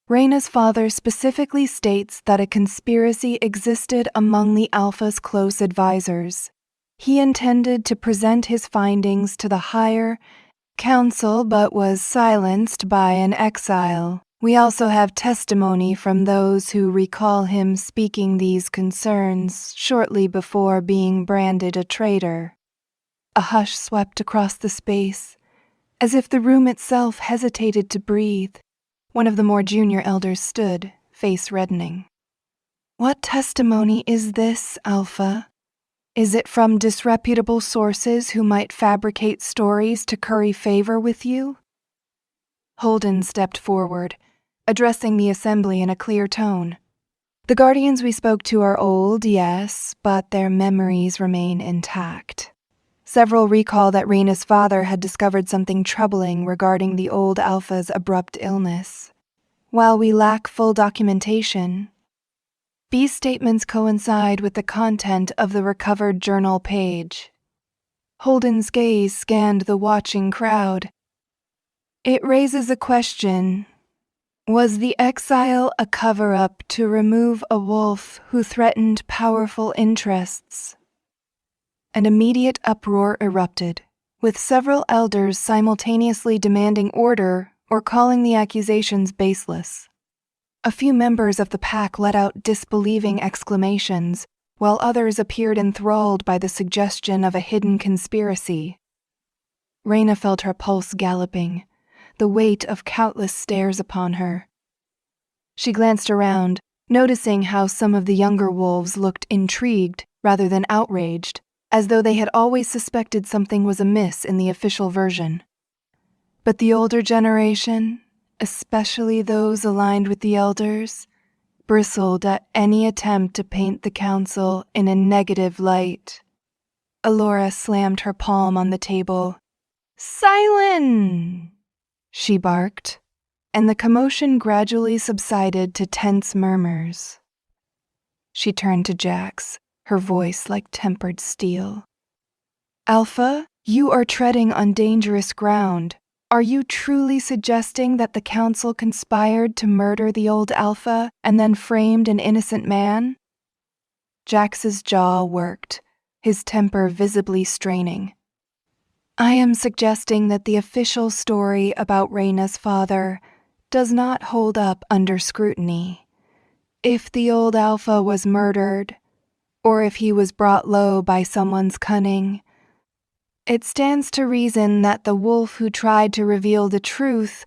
Raina's father specifically states that a conspiracy existed among the Alpha's close advisors. He intended to present his findings to the higher council but was silenced by an exile. We also have testimony from those who recall him speaking these concerns shortly before being branded a traitor. A hush swept across the space, as if the room itself hesitated to breathe. One of the more junior elders stood, face reddening. "What testimony is this, Alpha? Is it from disreputable sources who might fabricate stories to curry favor with you?" Holden stepped forward, addressing the assembly in a clear tone. "The guardians we spoke to are old, yes, but their memories remain intact. Several recall that Raina's father had discovered something troubling regarding the old Alpha's abrupt illness. While we lack full documentation, these statements coincide with the content of the recovered journal page." Holden's gaze scanned the watching crowd. "It raises a question. Was the exile a cover-up to remove a wolf who threatened powerful interests?" An immediate uproar erupted, with several elders simultaneously demanding order or calling the accusations baseless. A few members of the pack let out disbelieving exclamations, while others appeared enthralled by the suggestion of a hidden conspiracy. Raina felt her pulse galloping, the weight of countless stares upon her. She glanced around, noticing how some of the younger wolves looked intrigued rather than outraged, as though they had always suspected something was amiss in the official version. But the older generation, especially those aligned with the elders, bristled at any attempt to paint the council in a negative light. Alora slammed her palm on the table. "Silence!" she barked, and the commotion gradually subsided to tense murmurs. She turned to Jax, her voice like tempered steel. "Alpha, you are treading on dangerous ground. Are you truly suggesting that the council conspired to murder the old Alpha and then framed an innocent man?" Jax's jaw worked, his temper visibly straining. "I am suggesting that the official story about Raina's father does not hold up under scrutiny. If the old Alpha was murdered, or if he was brought low by someone's cunning, it stands to reason that the wolf who tried to reveal the truth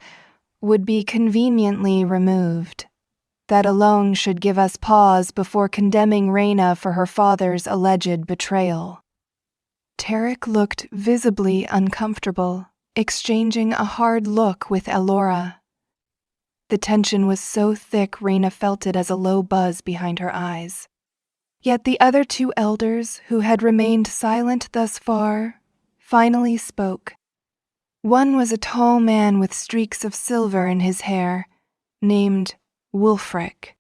would be conveniently removed. That alone should give us pause before condemning Raina for her father's alleged betrayal." Tarek looked visibly uncomfortable, exchanging a hard look with Alora. The tension was so thick Raina felt it as a low buzz behind her eyes. Yet the other two elders, who had remained silent thus far, finally spoke. One was a tall man with streaks of silver in his hair, named Wulfric.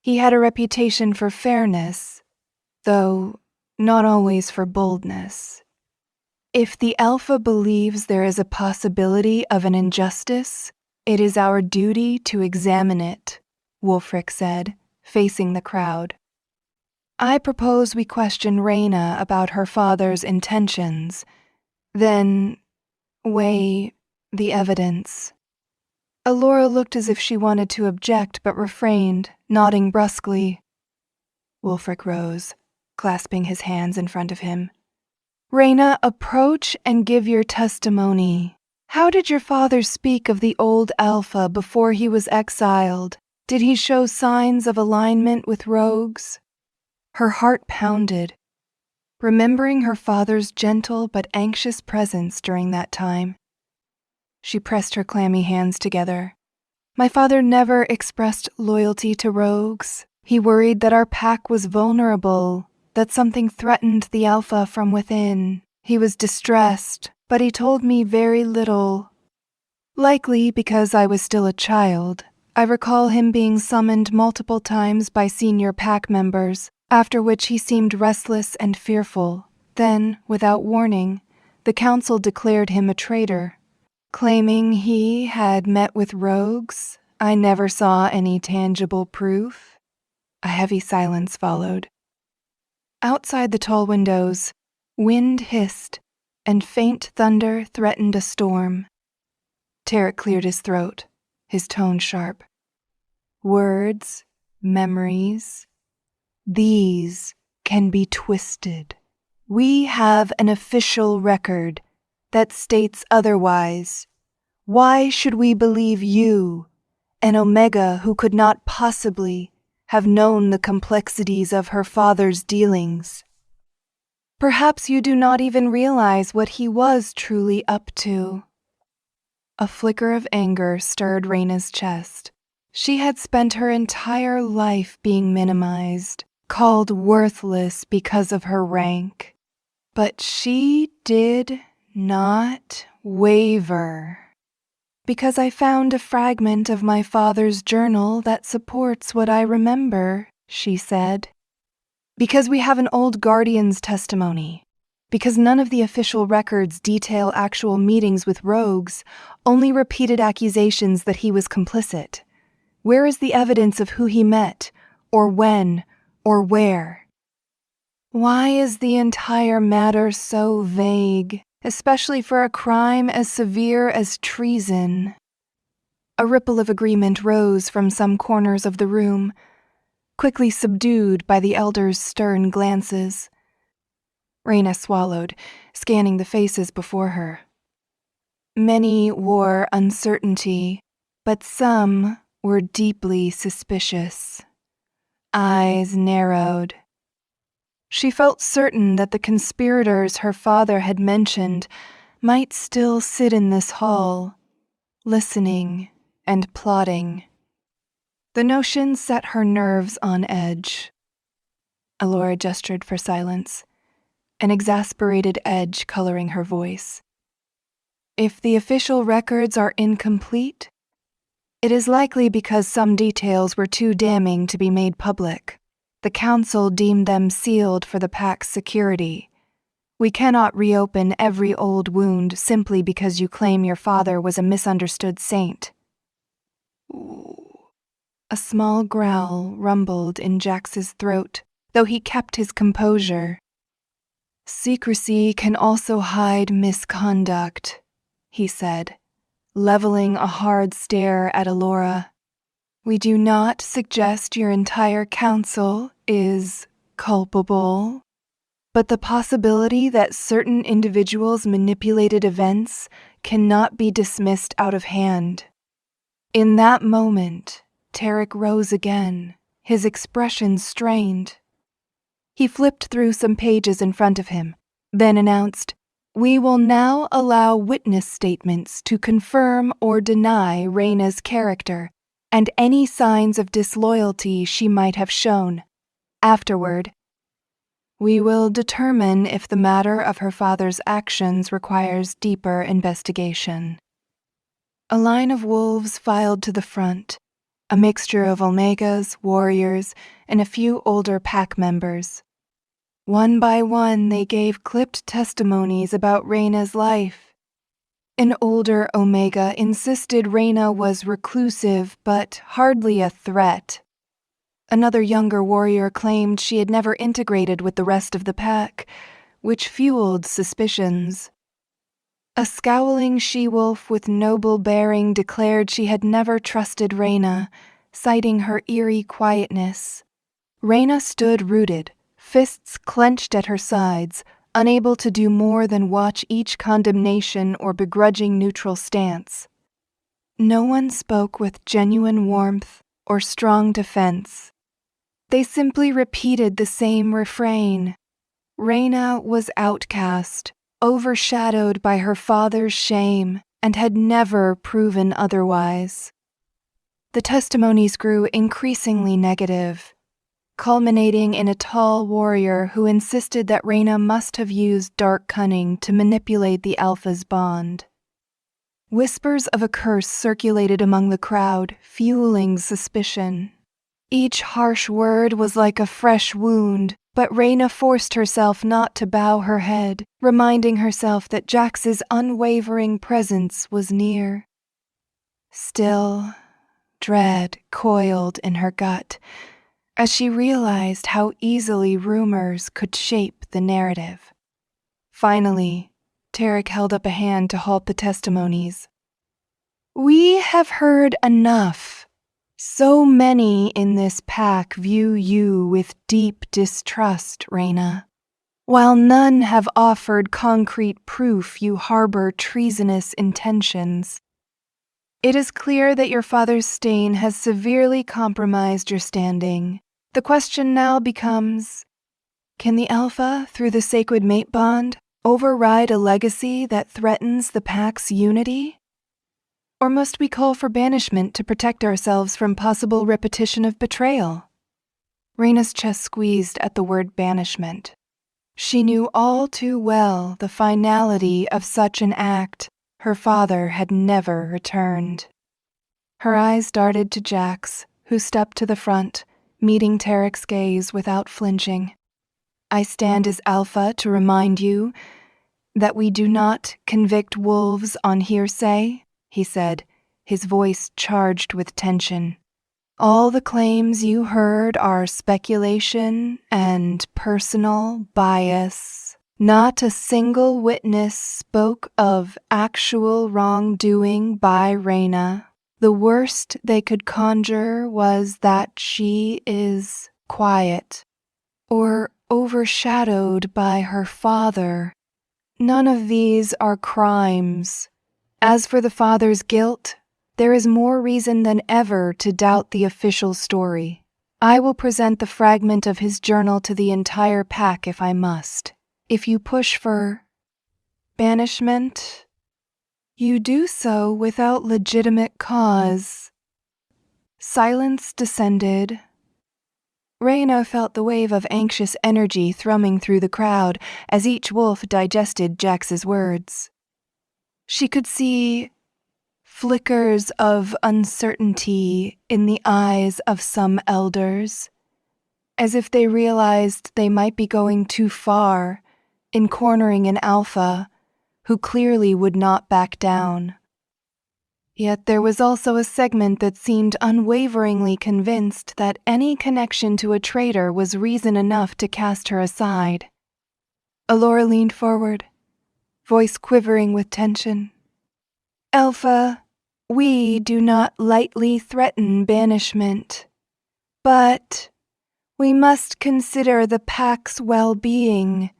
He had a reputation for fairness, though not always for boldness. "If the Alpha believes there is a possibility of an injustice, it is our duty to examine it," Wulfric said, facing the crowd. "I propose we question Raina about her father's intentions, then weigh the evidence." Alora looked as if she wanted to object but refrained, nodding brusquely. Wulfric rose, clasping his hands in front of him. "Raina, approach and give your testimony. How did your father speak of the old Alpha before he was exiled? Did he show signs of alignment with rogues?" Her heart pounded, remembering her father's gentle but anxious presence during that time. She pressed her clammy hands together. "My father never expressed loyalty to rogues. He worried that our pack was vulnerable, that something threatened the Alpha from within. He was distressed, but he told me very little. Likely because I was still a child, I recall him being summoned multiple times by senior pack members, after which he seemed restless and fearful. Then, without warning, the council declared him a traitor. Claiming he had met with rogues, I never saw any tangible proof." A heavy silence followed. Outside the tall windows, wind hissed, and faint thunder threatened a storm. Tarek cleared his throat, his tone sharp. "Words, memories, these can be twisted. We have an official record that states otherwise. Why should we believe you an Omega who could not possibly have known the complexities of her father's dealings. Perhaps you do not even realize what he was truly up to. A flicker of anger stirred Raina's chest. She had spent her entire life being minimized, called worthless because of her rank. But she did not waver. Because I found a fragment of my father's journal that supports what I remember, she said. Because we have an old guardian's testimony. Because none of the official records detail actual meetings with rogues, only repeated accusations that he was complicit. Where is the evidence of who he met, or when, or where? Why is the entire matter so vague, especially for a crime as severe as treason? A ripple of agreement rose from some corners of the room, quickly subdued by the elders' stern glances. Raina swallowed, scanning the faces before her. Many wore uncertainty, but some were deeply suspicious. Eyes narrowed. She felt certain that the conspirators her father had mentioned might still sit in this hall, listening and plotting. The notion set her nerves on edge. Alora gestured for silence, an exasperated edge coloring her voice. If the official records are incomplete, it is likely because some details were too damning to be made public. The Council deemed them sealed for the Pack's security. We cannot reopen every old wound simply because you claim your father was a misunderstood saint. A small growl rumbled in Jax's throat, though he kept his composure. Secrecy can also hide misconduct, he said, leveling a hard stare at Alora. We do not suggest your entire council is culpable, but the possibility that certain individuals manipulated events cannot be dismissed out of hand. In that moment, Tarek rose again, his expression strained. He flipped through some pages in front of him, then announced, "We will now allow witness statements to confirm or deny Raina's character and any signs of disloyalty she might have shown. Afterward, we will determine if the matter of her father's actions requires deeper investigation." A line of wolves filed to the front, a mixture of Omegas, warriors, and a few older pack members. One by one, they gave clipped testimonies about Raina's life. An older Omega insisted Raina was reclusive but hardly a threat. Another younger warrior claimed she had never integrated with the rest of the pack, which fueled suspicions. A scowling she-wolf with noble bearing declared she had never trusted Raina, citing her eerie quietness. Raina stood rooted, fists clenched at her sides, unable to do more than watch each condemnation or begrudging neutral stance. No one spoke with genuine warmth or strong defense. They simply repeated the same refrain. Raina was outcast, overshadowed by her father's shame, and had never proven otherwise. The testimonies grew increasingly negative, culminating in a tall warrior who insisted that Raina must have used dark cunning to manipulate the Alpha's bond. Whispers of a curse circulated among the crowd, fueling suspicion. Each harsh word was like a fresh wound, but Raina forced herself not to bow her head, reminding herself that Jax's unwavering presence was near. Still, dread coiled in her gut, as she realized how easily rumors could shape the narrative. Finally, Tarek held up a hand to halt the testimonies. "We have heard enough. So many in this pack view you with deep distrust, Raina, while none have offered concrete proof you harbor treasonous intentions. It is clear that your father's stain has severely compromised your standing. The question now becomes, can the Alpha, through the sacred mate bond, override a legacy that threatens the pack's unity? Or must we call for banishment to protect ourselves from possible repetition of betrayal? Raina's chest squeezed at the word banishment. She knew all too well the finality of such an act. Her father had never returned. Her eyes darted to Jax, who stepped to the front, meeting Tarek's gaze without flinching. I stand as Alpha to remind you that we do not convict wolves on hearsay, he said, his voice charged with tension. All the claims you heard are speculation and personal bias. Not a single witness spoke of actual wrongdoing by Raina. The worst they could conjure was that she is quiet or overshadowed by her father. None of these are crimes. As for the father's guilt, there is more reason than ever to doubt the official story. I will present the fragment of his journal to the entire pack if I must. If you push for banishment, you do so without legitimate cause. Silence descended. Raina felt the wave of anxious energy thrumming through the crowd as each wolf digested Jax's words. She could see flickers of uncertainty in the eyes of some elders, as if they realized they might be going too far in cornering an Alpha who clearly would not back down. Yet there was also a segment that seemed unwaveringly convinced that any connection to a traitor was reason enough to cast her aside. Allura leaned forward, voice quivering with tension. Alpha, we do not lightly threaten banishment, but we must consider the pack's well-being.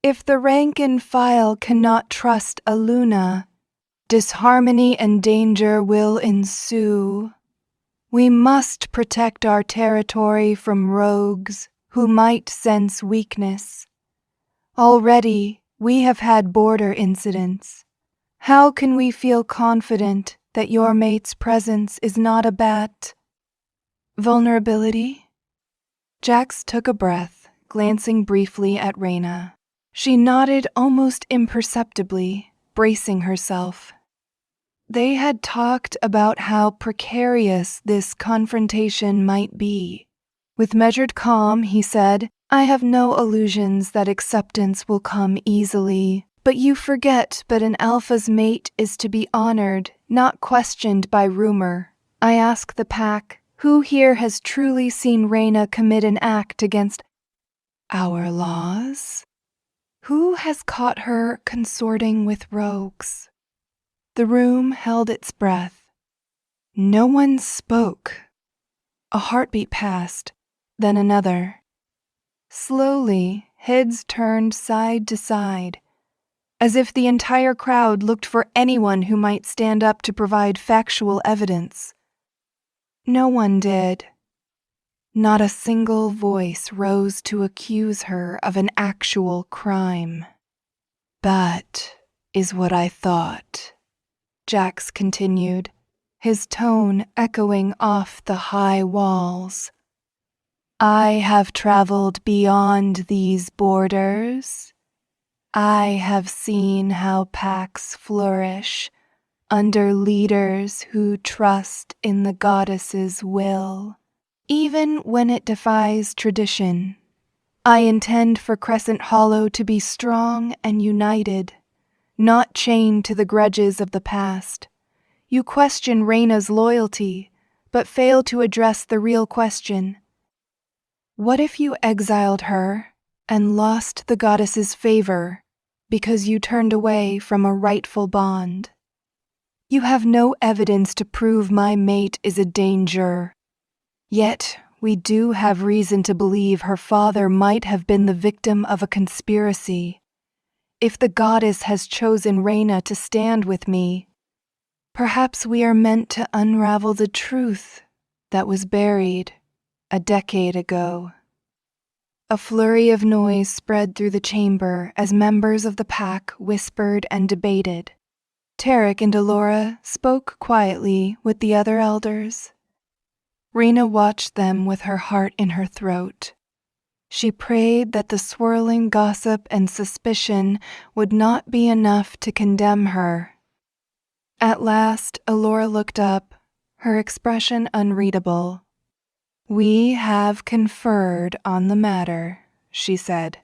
If the rank and file cannot trust a Luna, disharmony and danger will ensue. We must protect our territory from rogues who might sense weakness. Already, we have had border incidents. How can we feel confident that your mate's presence is not a bat? Vulnerability? Jax took a breath, glancing briefly at Raina. She nodded almost imperceptibly, bracing herself. They had talked about how precarious this confrontation might be. With measured calm, he said, I have no illusions that acceptance will come easily. But you forget that an Alpha's mate is to be honored, not questioned by rumor. I ask the pack, who here has truly seen Raina commit an act against our laws? Who has caught her consorting with rogues? The room held its breath. No one spoke. A heartbeat passed, then another. Slowly, heads turned side to side, as if the entire crowd looked for anyone who might stand up to provide factual evidence. No one did. Not a single voice rose to accuse her of an actual crime. That is what I thought, Jax continued, his tone echoing off the high walls. I have traveled beyond these borders. I have seen how packs flourish under leaders who trust in the goddess's will, even when it defies tradition. I intend for Crescent Hollow to be strong and united, not chained to the grudges of the past. You question Raina's loyalty, but fail to address the real question. What if you exiled her and lost the goddess's favor because you turned away from a rightful bond? You have no evidence to prove my mate is a danger. Yet, we do have reason to believe her father might have been the victim of a conspiracy. If the goddess has chosen Raina to stand with me, Perhaps we are meant to unravel the truth that was buried a decade ago. A flurry of noise spread through the chamber as members of the pack whispered and debated. Tarek and Alora spoke quietly with the other elders. Raina watched them with her heart in her throat. She prayed that the swirling gossip and suspicion would not be enough to condemn her. At last, Alora looked up, her expression unreadable. "We have conferred on the matter," she said.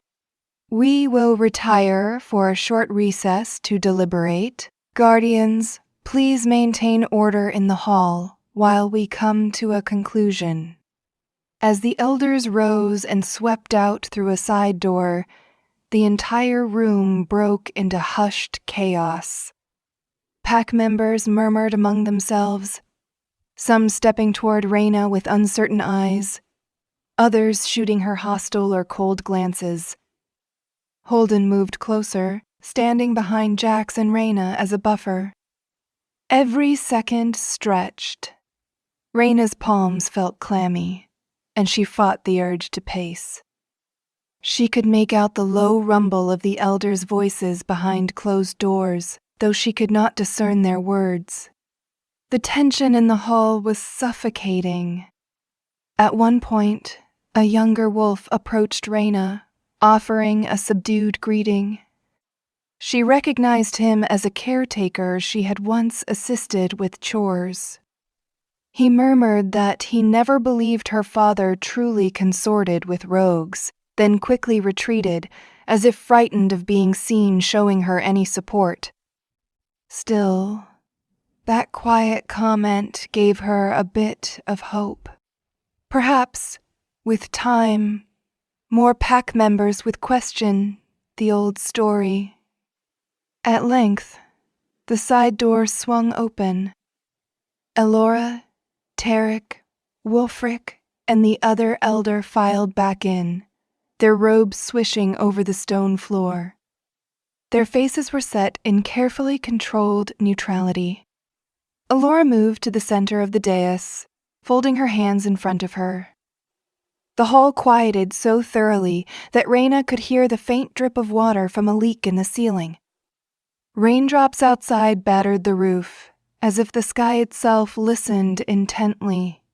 "We will retire for a short recess to deliberate. Guardians, please maintain order in the hall while we come to a conclusion." As the elders rose and swept out through a side door, the entire room broke into hushed chaos. Pack members murmured among themselves, some stepping toward Raina with uncertain eyes, others shooting her hostile or cold glances. Holden moved closer, standing behind Jax and Raina as a buffer. Every second stretched. Raina's palms felt clammy, and she fought the urge to pace. She could make out the low rumble of the elders' voices behind closed doors, though she could not discern their words. The tension in the hall was suffocating. At one point, a younger wolf approached Raina, offering a subdued greeting. She recognized him as a caretaker she had once assisted with chores. He murmured that he never believed her father truly consorted with rogues, then quickly retreated, as if frightened of being seen showing her any support. Still, that quiet comment gave her a bit of hope. Perhaps, with time, more pack members would question the old story. At length, the side door swung open. Alora, Tarek, Wulfric, and the other elder filed back in, their robes swishing over the stone floor. Their faces were set in carefully controlled neutrality. Alora moved to the center of the dais, folding her hands in front of her. The hall quieted so thoroughly that Raina could hear the faint drip of water from a leak in the ceiling. Raindrops outside battered the roof, as if the sky itself listened intently.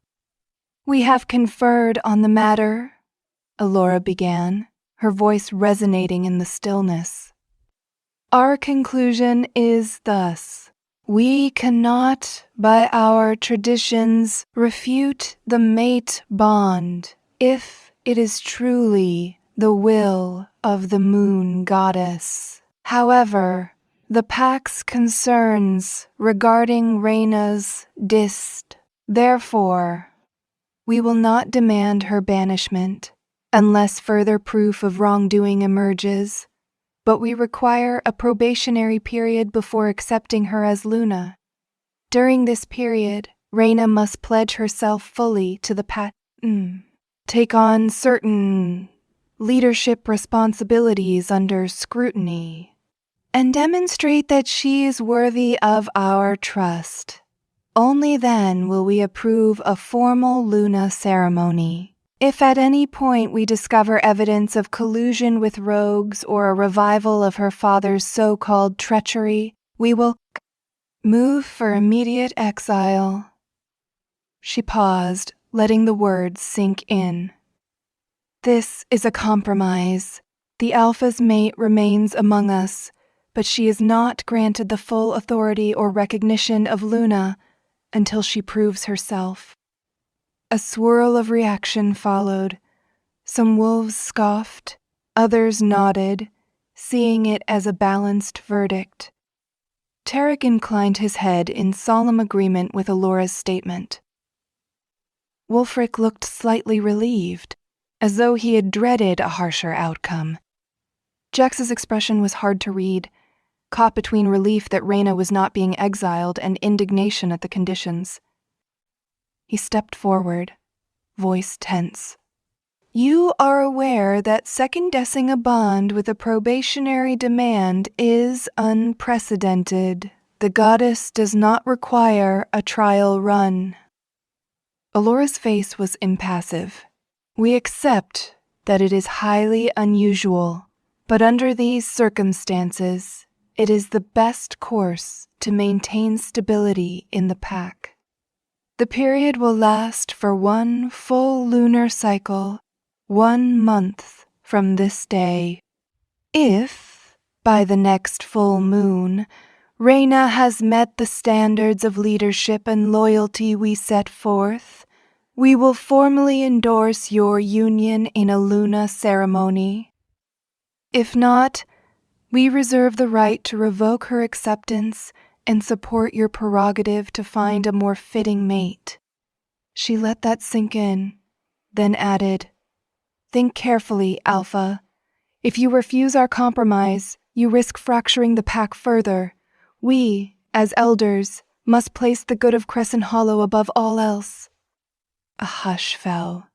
"We have conferred on the matter," Alora began, her voice resonating in the stillness. "Our conclusion is thus. We cannot, by our traditions, refute the mate bond if it is truly the will of the moon goddess. However, the pack's concerns regarding Raina's dist. Therefore, we will not demand her banishment unless further proof of wrongdoing emerges, but we require a probationary period before accepting her as Luna. During this period, Raina must pledge herself fully to the take on certain leadership responsibilities under scrutiny, and demonstrate that she is worthy of our trust. Only then will we approve a formal Luna ceremony. If at any point we discover evidence of collusion with rogues or a revival of her father's so-called treachery, we will move for immediate exile." She paused, letting the words sink in. "This is a compromise. The Alpha's mate remains among us, but she is not granted the full authority or recognition of Luna until she proves herself." A swirl of reaction followed. Some wolves scoffed, others nodded, seeing it as a balanced verdict. Tarek inclined his head in solemn agreement with Alora's statement. Wulfric looked slightly relieved, as though he had dreaded a harsher outcome. Jax's expression was hard to read, caught between relief that Raina was not being exiled and indignation at the conditions. He stepped forward, voice tense. "You are aware that second-guessing a bond with a probationary demand is unprecedented, The goddess does not require a trial run. Alora's face was impassive. We accept that it is highly unusual, but under these circumstances, it is the best course to maintain stability in the pack. The period will last for 1 full lunar cycle, 1 month from this day. If, by the next full moon, Raina has met the standards of leadership and loyalty we set forth, we will formally endorse your union in a Luna ceremony. If not, we reserve the right to revoke her acceptance and support your prerogative to find a more fitting mate. She let that sink in, then added, "Think carefully, Alpha. If you refuse our compromise, you risk fracturing the pack further. We, as elders, must place the good of Crescent Hollow above all else." A hush fell.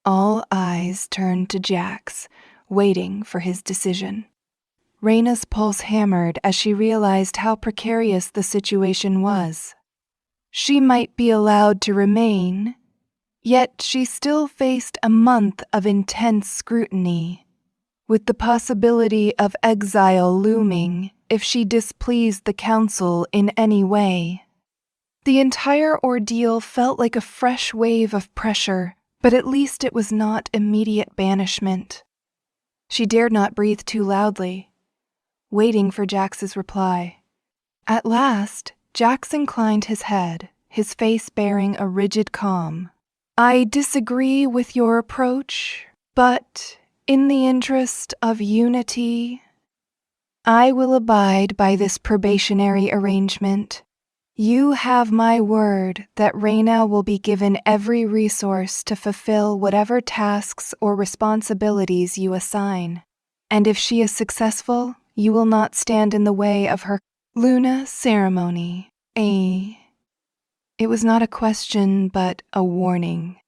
All eyes turned to Jax, waiting for his decision. Raina's pulse hammered as she realized how precarious the situation was. She might be allowed to remain, yet she still faced a month of intense scrutiny, with the possibility of exile looming if she displeased the council in any way. The entire ordeal felt like a fresh wave of pressure, but at least it was not immediate banishment. She dared not breathe too loudly, waiting for Jax's reply. At last, Jax inclined his head, his face bearing a rigid calm. "I disagree with your approach, but in the interest of unity, I will abide by this probationary arrangement. You have my word that Raina will be given every resource to fulfill whatever tasks or responsibilities you assign. And if she is successful, you will not stand in the way of her Luna ceremony. It was not a question, but a warning.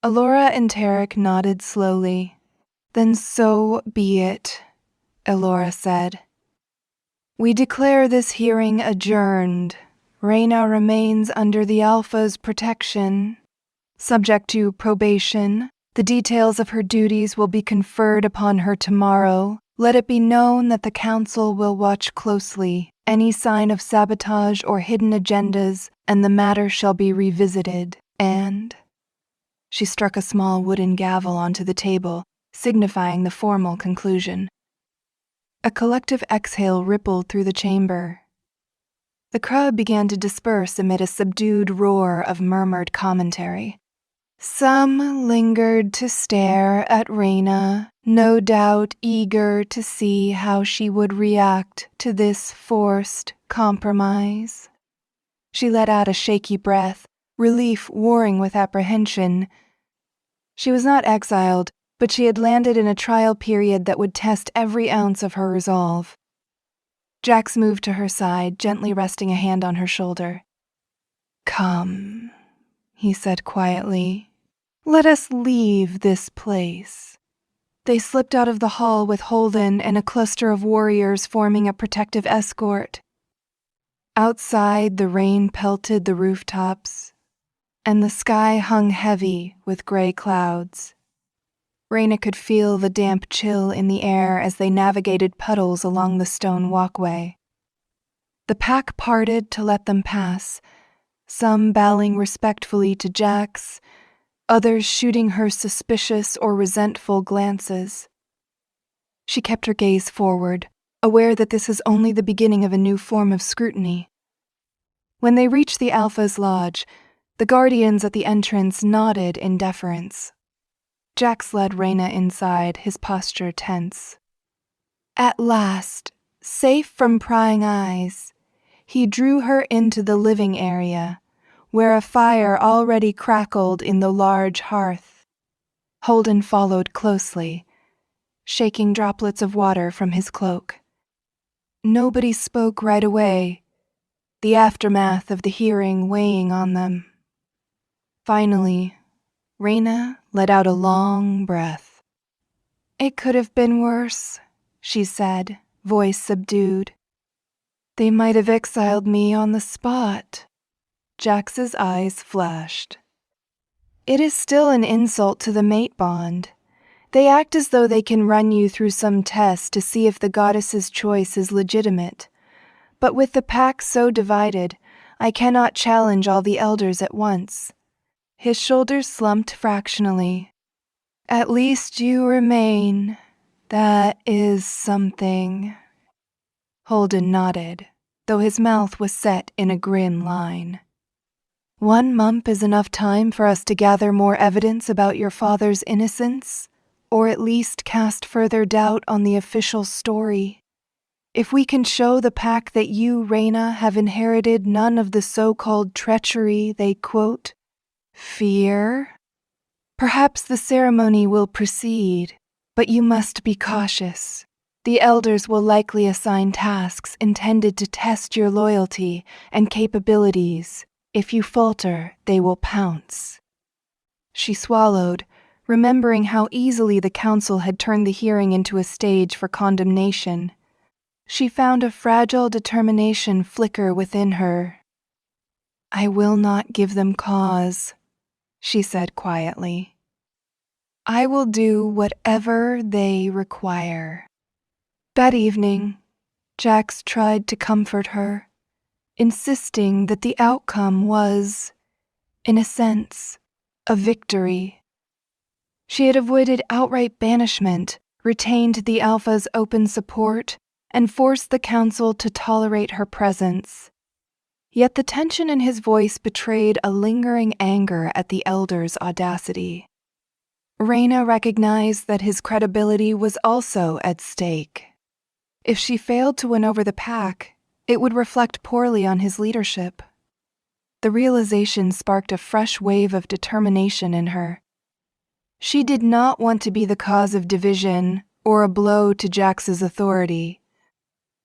Alora and Tarek nodded slowly. "Then so be it," Alora said. "We declare this hearing adjourned. Raina remains under the Alpha's protection. Subject to probation, the details of her duties will be conferred upon her tomorrow. Let it be known that the Council will watch closely any sign of sabotage or hidden agendas, and the matter shall be revisited. And..." She struck a small wooden gavel onto the table, signifying the formal conclusion. A collective exhale rippled through the chamber. The crowd began to disperse amid a subdued roar of murmured commentary. Some lingered to stare at Raina, no doubt eager to see how she would react to this forced compromise. She let out a shaky breath, relief warring with apprehension. She was not exiled, but she had landed in a trial period that would test every ounce of her resolve. Jax moved to her side, gently resting a hand on her shoulder. "Come," he said quietly. "Let us leave this place." They slipped out of the hall with Holden and a cluster of warriors forming a protective escort. Outside, the rain pelted the rooftops, and the sky hung heavy with gray clouds. Raina could feel the damp chill in the air as they navigated puddles along the stone walkway. The pack parted to let them pass, some bowing respectfully to Jax, others shooting her suspicious or resentful glances. She kept her gaze forward, aware that this is only the beginning of a new form of scrutiny. When they reached the Alpha's lodge, the guardians at the entrance nodded in deference. Jax led Raina inside, his posture tense. At last, safe from prying eyes, he drew her into the living area, where a fire already crackled in the large hearth. Holden followed closely, shaking droplets of water from his cloak. Nobody spoke right away, the aftermath of the hearing weighing on them. Finally, Raina let out a long breath. "It could have been worse," she said, voice subdued. They might have exiled me on the spot. Jax's eyes flashed. It is still an insult to the mate bond. They act as though they can run you through some test to see if the goddess's choice is legitimate. But with the pack so divided, I cannot challenge all the elders at once. His shoulders slumped fractionally. At least you remain. That is something. Holden nodded, though his mouth was set in a grin line. 1 month is enough time for us to gather more evidence about your father's innocence, or at least cast further doubt on the official story. If we can show the pack that you, Raina, have inherited none of the so-called treachery they quote, fear, perhaps the ceremony will proceed, but you must be cautious. The elders will likely assign tasks intended to test your loyalty and capabilities. If you falter, they will pounce. She swallowed, remembering how easily the council had turned the hearing into a stage for condemnation. She found a fragile determination flicker within her. I will not give them cause, she said quietly. I will do whatever they require. That evening, Jax tried to comfort her, insisting that the outcome was, in a sense, a victory. She had avoided outright banishment, retained the Alpha's open support, and forced the council to tolerate her presence. Yet the tension in his voice betrayed a lingering anger at the Elder's audacity. Raina recognized that his credibility was also at stake. If she failed to win over the pack, it would reflect poorly on his leadership. The realization sparked a fresh wave of determination in her. She did not want to be the cause of division or a blow to Jax's authority.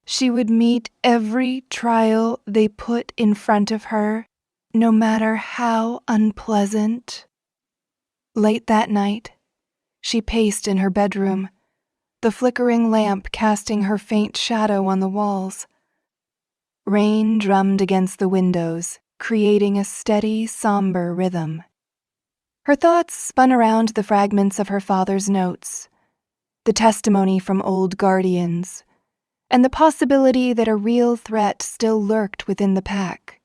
She would meet every trial they put in front of her, no matter how unpleasant. Late that night, she paced in her bedroom, the flickering lamp casting her faint shadow on the walls. Rain drummed against the windows, creating a steady, somber rhythm. Her thoughts spun around the fragments of her father's notes, the testimony from old guardians, and the possibility that a real threat still lurked within the pack.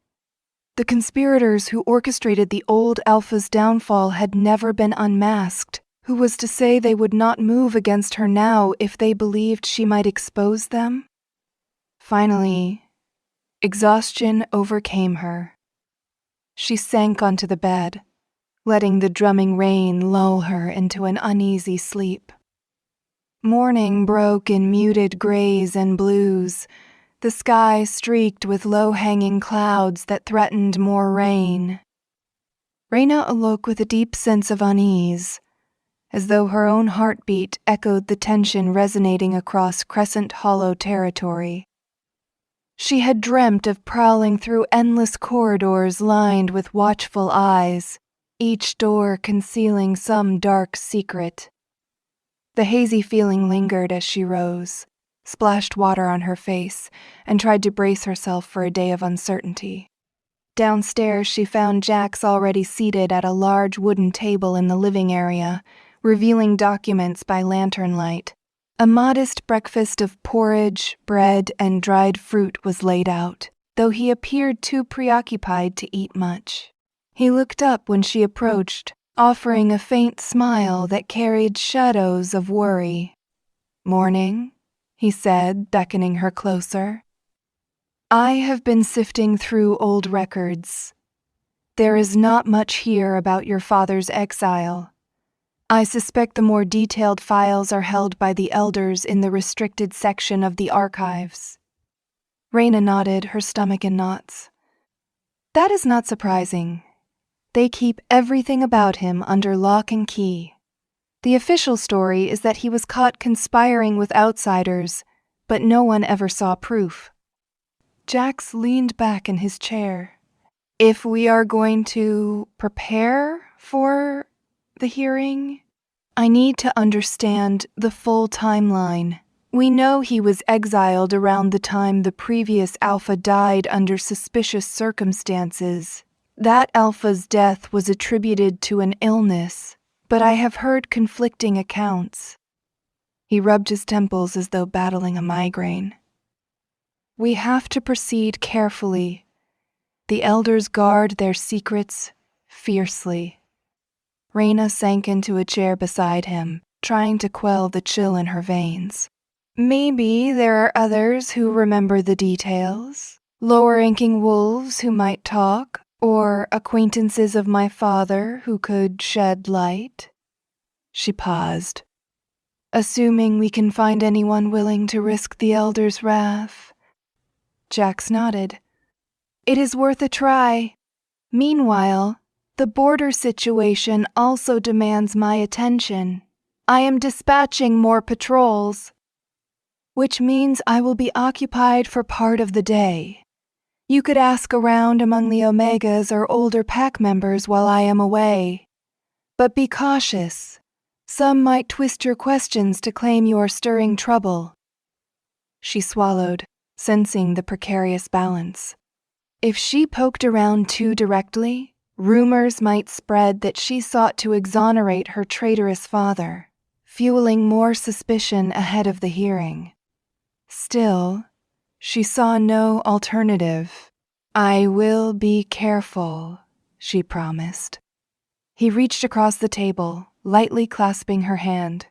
The conspirators who orchestrated the old Alpha's downfall had never been unmasked. Who was to say they would not move against her now if they believed she might expose them? Finally, exhaustion overcame her. She sank onto the bed, letting the drumming rain lull her into an uneasy sleep. Morning broke in muted grays and blues, the sky streaked with low-hanging clouds that threatened more rain. Raina awoke with a deep sense of unease, as though her own heartbeat echoed the tension resonating across Crescent Hollow territory. She had dreamt of prowling through endless corridors lined with watchful eyes, each door concealing some dark secret. The hazy feeling lingered as she rose, splashed water on her face, and tried to brace herself for a day of uncertainty. Downstairs, she found Jax already seated at a large wooden table in the living area, revealing documents by lantern light. A modest breakfast of porridge, bread, and dried fruit was laid out, though he appeared too preoccupied to eat much. He looked up when she approached, offering a faint smile that carried shadows of worry. "Morning," he said, beckoning her closer. "I have been sifting through old records. There is not much here about your father's exile. I suspect the more detailed files are held by the elders in the restricted section of the archives." Raina nodded, her stomach in knots. "That is not surprising. They keep everything about him under lock and key. The official story is that he was caught conspiring with outsiders, but no one ever saw proof." Jax leaned back in his chair. "If we are going to prepare for the hearing, I need to understand the full timeline. We know he was exiled around the time the previous Alpha died under suspicious circumstances. That Alpha's death was attributed to an illness, but I have heard conflicting accounts. He rubbed his temples as though battling a migraine. We have to proceed carefully. The elders guard their secrets fiercely. Raina sank into a chair beside him, trying to quell the chill in her veins. Maybe there are others who remember the details, lower-ranking wolves who might talk, or acquaintances of my father who could shed light. She paused. Assuming we can find anyone willing to risk the Elder's wrath. Jax nodded. It is worth a try. Meanwhile, the border situation also demands my attention. I am dispatching more patrols, which means I will be occupied for part of the day. You could ask around among the Omegas or older pack members while I am away. But be cautious. Some might twist your questions to claim you are stirring trouble. She swallowed, sensing the precarious balance. If she poked around too directly, rumors might spread that she sought to exonerate her traitorous father, fueling more suspicion ahead of the hearing. Still, she saw no alternative. I will be careful, she promised. He reached across the table, lightly clasping her hand.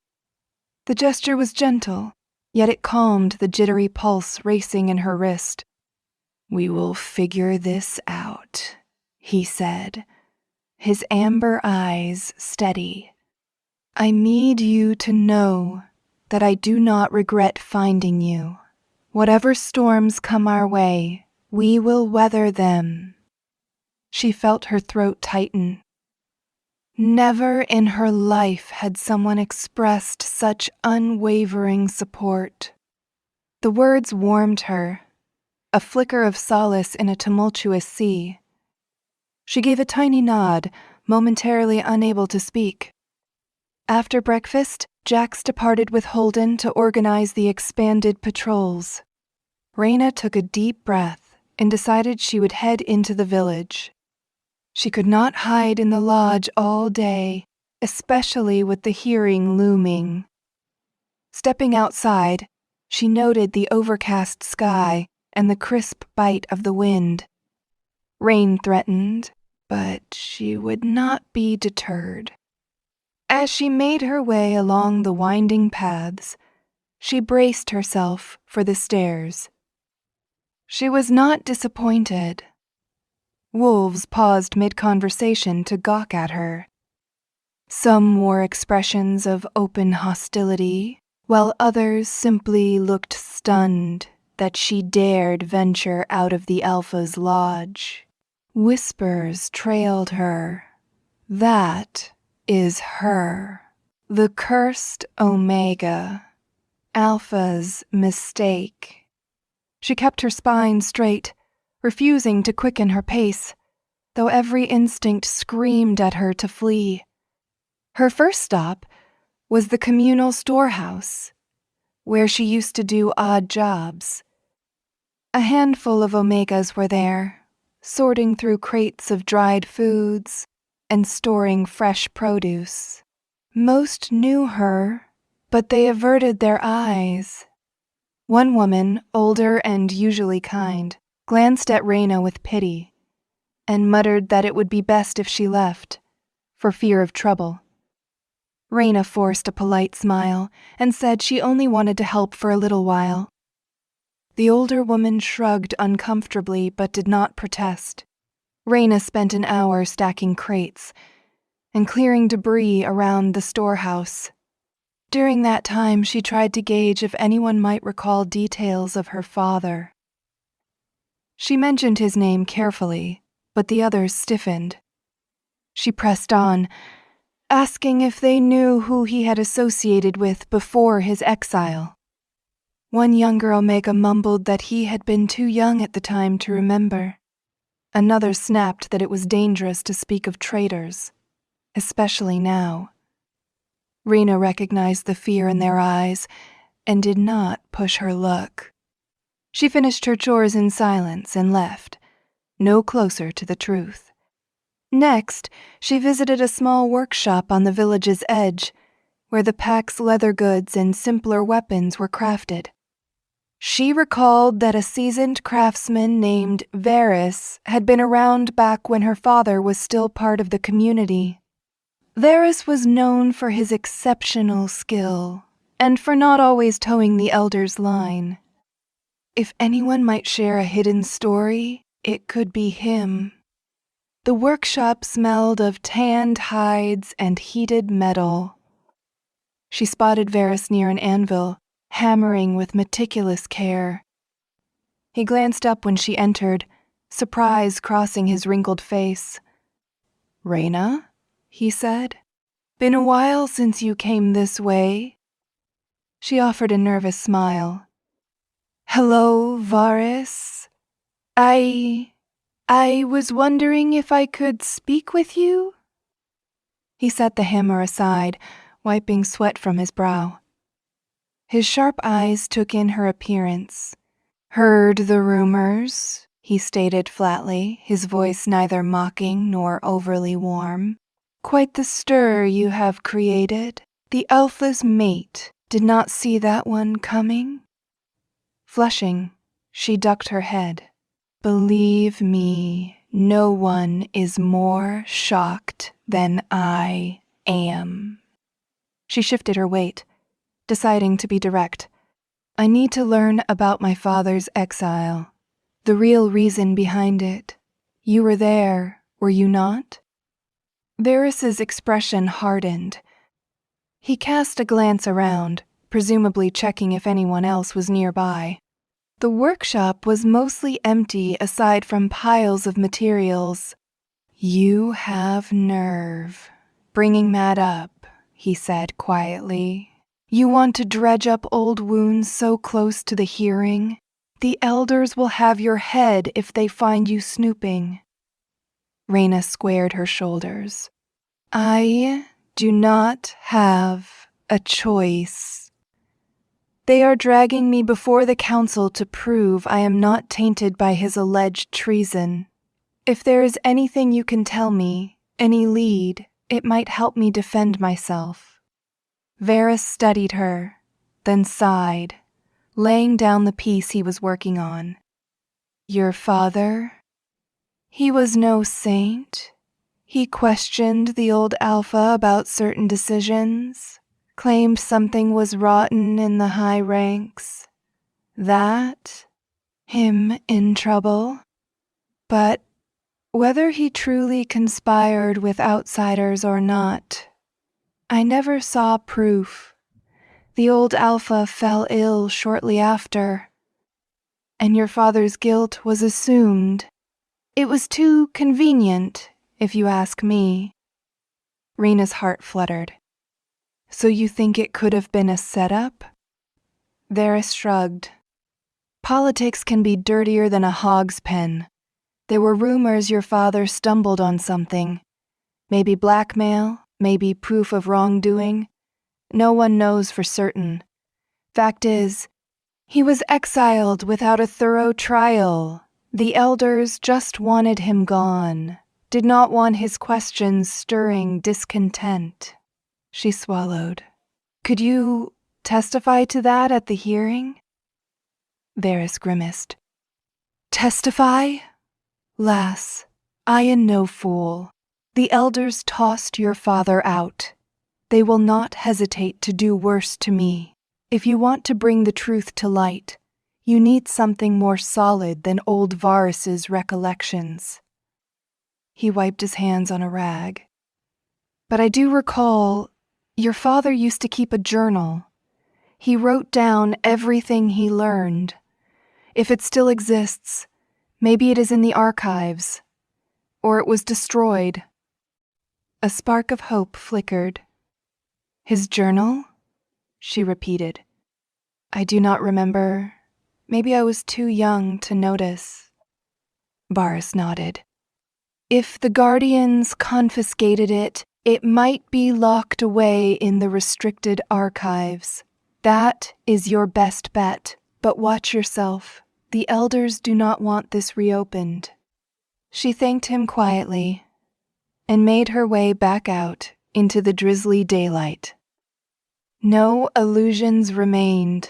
The gesture was gentle, yet it calmed the jittery pulse racing in her wrist. We will figure this out, he said, his amber eyes steady. I need you to know that I do not regret finding you. Whatever storms come our way, we will weather them. She felt her throat tighten. Never in her life had someone expressed such unwavering support. The words warmed her, a flicker of solace in a tumultuous sea. She gave a tiny nod, momentarily unable to speak. After breakfast, Jax departed with Holden to organize the expanded patrols. Raina took a deep breath and decided she would head into the village. She could not hide in the lodge all day, especially with the hearing looming. Stepping outside, she noted the overcast sky and the crisp bite of the wind. Rain threatened, but she would not be deterred. As she made her way along the winding paths, she braced herself for the stairs. She was not disappointed. Wolves paused mid-conversation to gawk at her. Some wore expressions of open hostility, while others simply looked stunned that she dared venture out of the Alpha's lodge. Whispers trailed her. That is her. The cursed Omega. Alpha's mistake. She kept her spine straight, refusing to quicken her pace, though every instinct screamed at her to flee. Her first stop was the communal storehouse, where she used to do odd jobs. A handful of Omegas were there, sorting through crates of dried foods and storing fresh produce. Most knew her, but they averted their eyes. One woman, older and usually kind, glanced at Raina with pity and muttered that it would be best if she left, for fear of trouble. Raina forced a polite smile and said she only wanted to help for a little while. The older woman shrugged uncomfortably but did not protest. Raina spent an hour stacking crates and clearing debris around the storehouse. During that time, she tried to gauge if anyone might recall details of her father. She mentioned his name carefully, but the others stiffened. She pressed on, asking if they knew who he had associated with before his exile. One younger Omega mumbled that he had been too young at the time to remember. Another snapped that it was dangerous to speak of traitors, especially now. Raina recognized the fear in their eyes and did not push her look. She finished her chores in silence and left, no closer to the truth. Next, she visited a small workshop on the village's edge, where the pack's leather goods and simpler weapons were crafted. She recalled that a seasoned craftsman named Varys had been around back when her father was still part of the community. Varys was known for his exceptional skill, and for not always towing the Elder's line. If anyone might share a hidden story, it could be him. The workshop smelled of tanned hides and heated metal. She spotted Varys near an anvil, hammering with meticulous care. He glanced up when she entered, surprise crossing his wrinkled face. "Raina?" he said. "Been a while since you came this way." She offered a nervous smile. "Hello, Varys. I was wondering if I could speak with you?" He set the hammer aside, wiping sweat from his brow. His sharp eyes took in her appearance. "Heard the rumors," he stated flatly, his voice neither mocking nor overly warm. "Quite the stir you have created. The Alpha's mate did not see that one coming." Flushing, she ducked her head. "Believe me, no one is more shocked than I am." She shifted her weight, deciding to be direct. "I need to learn about my father's exile, the real reason behind it. You were there, were you not?" Varys's expression hardened. He cast a glance around, presumably checking if anyone else was nearby. The workshop was mostly empty aside from piles of materials. "You have nerve, bringing that up," he said quietly. "You want to dredge up old wounds so close to the hearing? The elders will have your head if they find you snooping." Raina squared her shoulders. "I do not have a choice. They are dragging me before the council to prove I am not tainted by his alleged treason. If there is anything you can tell me, any lead, it might help me defend myself." Varys studied her, then sighed, laying down the piece he was working on. "Your father? He was no saint. He questioned the old Alpha about certain decisions. Claimed something was rotten in the high ranks. That? Him in trouble. But whether he truly conspired with outsiders or not, I never saw proof. The old Alpha fell ill shortly after, and your father's guilt was assumed. It was too convenient, if you ask me." Raina's heart fluttered. "So you think it could have been a setup?" Varys shrugged. "Politics can be dirtier than a hog's pen. There were rumors your father stumbled on something. Maybe blackmail, maybe proof of wrongdoing. No one knows for certain. Fact is, he was exiled without a thorough trial. The elders just wanted him gone, did not want his questions stirring discontent." She swallowed. "Could you testify to that at the hearing?" Varys grimaced. "Testify? Lass, I am no fool. The elders tossed your father out. They will not hesitate to do worse to me. If you want to bring the truth to light, you need something more solid than old Varys's recollections." He wiped his hands on a rag. "But I do recall, your father used to keep a journal. He wrote down everything he learned. If it still exists, maybe it is in the archives, or it was destroyed." A spark of hope flickered. "His journal?" she repeated. "I do not remember. Maybe I was too young to notice." Varys nodded. "If the Guardians confiscated it, it might be locked away in the restricted archives. That is your best bet, but watch yourself. The elders do not want this reopened." She thanked him quietly and made her way back out into the drizzly daylight. No illusions remained.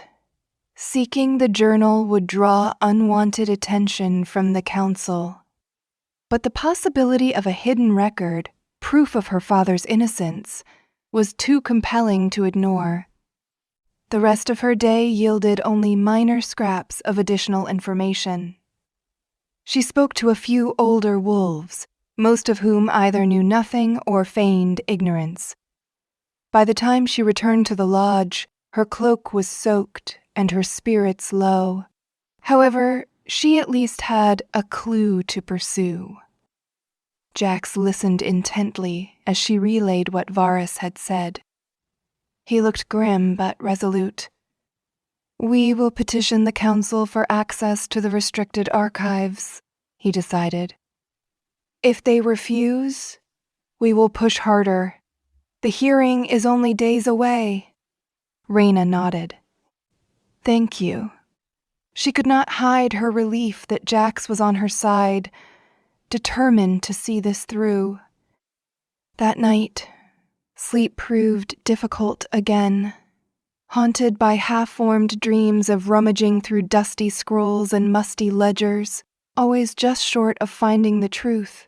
Seeking the journal would draw unwanted attention from the council. But the possibility of a hidden record, proof of her father's innocence, was too compelling to ignore. The rest of her day yielded only minor scraps of additional information. She spoke to a few older wolves, most of whom either knew nothing or feigned ignorance. By the time she returned to the lodge, her cloak was soaked and her spirits low. However, she at least had a clue to pursue. Jax listened intently as she relayed what Varus had said. He looked grim but resolute. "We will petition the council for access to the restricted archives," he decided. "If they refuse, we will push harder. The hearing is only days away." Raina nodded. "Thank you." She could not hide her relief that Jax was on her side, determined to see this through. That night, sleep proved difficult again. Haunted by half-formed dreams of rummaging through dusty scrolls and musty ledgers, always just short of finding the truth.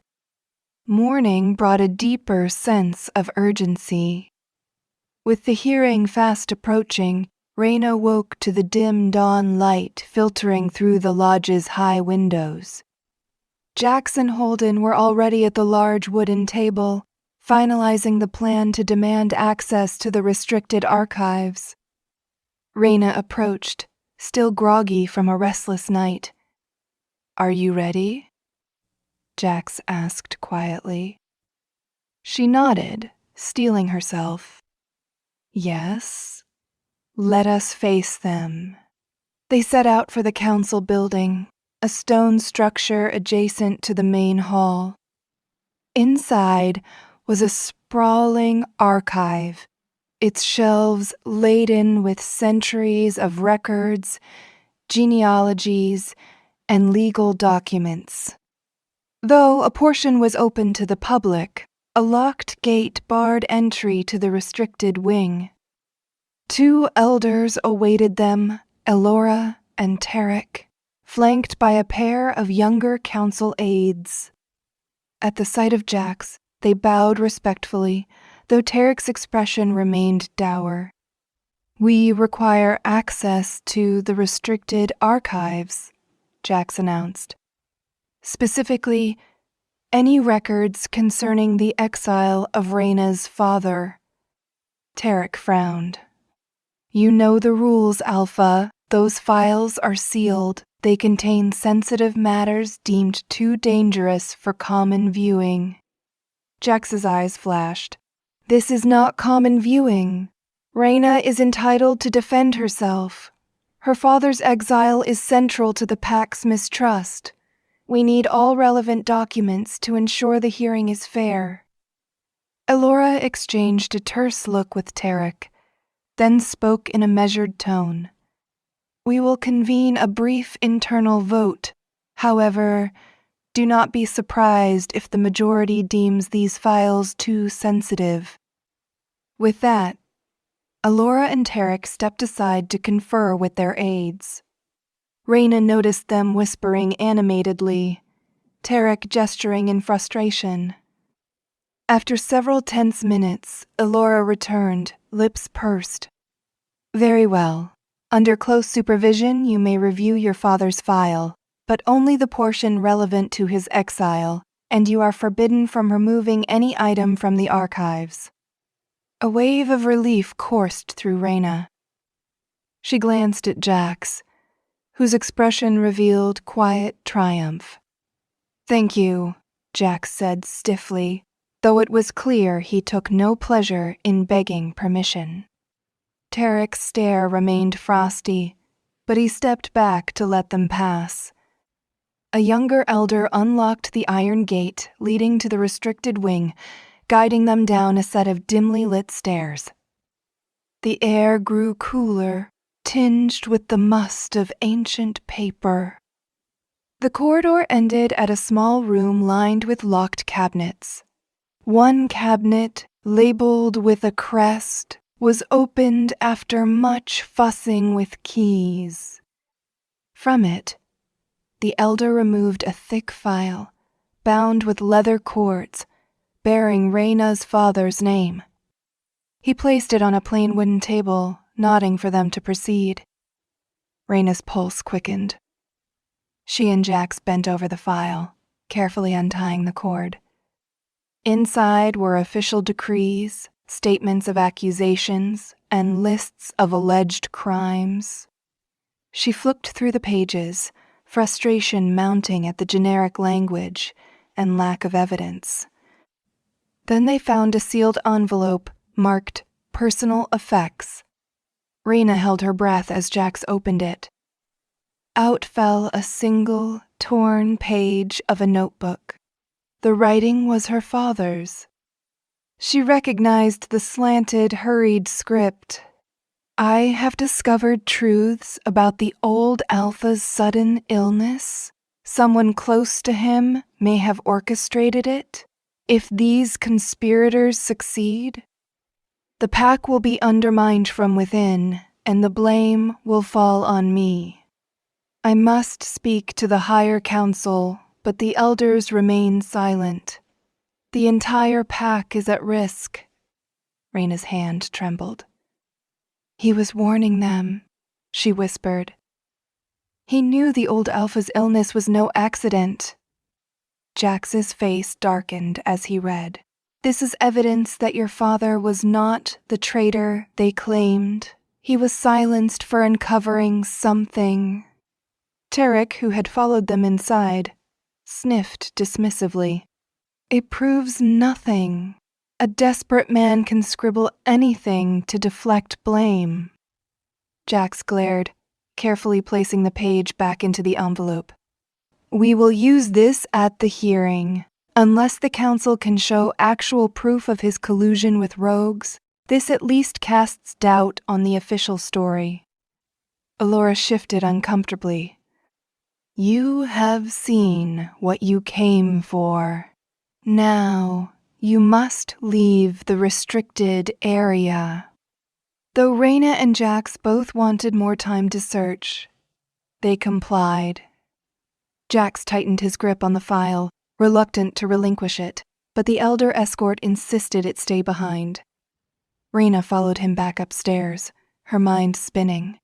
Morning brought a deeper sense of urgency. With the hearing fast approaching, Raina woke to the dim dawn light filtering through the lodge's high windows. Jax and Holden were already at the large wooden table, finalizing the plan to demand access to the restricted archives. Raina approached, still groggy from a restless night. "Are you ready?" Jax asked quietly. She nodded, steeling herself. "Yes. Let us face them." They set out for the council building, a stone structure adjacent to the main hall. Inside was a sprawling archive, its shelves laden with centuries of records, genealogies, and legal documents. Though a portion was open to the public, a locked gate barred entry to the restricted wing. 2 elders awaited them, Elora and Tarek, flanked by a pair of younger council aides. At the sight of Jax, they bowed respectfully, though Tarek's expression remained dour. "We require access to the restricted archives," Jax announced. "Specifically, any records concerning the exile of Raina's father." Tarek frowned. "You know the rules, Alpha. Those files are sealed. They contain sensitive matters deemed too dangerous for common viewing." Jax's eyes flashed. "This is not common viewing. Raina is entitled to defend herself. Her father's exile is central to the Pack's mistrust. We need all relevant documents to ensure the hearing is fair." Elora exchanged a terse look with Tarek, then spoke in a measured tone. "We will convene a brief internal vote. However, do not be surprised if the majority deems these files too sensitive." With that, Elora and Tarek stepped aside to confer with their aides. Raina noticed them whispering animatedly, Tarek gesturing in frustration. After several tense minutes, Elora returned, lips pursed. "Very well. Under close supervision, you may review your father's file, but only the portion relevant to his exile, and you are forbidden from removing any item from the archives." A wave of relief coursed through Raina. She glanced at Jax, whose expression revealed quiet triumph. "Thank you," Jax said stiffly, though it was clear he took no pleasure in begging permission. Tarek's stare remained frosty, but he stepped back to let them pass. A younger elder unlocked the iron gate leading to the restricted wing, guiding them down a set of dimly lit stairs. The air grew cooler, tinged with the must of ancient paper. The corridor ended at a small room lined with locked cabinets. One cabinet, labeled with a crest, was opened after much fussing with keys. From it, the elder removed a thick file, bound with leather cords, bearing Raina's father's name. He placed it on a plain wooden table, nodding for them to proceed. Raina's pulse quickened. She and Jax bent over the file, carefully untying the cord. Inside were official decrees, statements of accusations, and lists of alleged crimes. She flipped through the pages, frustration mounting at the generic language and lack of evidence. Then they found a sealed envelope marked Personal Effects. Raina held her breath as Jax opened it. Out fell a single, torn page of a notebook. The writing was her father's. She recognized the slanted, hurried script. I have discovered truths about the old Alpha's sudden illness. Someone close to him may have orchestrated it. If these conspirators succeed, the pack will be undermined from within, and the blame will fall on me. I must speak to the higher council, but the elders remain silent. The entire pack is at risk. Raina's hand trembled. He was warning them, she whispered. He knew the old Alpha's illness was no accident. Jax's face darkened as he read. This is evidence that your father was not the traitor they claimed. He was silenced for uncovering something. Tarek, who had followed them inside, sniffed dismissively. It proves nothing. A desperate man can scribble anything to deflect blame. Jax glared, carefully placing the page back into the envelope. We will use this at the hearing. Unless the council can show actual proof of his collusion with rogues, this at least casts doubt on the official story. Alora shifted uncomfortably. You have seen what you came for. Now, you must leave the restricted area. Though Raina and Jax both wanted more time to search, they complied. Jax tightened his grip on the file, reluctant to relinquish it, but the elder escort insisted it stay behind. Raina followed him back upstairs, her mind spinning.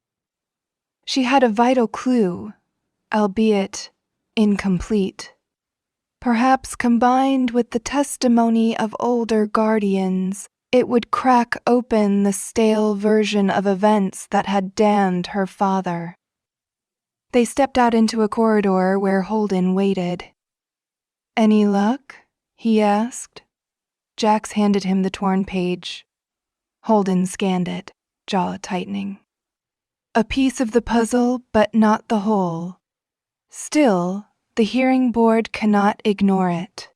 She had a vital clue, albeit incomplete. Perhaps combined with the testimony of older guardians, it would crack open the stale version of events that had damned her father. They stepped out into a corridor where Holden waited. Any luck? He asked. Jax handed him the torn page. Holden scanned it, jaw tightening. A piece of the puzzle, but not the whole. Still, the hearing board cannot ignore it.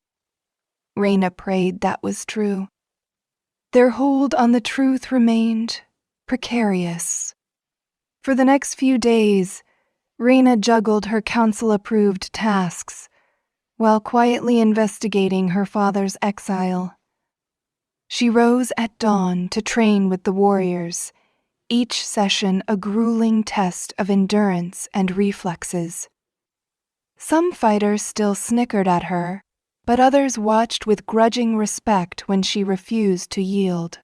Raina prayed that was true. Their hold on the truth remained precarious. For the next few days, Raina juggled her council-approved tasks, while quietly investigating her father's exile. She rose at dawn to train with the warriors, each session a grueling test of endurance and reflexes. Some fighters still snickered at her, but others watched with grudging respect when she refused to yield.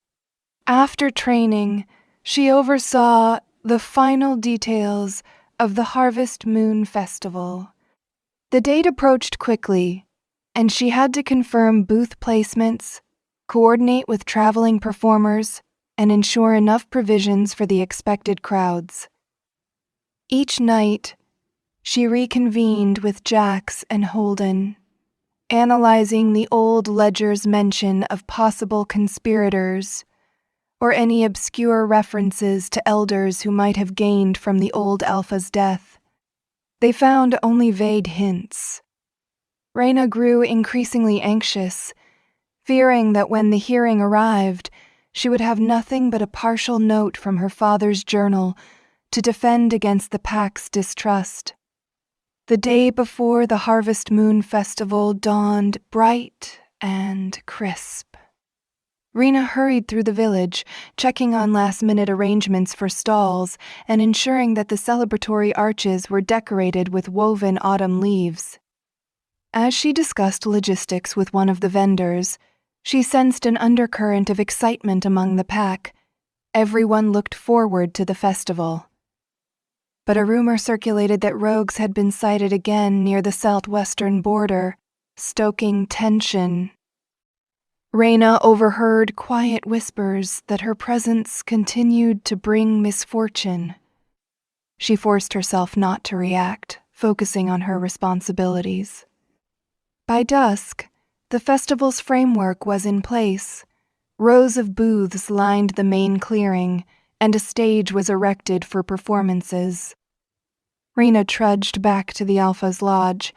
After training, she oversaw the final details of the Harvest Moon Festival. The date approached quickly, and she had to confirm booth placements, coordinate with traveling performers, and ensure enough provisions for the expected crowds. Each night, she reconvened with Jax and Holden, analyzing the old ledger's mention of possible conspirators, or any obscure references to elders who might have gained from the old Alpha's death. They found only vague hints. Raina grew increasingly anxious, fearing that when the hearing arrived, she would have nothing but a partial note from her father's journal to defend against the pack's distrust. The day before the Harvest Moon Festival dawned bright and crisp. Raina hurried through the village, checking on last-minute arrangements for stalls and ensuring that the celebratory arches were decorated with woven autumn leaves. As she discussed logistics with one of the vendors, she sensed an undercurrent of excitement among the pack. Everyone looked forward to the festival. But a rumor circulated that rogues had been sighted again near the southwestern border, stoking tension. Raina overheard quiet whispers that her presence continued to bring misfortune. She forced herself not to react, focusing on her responsibilities. By dusk, the festival's framework was in place. Rows of booths lined the main clearing, and a stage was erected for performances. Raina trudged back to the Alpha's lodge,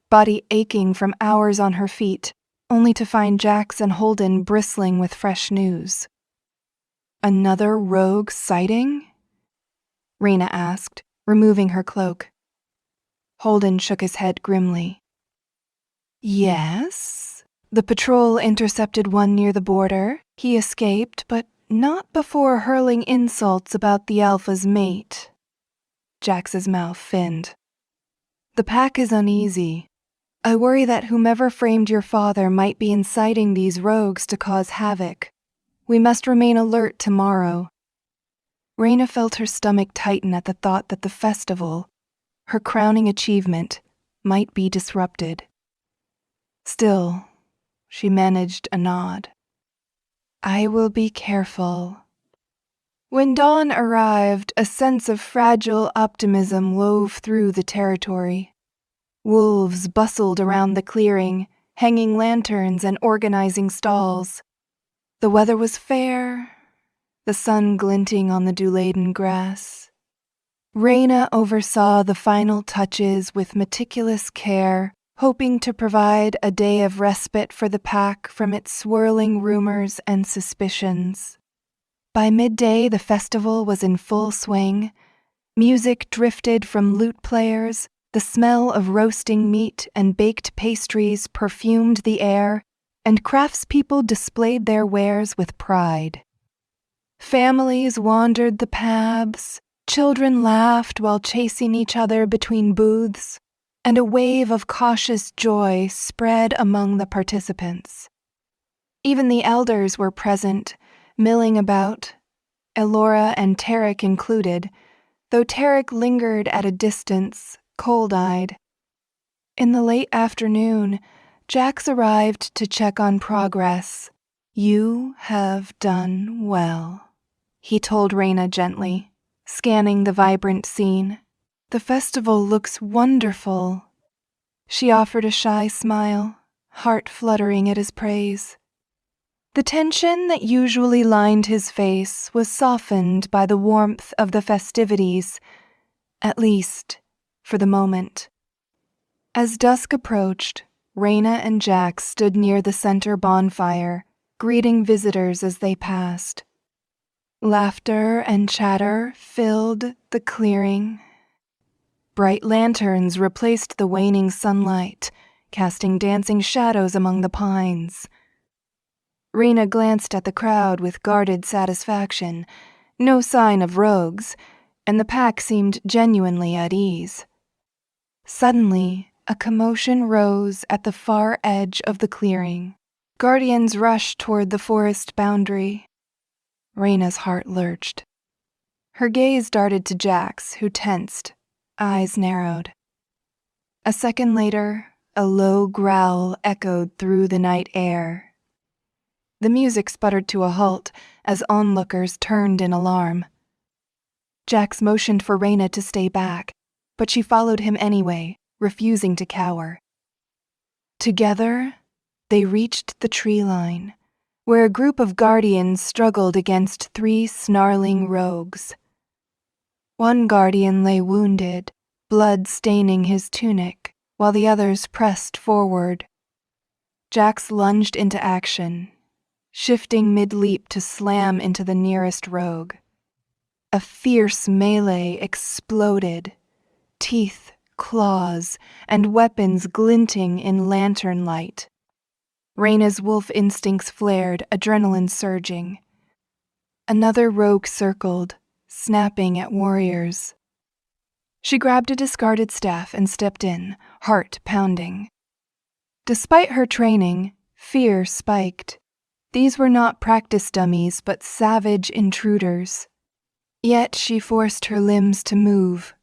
body aching from hours on her feet, only to find Jax and Holden bristling with fresh news. "Another rogue sighting?" Raina asked, removing her cloak. Holden shook his head grimly. "Yes. The patrol intercepted one near the border. He escaped, but not before hurling insults about the Alpha's mate." Jax's mouth thinned. "The pack is uneasy. I worry that whomever framed your father might be inciting these rogues to cause havoc. We must remain alert tomorrow." Raina felt her stomach tighten at the thought that the festival, her crowning achievement, might be disrupted. Still, she managed a nod. "I will be careful." When dawn arrived, a sense of fragile optimism wove through the territory. Wolves bustled around the clearing, hanging lanterns and organizing stalls. The weather was fair, the sun glinting on the dew-laden grass. Raina oversaw the final touches with meticulous care, hoping to provide a day of respite for the pack from its swirling rumors and suspicions. By midday, the festival was in full swing. Music drifted from lute players, the smell of roasting meat and baked pastries perfumed the air, and craftspeople displayed their wares with pride. Families wandered the paths, children laughed while chasing each other between booths, and a wave of cautious joy spread among the participants. Even the elders were present, milling about, Elora and Tarek included, though Tarek lingered at a distance, cold-eyed. In the late afternoon, Jax arrived to check on progress. "You have done well," he told Raina gently, scanning the vibrant scene. "The festival looks wonderful." She offered a shy smile, heart fluttering at his praise. The tension that usually lined his face was softened by the warmth of the festivities, at least for the moment. As dusk approached, Raina and Jax stood near the center bonfire, greeting visitors as they passed. Laughter and chatter filled the clearing. Bright lanterns replaced the waning sunlight, casting dancing shadows among the pines. Raina glanced at the crowd with guarded satisfaction, no sign of rogues, and the pack seemed genuinely at ease. Suddenly, a commotion rose at the far edge of the clearing. Guardians rushed toward the forest boundary. Raina's heart lurched. Her gaze darted to Jax, who tensed, eyes narrowed. A second later, a low growl echoed through the night air. The music sputtered to a halt as onlookers turned in alarm. Jax motioned for Raina to stay back, but she followed him anyway, refusing to cower. Together, they reached the tree line, where a group of guardians struggled against 3 snarling rogues. One guardian lay wounded, blood staining his tunic, while the others pressed forward. Jax lunged into action. shifting mid-leap to slam into the nearest rogue. A fierce melee exploded, teeth, claws, and weapons glinting in lantern light. Raina's wolf instincts flared, adrenaline surging. Another rogue circled, snapping at warriors. She grabbed a discarded staff and stepped in, heart pounding. Despite her training, fear spiked. These were not practice dummies, but savage intruders. Yet she forced her limbs to move,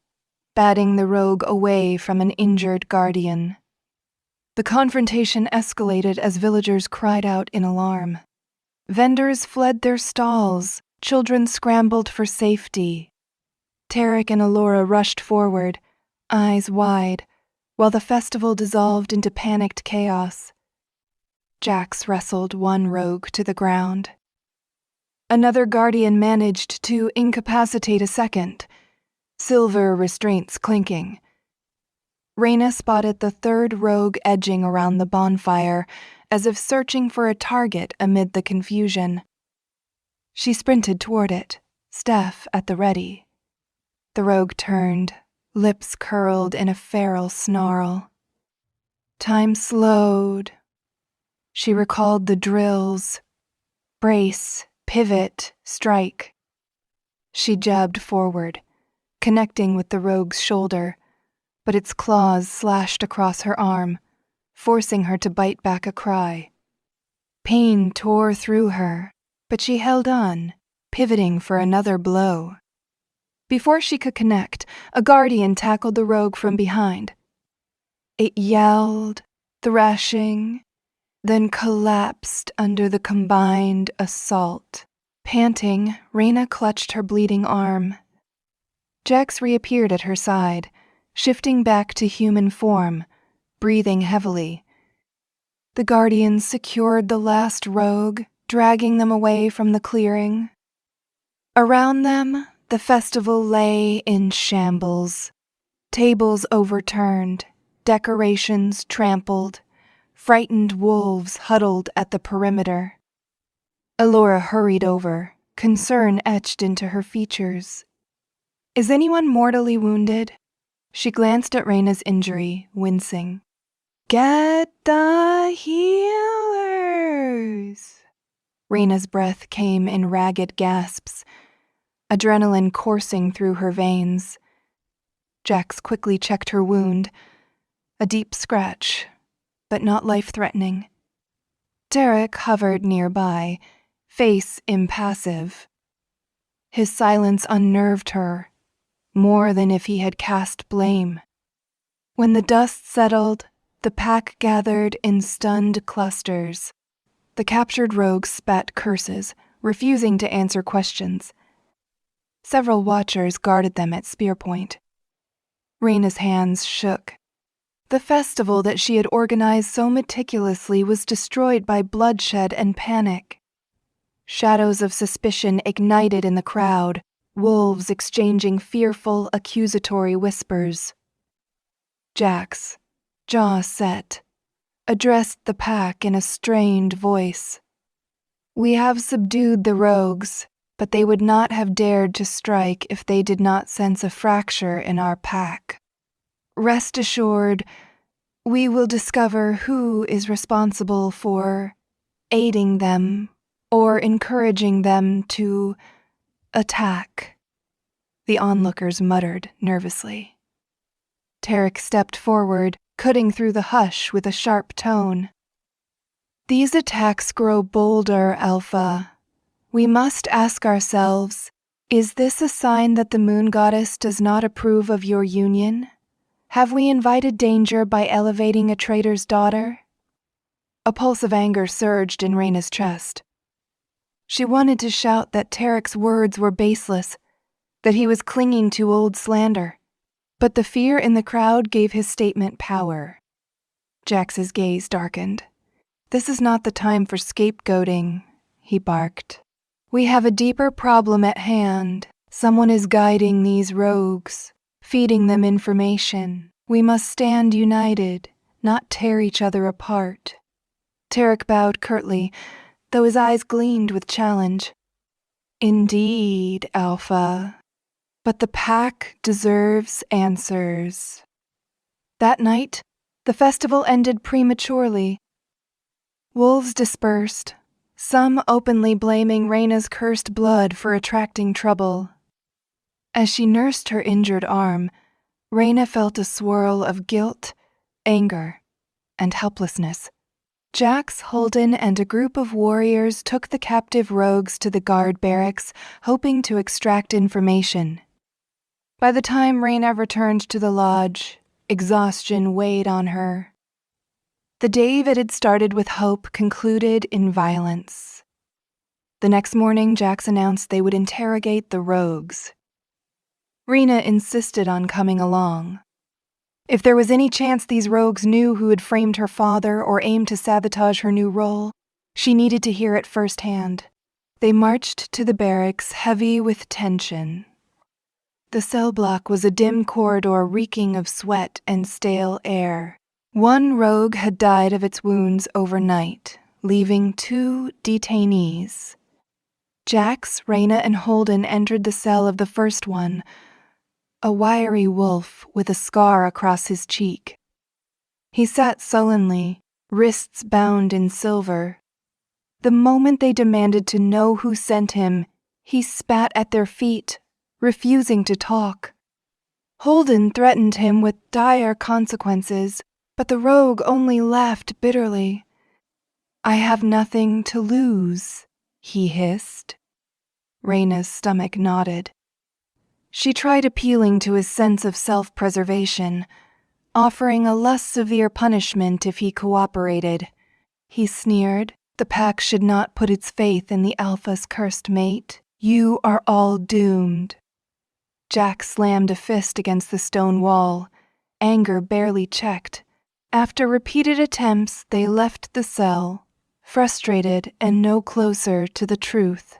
batting the rogue away from an injured guardian. The confrontation escalated as villagers cried out in alarm. Vendors fled their stalls, children scrambled for safety. Tarek and Alora rushed forward, eyes wide, while the festival dissolved into panicked chaos. Jax wrestled one rogue to the ground. Another guardian managed to incapacitate a second, silver restraints clinking. Raina spotted the third rogue edging around the bonfire, as if searching for a target amid the confusion. She sprinted toward it, staff at the ready. The rogue turned, lips curled in a feral snarl. Time slowed. She recalled the drills. Brace, pivot, strike. She jabbed forward, connecting with the rogue's shoulder, but its claws slashed across her arm, forcing her to bite back a cry. Pain tore through her, but she held on, pivoting for another blow. Before she could connect, a guardian tackled the rogue from behind. It yelled, thrashing, then collapsed under the combined assault. Panting, Raina clutched her bleeding arm. Jax reappeared at her side, shifting back to human form, breathing heavily. The guardians secured the last rogue, dragging them away from the clearing. Around them, the festival lay in shambles. Tables overturned, decorations trampled, frightened wolves huddled at the perimeter. Alora hurried over, concern etched into her features. "Is anyone mortally wounded?" She glanced at Raina's injury, wincing. "Get the healers!" Raina's breath came in ragged gasps, adrenaline coursing through her veins. Jax quickly checked her wound. A deep scratch, but not life-threatening. Tarek hovered nearby, face impassive. His silence unnerved her, more than if he had cast blame. When the dust settled, the pack gathered in stunned clusters. The captured rogues spat curses, refusing to answer questions. Several watchers guarded them at spear point. Raina's hands shook. The festival that she had organized so meticulously was destroyed by bloodshed and panic. Shadows of suspicion ignited in the crowd, wolves exchanging fearful, accusatory whispers. Jax, jaw set, addressed the pack in a strained voice. "We have subdued the rogues, but they would not have dared to strike if they did not sense a fracture in our pack. Rest assured, we will discover who is responsible for aiding them or encouraging them to attack." The onlookers muttered nervously. Tarek stepped forward, cutting through the hush with a sharp tone. "These attacks grow bolder, Alpha. We must ask ourselves, is this a sign that the moon goddess does not approve of your union? Have we invited danger by elevating a traitor's daughter?" A pulse of anger surged in Raina's chest. She wanted to shout that Tarek's words were baseless, that he was clinging to old slander, but the fear in the crowd gave his statement power. Jax's gaze darkened. "This is not the time for scapegoating," he barked. "We have a deeper problem at hand. Someone is guiding these rogues, feeding them information. We must stand united, not tear each other apart." Tarek bowed curtly, though his eyes gleamed with challenge. Indeed, Alpha. But the pack deserves answers. That night, the festival ended prematurely. Wolves dispersed, some openly blaming Raina's cursed blood for attracting trouble. As she nursed her injured arm, Raina felt a swirl of guilt, anger, and helplessness. Jax, Holden, and a group of warriors took the captive rogues to the guard barracks, hoping to extract information. By the time Raina returned to the lodge, exhaustion weighed on her. The day that had started with hope concluded in violence. The next morning, Jax announced they would interrogate the rogues. Raina insisted on coming along. If there was any chance these rogues knew who had framed her father or aimed to sabotage her new role, she needed to hear it firsthand. They marched to the barracks, heavy with tension. The cell block was a dim corridor reeking of sweat and stale air. One rogue had died of its wounds overnight, leaving 2 detainees. Jax, Raina, and Holden entered the cell of the first one, a wiry wolf with a scar across his cheek. He sat sullenly, wrists bound in silver. The moment they demanded to know who sent him, he spat at their feet, refusing to talk. Holden threatened him with dire consequences, but the rogue only laughed bitterly. "I have nothing to lose," he hissed. Raina's stomach nodded. She tried appealing to his sense of self-preservation, offering a less severe punishment if he cooperated. He sneered, "The pack should not put its faith in the Alpha's cursed mate. You are all doomed." Jack slammed a fist against the stone wall, anger barely checked. After repeated attempts, they left the cell, frustrated and no closer to the truth.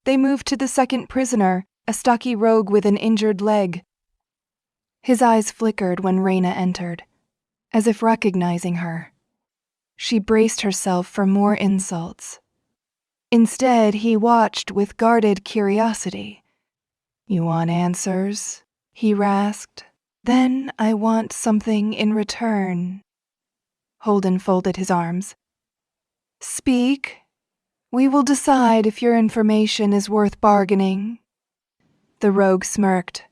They moved to the second prisoner, a stocky rogue with an injured leg. His eyes flickered when Raina entered, as if recognizing her. She braced herself for more insults. Instead, he watched with guarded curiosity. "You want answers?" he rasped. "Then I want something in return." Holden folded his arms. "Speak. We will decide if your information is worth bargaining." The rogue smirked.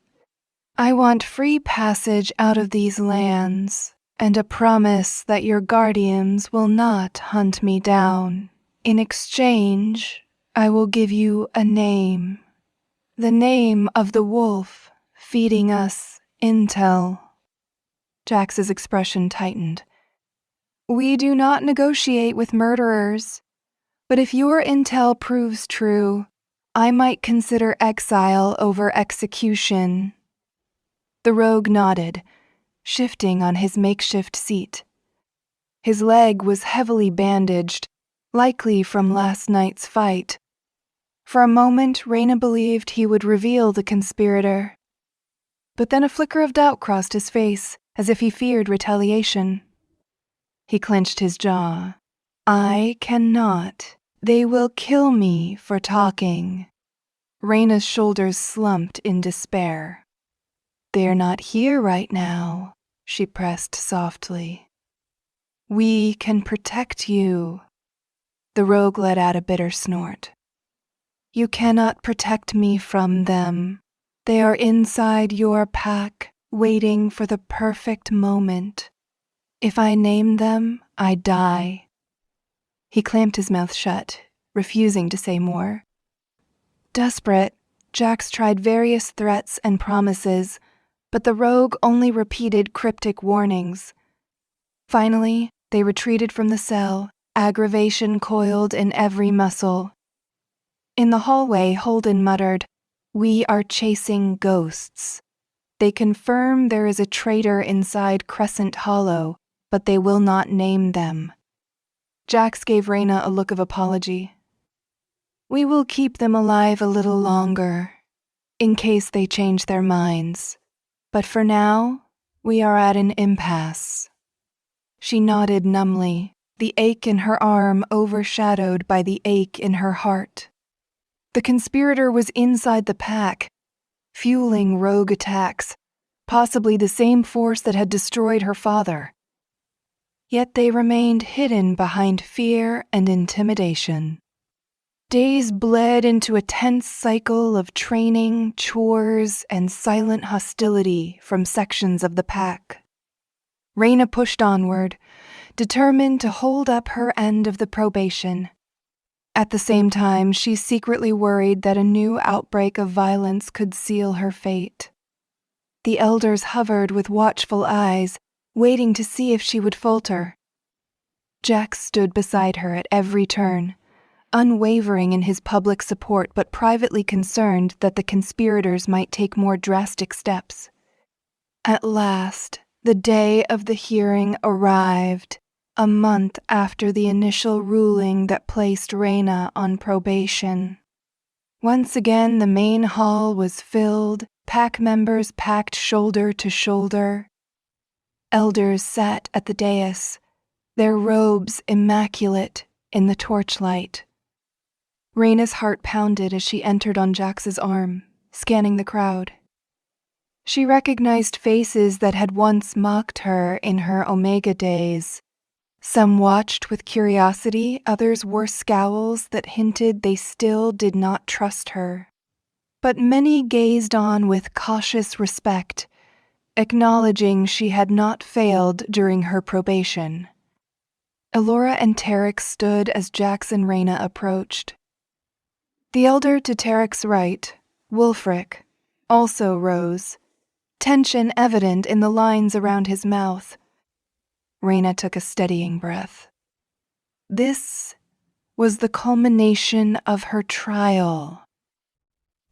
"I want free passage out of these lands, and a promise that your guardians will not hunt me down. In exchange, I will give you a name. The name of the wolf feeding us intel." Jax's expression tightened. "We do not negotiate with murderers, but if your intel proves true, I might consider exile over execution." The rogue nodded, shifting on his makeshift seat. His leg was heavily bandaged, likely from last night's fight. For a moment, Raina believed he would reveal the conspirator. But then a flicker of doubt crossed his face, as if he feared retaliation. He clenched his jaw. "I cannot. They will kill me for talking." Raina's shoulders slumped in despair. "They're not here right now," she pressed softly. "We can protect you." The rogue let out a bitter snort. "You cannot protect me from them. They are inside your pack, waiting for the perfect moment. If I name them, I die." He clamped his mouth shut, refusing to say more. Desperate, Jax tried various threats and promises, but the rogue only repeated cryptic warnings. Finally, they retreated from the cell, aggravation coiled in every muscle. In the hallway, Holden muttered, "We are chasing ghosts. They confirm there is a traitor inside Crescent Hollow, but they will not name them." Jax gave Raina a look of apology. "We will keep them alive a little longer, in case they change their minds. But for now, we are at an impasse." She nodded numbly, the ache in her arm overshadowed by the ache in her heart. The conspirator was inside the pack, fueling rogue attacks, possibly the same force that had destroyed her father. Yet they remained hidden behind fear and intimidation. Days bled into a tense cycle of training, chores, and silent hostility from sections of the pack. Raina pushed onward, determined to hold up her end of the probation. At the same time, she secretly worried that a new outbreak of violence could seal her fate. The elders hovered with watchful eyes, waiting to see if she would falter. Jax stood beside her at every turn, unwavering in his public support but privately concerned that the conspirators might take more drastic steps. At last, the day of the hearing arrived, a month after the initial ruling that placed Raina on probation. Once again, the main hall was filled, pack members packed shoulder to shoulder. Elders sat at the dais, their robes immaculate in the torchlight. Raina's heart pounded as she entered on Jax's arm, scanning the crowd. She recognized faces that had once mocked her in her Omega days. Some watched with curiosity, others wore scowls that hinted they still did not trust her. But many gazed on with cautious respect, acknowledging she had not failed during her probation. Elora and Tarek stood as Jax and Raina approached. The elder to Tarek's right, Wulfric, also rose, tension evident in the lines around his mouth. Raina took a steadying breath. This was the culmination of her trial.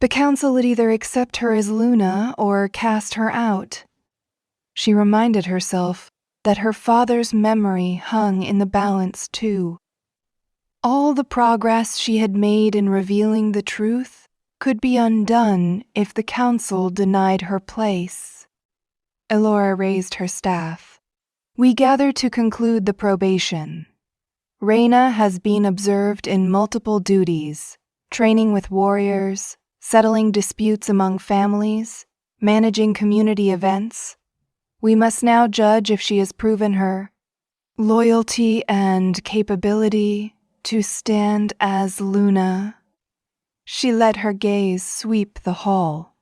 The council would either accept her as Luna or cast her out. She reminded herself that her father's memory hung in the balance too. All the progress she had made in revealing the truth could be undone if the council denied her place. Elora raised her staff. We gather to conclude the probation. Raina has been observed in multiple duties, training with warriors, settling disputes among families, managing community events. We must now judge if she has proven her loyalty and capability to stand as Luna. She let her gaze sweep the hall.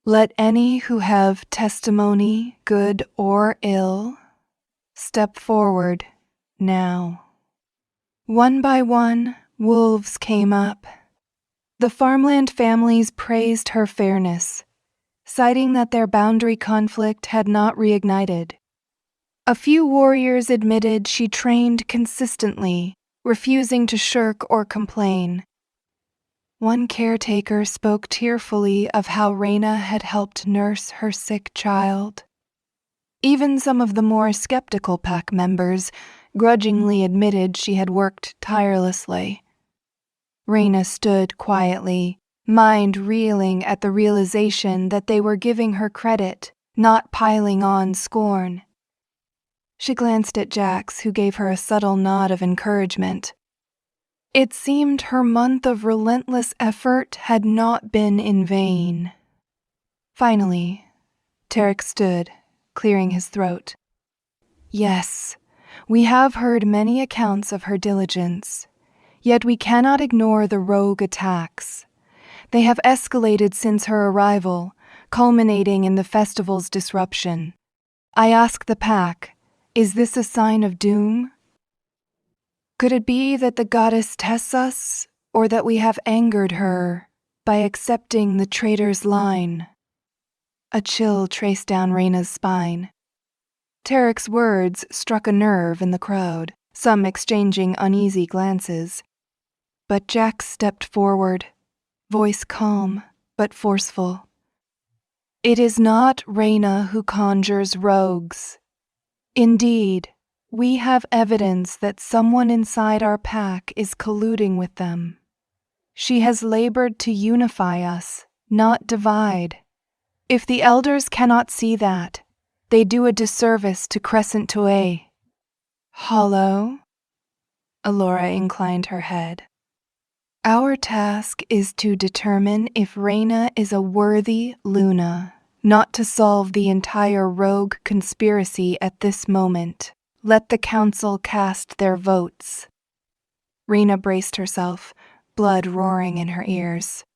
Let any who have testimony, good or ill, step forward now. One by one, wolves came up. The farmland families praised her fairness, citing that their boundary conflict had not reignited. A few warriors admitted she trained consistently, refusing to shirk or complain. One caretaker spoke tearfully of how Raina had helped nurse her sick child. Even some of the more skeptical pack members grudgingly admitted she had worked tirelessly. Raina stood quietly, mind reeling at the realization that they were giving her credit, not piling on scorn. She glanced at Jax, who gave her a subtle nod of encouragement. It seemed her month of relentless effort had not been in vain. Finally, Tarek stood, clearing his throat. Yes, we have heard many accounts of her diligence, yet we cannot ignore the rogue attacks. They have escalated since her arrival, culminating in the festival's disruption. I ask the pack, is this a sign of doom? Could it be that the goddess tests us, or that we have angered her by accepting the traitor's line? A chill traced down Raina's spine. Tarek's words struck a nerve in the crowd, some exchanging uneasy glances. But Jax stepped forward, voice calm but forceful. It is not Raina who conjures rogues. Indeed, we have evidence that someone inside our pack is colluding with them. She has labored to unify us, not divide. If the elders cannot see that, they do a disservice to Crescent Hollow. Alora inclined her head. Our task is to determine if Raina is a worthy Luna, not to solve the entire rogue conspiracy at this moment. Let the council cast their votes. Raina braced herself, blood roaring in her ears.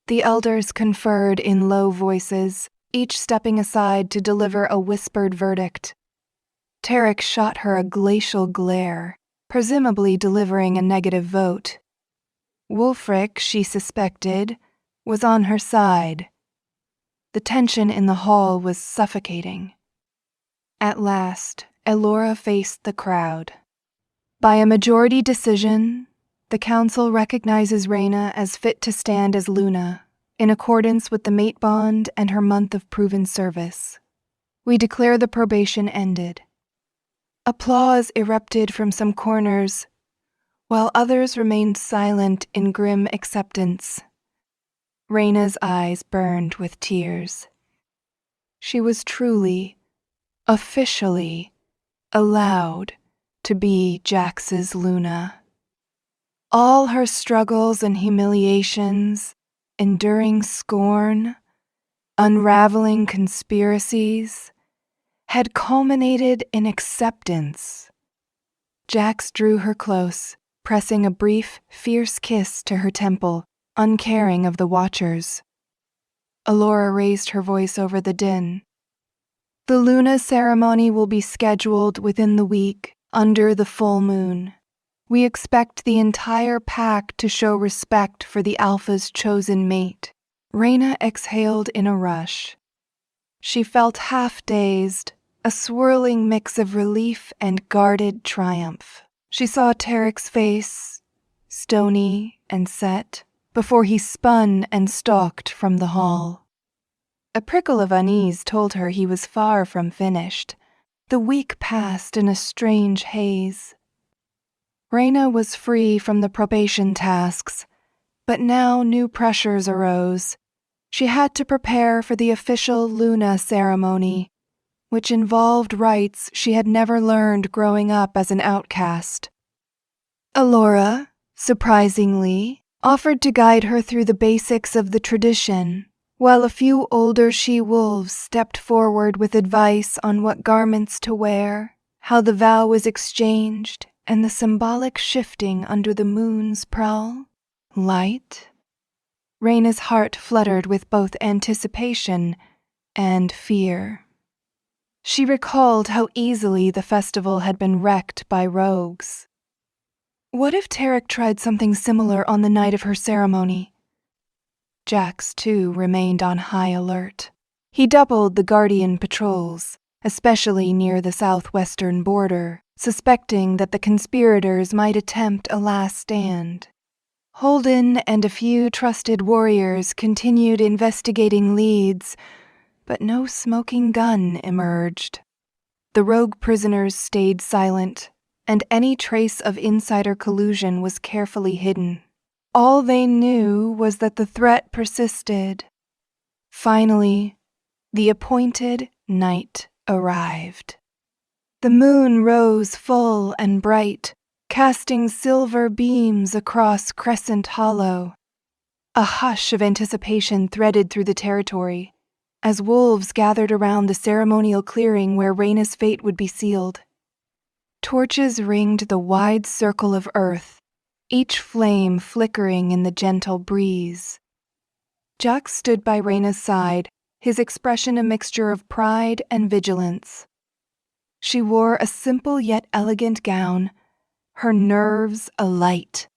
The elders conferred in low voices, each stepping aside to deliver a whispered verdict. Tarek shot her a glacial glare, presumably delivering a negative vote. Wulfric, she suspected, was on her side. The tension in the hall was suffocating. At last, Elora faced the crowd. By a majority decision, the council recognizes Raina as fit to stand as Luna, in accordance with the mate bond and her month of proven service. We declare the probation ended. Applause erupted from some corners, while others remained silent in grim acceptance. Raina's eyes burned with tears. She was truly, officially, allowed to be Jax's Luna. All her struggles and humiliations, enduring scorn, unraveling conspiracies, had culminated in acceptance. Jax drew her close, pressing a brief, fierce kiss to her temple, uncaring of the watchers. Alora raised her voice over the din. The Luna ceremony will be scheduled within the week, under the full moon. We expect the entire pack to show respect for the Alpha's chosen mate. Raina exhaled in a rush. She felt half-dazed, a swirling mix of relief and guarded triumph. She saw Tarek's face, stony and set, before he spun and stalked from the hall. A prickle of unease told her he was far from finished. The week passed in a strange haze. Raina was free from the probation tasks, but now new pressures arose. She had to prepare for the official Luna ceremony, which involved rites she had never learned growing up as an outcast. Alora, surprisingly, offered to guide her through the basics of the tradition, while a few older she-wolves stepped forward with advice on what garments to wear, how the vow was exchanged, and the symbolic shifting under the moon's prowl. Light? Raina's heart fluttered with both anticipation and fear. She recalled how easily the festival had been wrecked by rogues. What if Tarek tried something similar on the night of her ceremony? Jax, too, remained on high alert. He doubled the Guardian patrols, especially near the southwestern border, suspecting that the conspirators might attempt a last stand. Holden and a few trusted warriors continued investigating leads, but no smoking gun emerged. The rogue prisoners stayed silent, and any trace of insider collusion was carefully hidden. All they knew was that the threat persisted. Finally, the appointed night arrived. The moon rose full and bright, casting silver beams across Crescent Hollow. A hush of anticipation threaded through the territory, as wolves gathered around the ceremonial clearing where Raina's fate would be sealed. Torches ringed the wide circle of earth, each flame flickering in the gentle breeze. Jax stood by Raina's side, his expression a mixture of pride and vigilance. She wore a simple yet elegant gown, her nerves alight.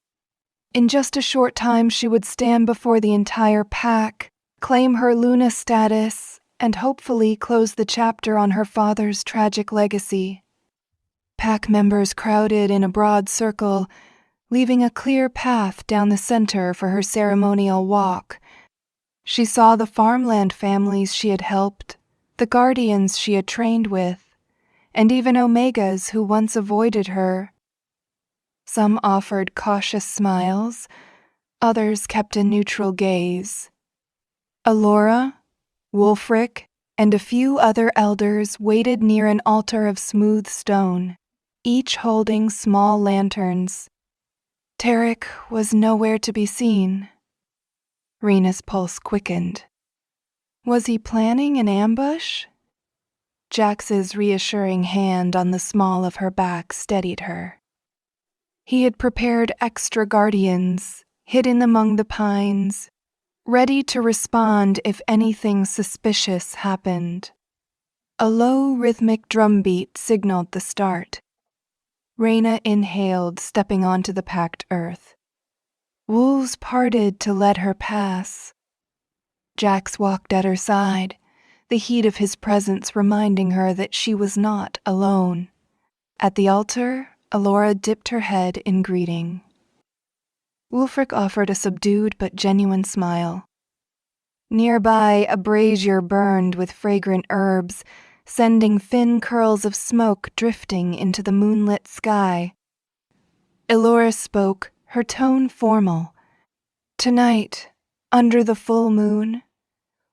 In just a short time she would stand before the entire pack, claim her Luna status, and hopefully close the chapter on her father's tragic legacy. Pack members crowded in a broad circle, leaving a clear path down the center for her ceremonial walk. She saw the farmland families she had helped, the guardians she had trained with, and even Omegas who once avoided her. Some offered cautious smiles, others kept a neutral gaze. Alora, Wulfric, and a few other elders waited near an altar of smooth stone, each holding small lanterns. Tarek was nowhere to be seen. Raina's pulse quickened. Was he planning an ambush? Jax's reassuring hand on the small of her back steadied her. He had prepared extra guardians, hidden among the pines, ready to respond if anything suspicious happened. A low rhythmic drumbeat signaled the start. Raina inhaled, stepping onto the packed earth. Wolves parted to let her pass. Jax walked at her side, the heat of his presence reminding her that she was not alone. At the altar, Alora dipped her head in greeting. Wulfric offered a subdued but genuine smile. Nearby, a brazier burned with fragrant herbs, sending thin curls of smoke drifting into the moonlit sky. Elora spoke, her tone formal. Tonight, under the full moon,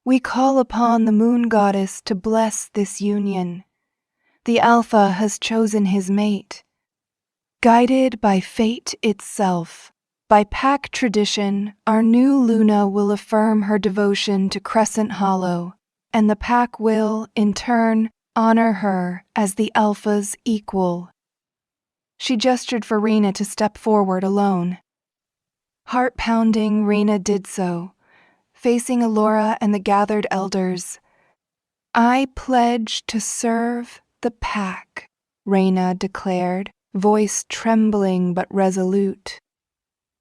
we call upon the moon goddess to bless this union. The Alpha has chosen his mate. Guided by fate itself, by pack tradition, our new Luna will affirm her devotion to Crescent Hollow, and the pack will, in turn, honor her as the Alpha's equal. She gestured for Raina to step forward alone. Heart-pounding, Raina did so, facing Alora and the gathered elders. I pledge to serve the pack, Raina declared, voice trembling but resolute.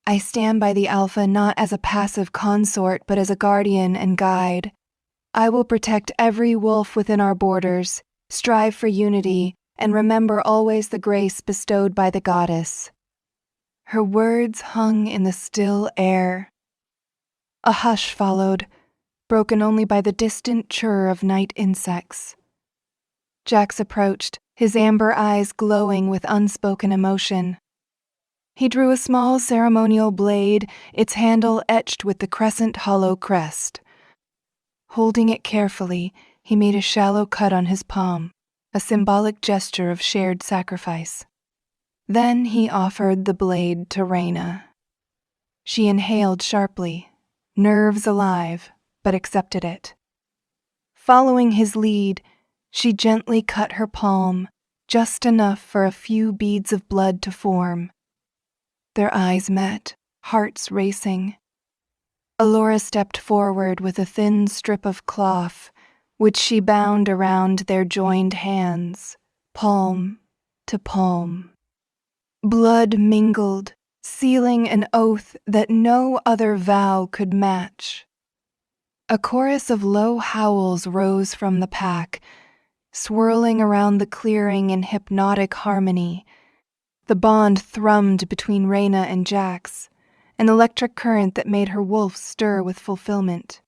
I stand by the Alpha not as a passive consort but as a guardian and guide. I will protect every wolf within our borders, strive for unity, and remember always the grace bestowed by the goddess. Her words hung in the still air. A hush followed, broken only by the distant chirr of night insects. Jax approached, his amber eyes glowing with unspoken emotion. He drew a small ceremonial blade, its handle etched with the Crescent Hollow crest. Holding it carefully, he made a shallow cut on his palm, a symbolic gesture of shared sacrifice. Then he offered the blade to Raina. She inhaled sharply, nerves alive, but accepted it. Following his lead, she gently cut her palm, just enough for a few beads of blood to form. Their eyes met, hearts racing. Alora stepped forward with a thin strip of cloth, which she bound around their joined hands, palm to palm. Blood mingled, sealing an oath that no other vow could match. A chorus of low howls rose from the pack, swirling around the clearing in hypnotic harmony. The bond thrummed between Raina and Jax, an electric current that made her wolf stir with fulfillment.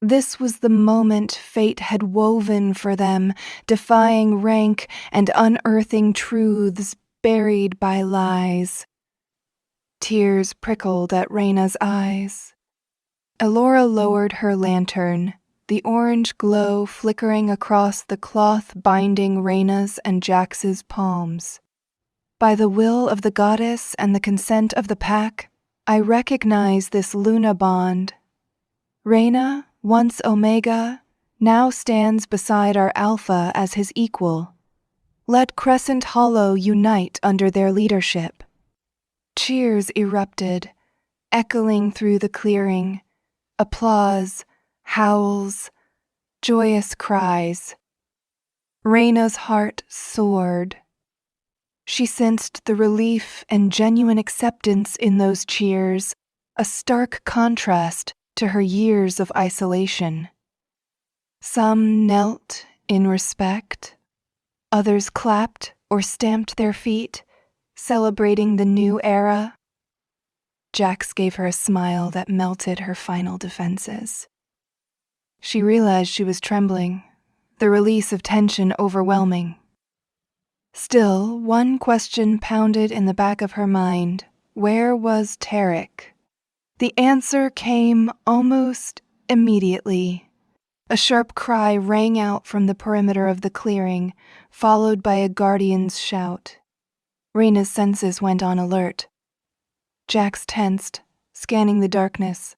This was the moment fate had woven for them, defying rank and unearthing truths buried by lies. Tears prickled at Raina's eyes. Elora lowered her lantern, the orange glow flickering across the cloth binding Raina's and Jax's palms. By the will of the goddess and the consent of the pack, I recognize this Luna bond. Raina, once Omega, now stands beside our Alpha as his equal. Let Crescent Hollow unite under their leadership. Cheers erupted, echoing through the clearing. Applause, howls, joyous cries. Raina's heart soared. She sensed the relief and genuine acceptance in those cheers, a stark contrast to her years of isolation. Some knelt in respect, others clapped or stamped their feet, celebrating the new era. Jax gave her a smile that melted her final defenses. She realized she was trembling, the release of tension overwhelming. Still, one question pounded in the back of her mind. Where was Tarek? The answer came almost immediately. A sharp cry rang out from the perimeter of the clearing, followed by a guardian's shout. Raina's senses went on alert. Jax tensed, scanning the darkness.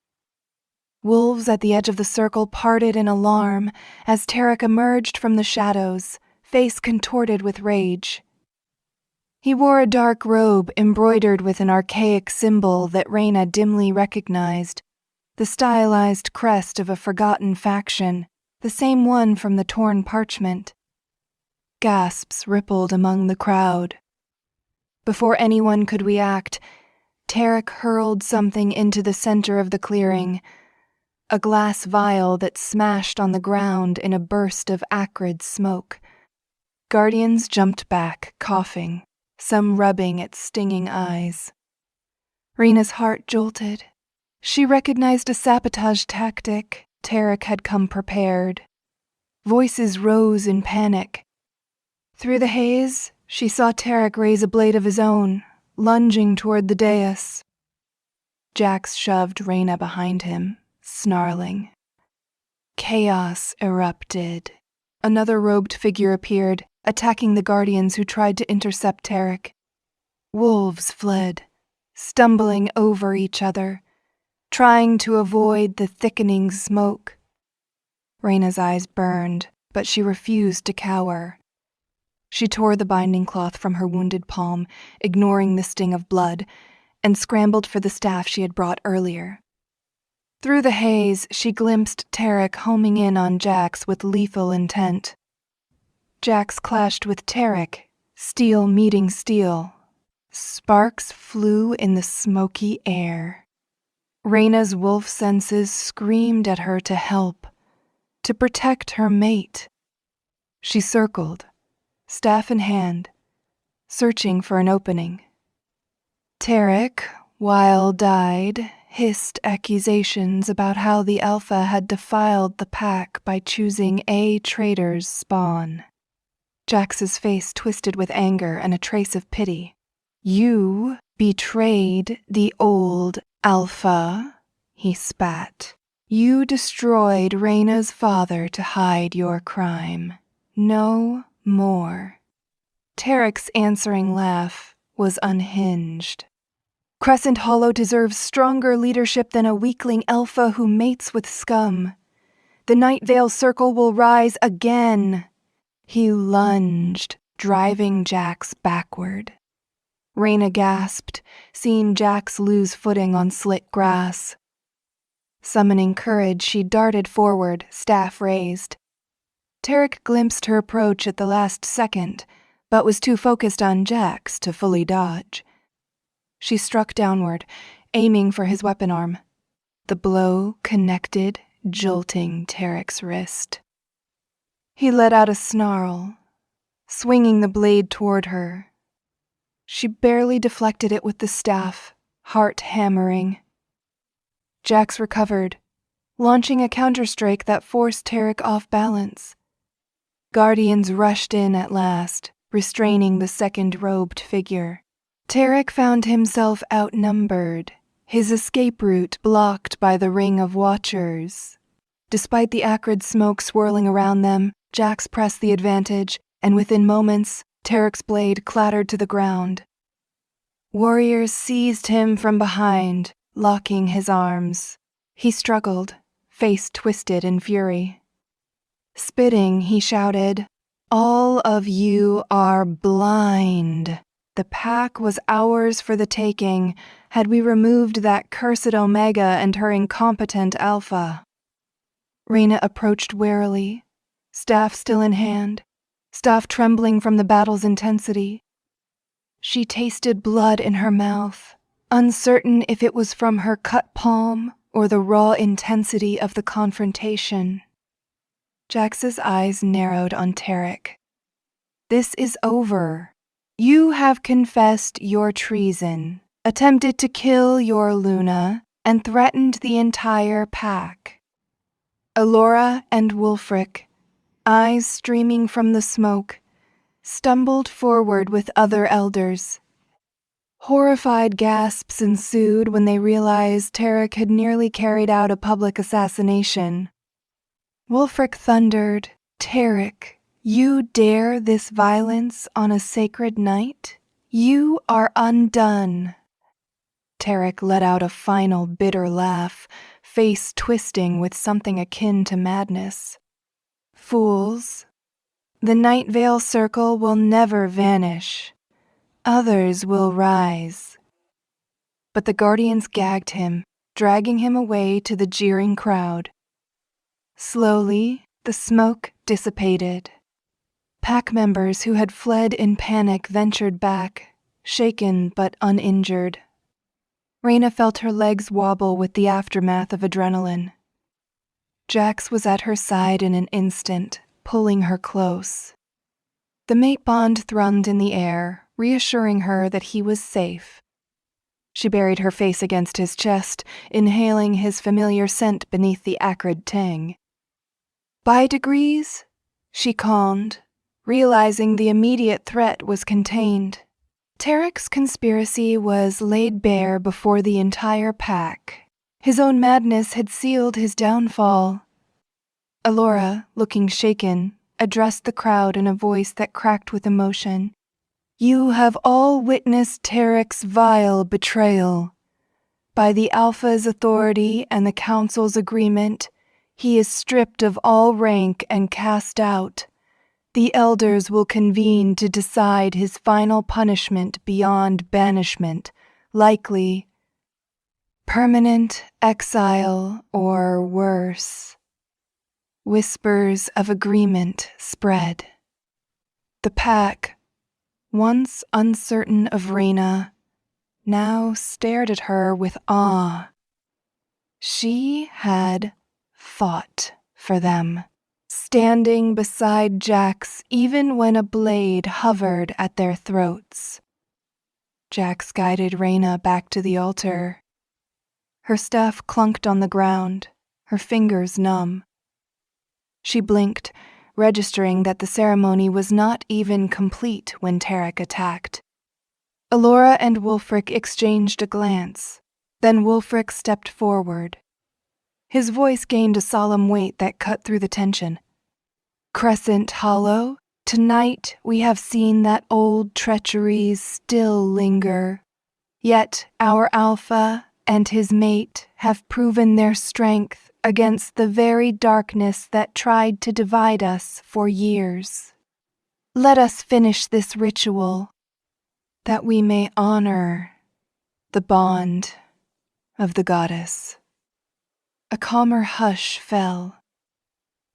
Wolves at the edge of the circle parted in alarm as Tarek emerged from the shadows, face contorted with rage. He wore a dark robe embroidered with an archaic symbol that Raina dimly recognized, the stylized crest of a forgotten faction, the same one from the torn parchment. Gasps rippled among the crowd. Before anyone could react, Tarek hurled something into the center of the clearing, a glass vial that smashed on the ground in a burst of acrid smoke. Guardians jumped back, coughing, some rubbing at stinging eyes. Raina's heart jolted. She recognized a sabotage tactic. Tarek had come prepared. Voices rose in panic. Through the haze, she saw Tarek raise a blade of his own, lunging toward the dais. Jax shoved Raina behind him, snarling. Chaos erupted. Another robed figure appeared, attacking the Guardians who tried to intercept Tarek. Wolves fled, stumbling over each other, trying to avoid the thickening smoke. Raina's eyes burned, but she refused to cower. She tore the binding cloth from her wounded palm, ignoring the sting of blood, and scrambled for the staff she had brought earlier. Through the haze, she glimpsed Tarek homing in on Jax with lethal intent. Jax clashed with Tarek, steel meeting steel. Sparks flew in the smoky air. Raina's wolf senses screamed at her to help, to protect her mate. She circled, staff in hand, searching for an opening. Tarek, wild-eyed, hissed accusations about how the Alpha had defiled the pack by choosing a traitor's spawn. Jax's face twisted with anger and a trace of pity. You betrayed the old Alpha, he spat. You destroyed Raina's father to hide your crime. No more. Tarek's answering laugh was unhinged. Crescent Hollow deserves stronger leadership than a weakling Alpha who mates with scum. The Night Veil Circle will rise again. He lunged, driving Jax backward. Raina gasped, seeing Jax lose footing on slick grass. Summoning courage, she darted forward, staff raised. Tarek glimpsed her approach at the last second, but was too focused on Jax to fully dodge. She struck downward, aiming for his weapon arm. The blow connected, jolting Tarek's wrist. He let out a snarl, swinging the blade toward her. She barely deflected it with the staff, heart hammering. Jax recovered, launching a counterstrike that forced Tarek off balance. Guardians rushed in at last, restraining the second-robed figure. Tarek found himself outnumbered, his escape route blocked by the ring of watchers. Despite the acrid smoke swirling around them, Jax pressed the advantage, and within moments, Tarek's blade clattered to the ground. Warriors seized him from behind, locking his arms. He struggled, face twisted in fury. Spitting, he shouted, "All of you are blind. The pack was ours for the taking, had we removed that cursed Omega and her incompetent Alpha." Raina approached warily, staff still in hand, staff trembling from the battle's intensity. She tasted blood in her mouth, uncertain if it was from her cut palm or the raw intensity of the confrontation. Jax's eyes narrowed on Tarek. "This is over. You have confessed your treason, attempted to kill your Luna, and threatened the entire pack." Alora and Wulfric, eyes streaming from the smoke, stumbled forward with other elders. Horrified gasps ensued when they realized Tarek had nearly carried out a public assassination. Wulfric thundered, "Tarek, you dare this violence on a sacred night? You are undone. Tarek let out a final bitter laugh, face twisting with something akin to madness. Fools. The Night Veil Circle will never vanish. Others will rise. But the Guardians gagged him, dragging him away to the jeering crowd. Slowly, the smoke dissipated. Pack members who had fled in panic ventured back, shaken but uninjured. Raina felt her legs wobble with the aftermath of adrenaline. Jax was at her side in an instant, pulling her close. The mate bond thrummed in the air, reassuring her that he was safe. She buried her face against his chest, inhaling his familiar scent beneath the acrid tang. By degrees, she calmed, realizing the immediate threat was contained. Tarek's conspiracy was laid bare before the entire pack. His own madness had sealed his downfall. Alora, looking shaken, addressed the crowd in a voice that cracked with emotion. You have all witnessed Tarek's vile betrayal. By the Alpha's authority and the Council's agreement, he is stripped of all rank and cast out. The Elders will convene to decide his final punishment beyond banishment, likely permanent exile or worse. Whispers of agreement spread. The pack, once uncertain of Raina, now stared at her with awe. She had fought for them, standing beside Jax even when a blade hovered at their throats. Jax guided Raina back to the altar. Her staff clunked on the ground, her fingers numb. She blinked, registering that the ceremony was not even complete when Tarek attacked. Alora and Wulfric exchanged a glance. Then Wulfric stepped forward. His voice gained a solemn weight that cut through the tension. Crescent Hollow, tonight we have seen that old treacheries still linger. Yet our Alpha and his mate have proven their strength against the very darkness that tried to divide us for years. Let us finish this ritual, that we may honor the bond of the goddess. A calmer hush fell.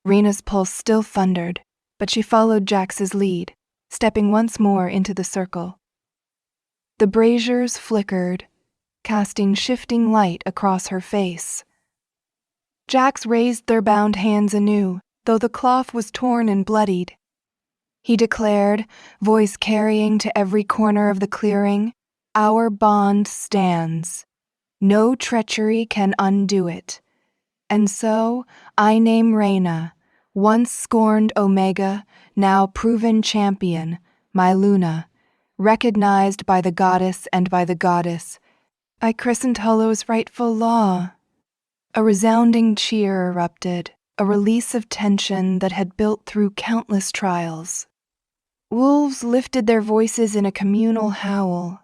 Raina's pulse still thundered, but she followed Jax's lead, stepping once more into the circle. The braziers flickered, casting shifting light across her face. Jax raised their bound hands anew, though the cloth was torn and bloodied. He declared, voice carrying to every corner of the clearing, "Our bond stands. No treachery can undo it. And so, I name Raina, once scorned Omega, now proven champion, my Luna, recognized by the goddess and by the goddess, by Crescent Hollow's rightful law." A resounding cheer erupted, a release of tension that had built through countless trials. Wolves lifted their voices in a communal howl,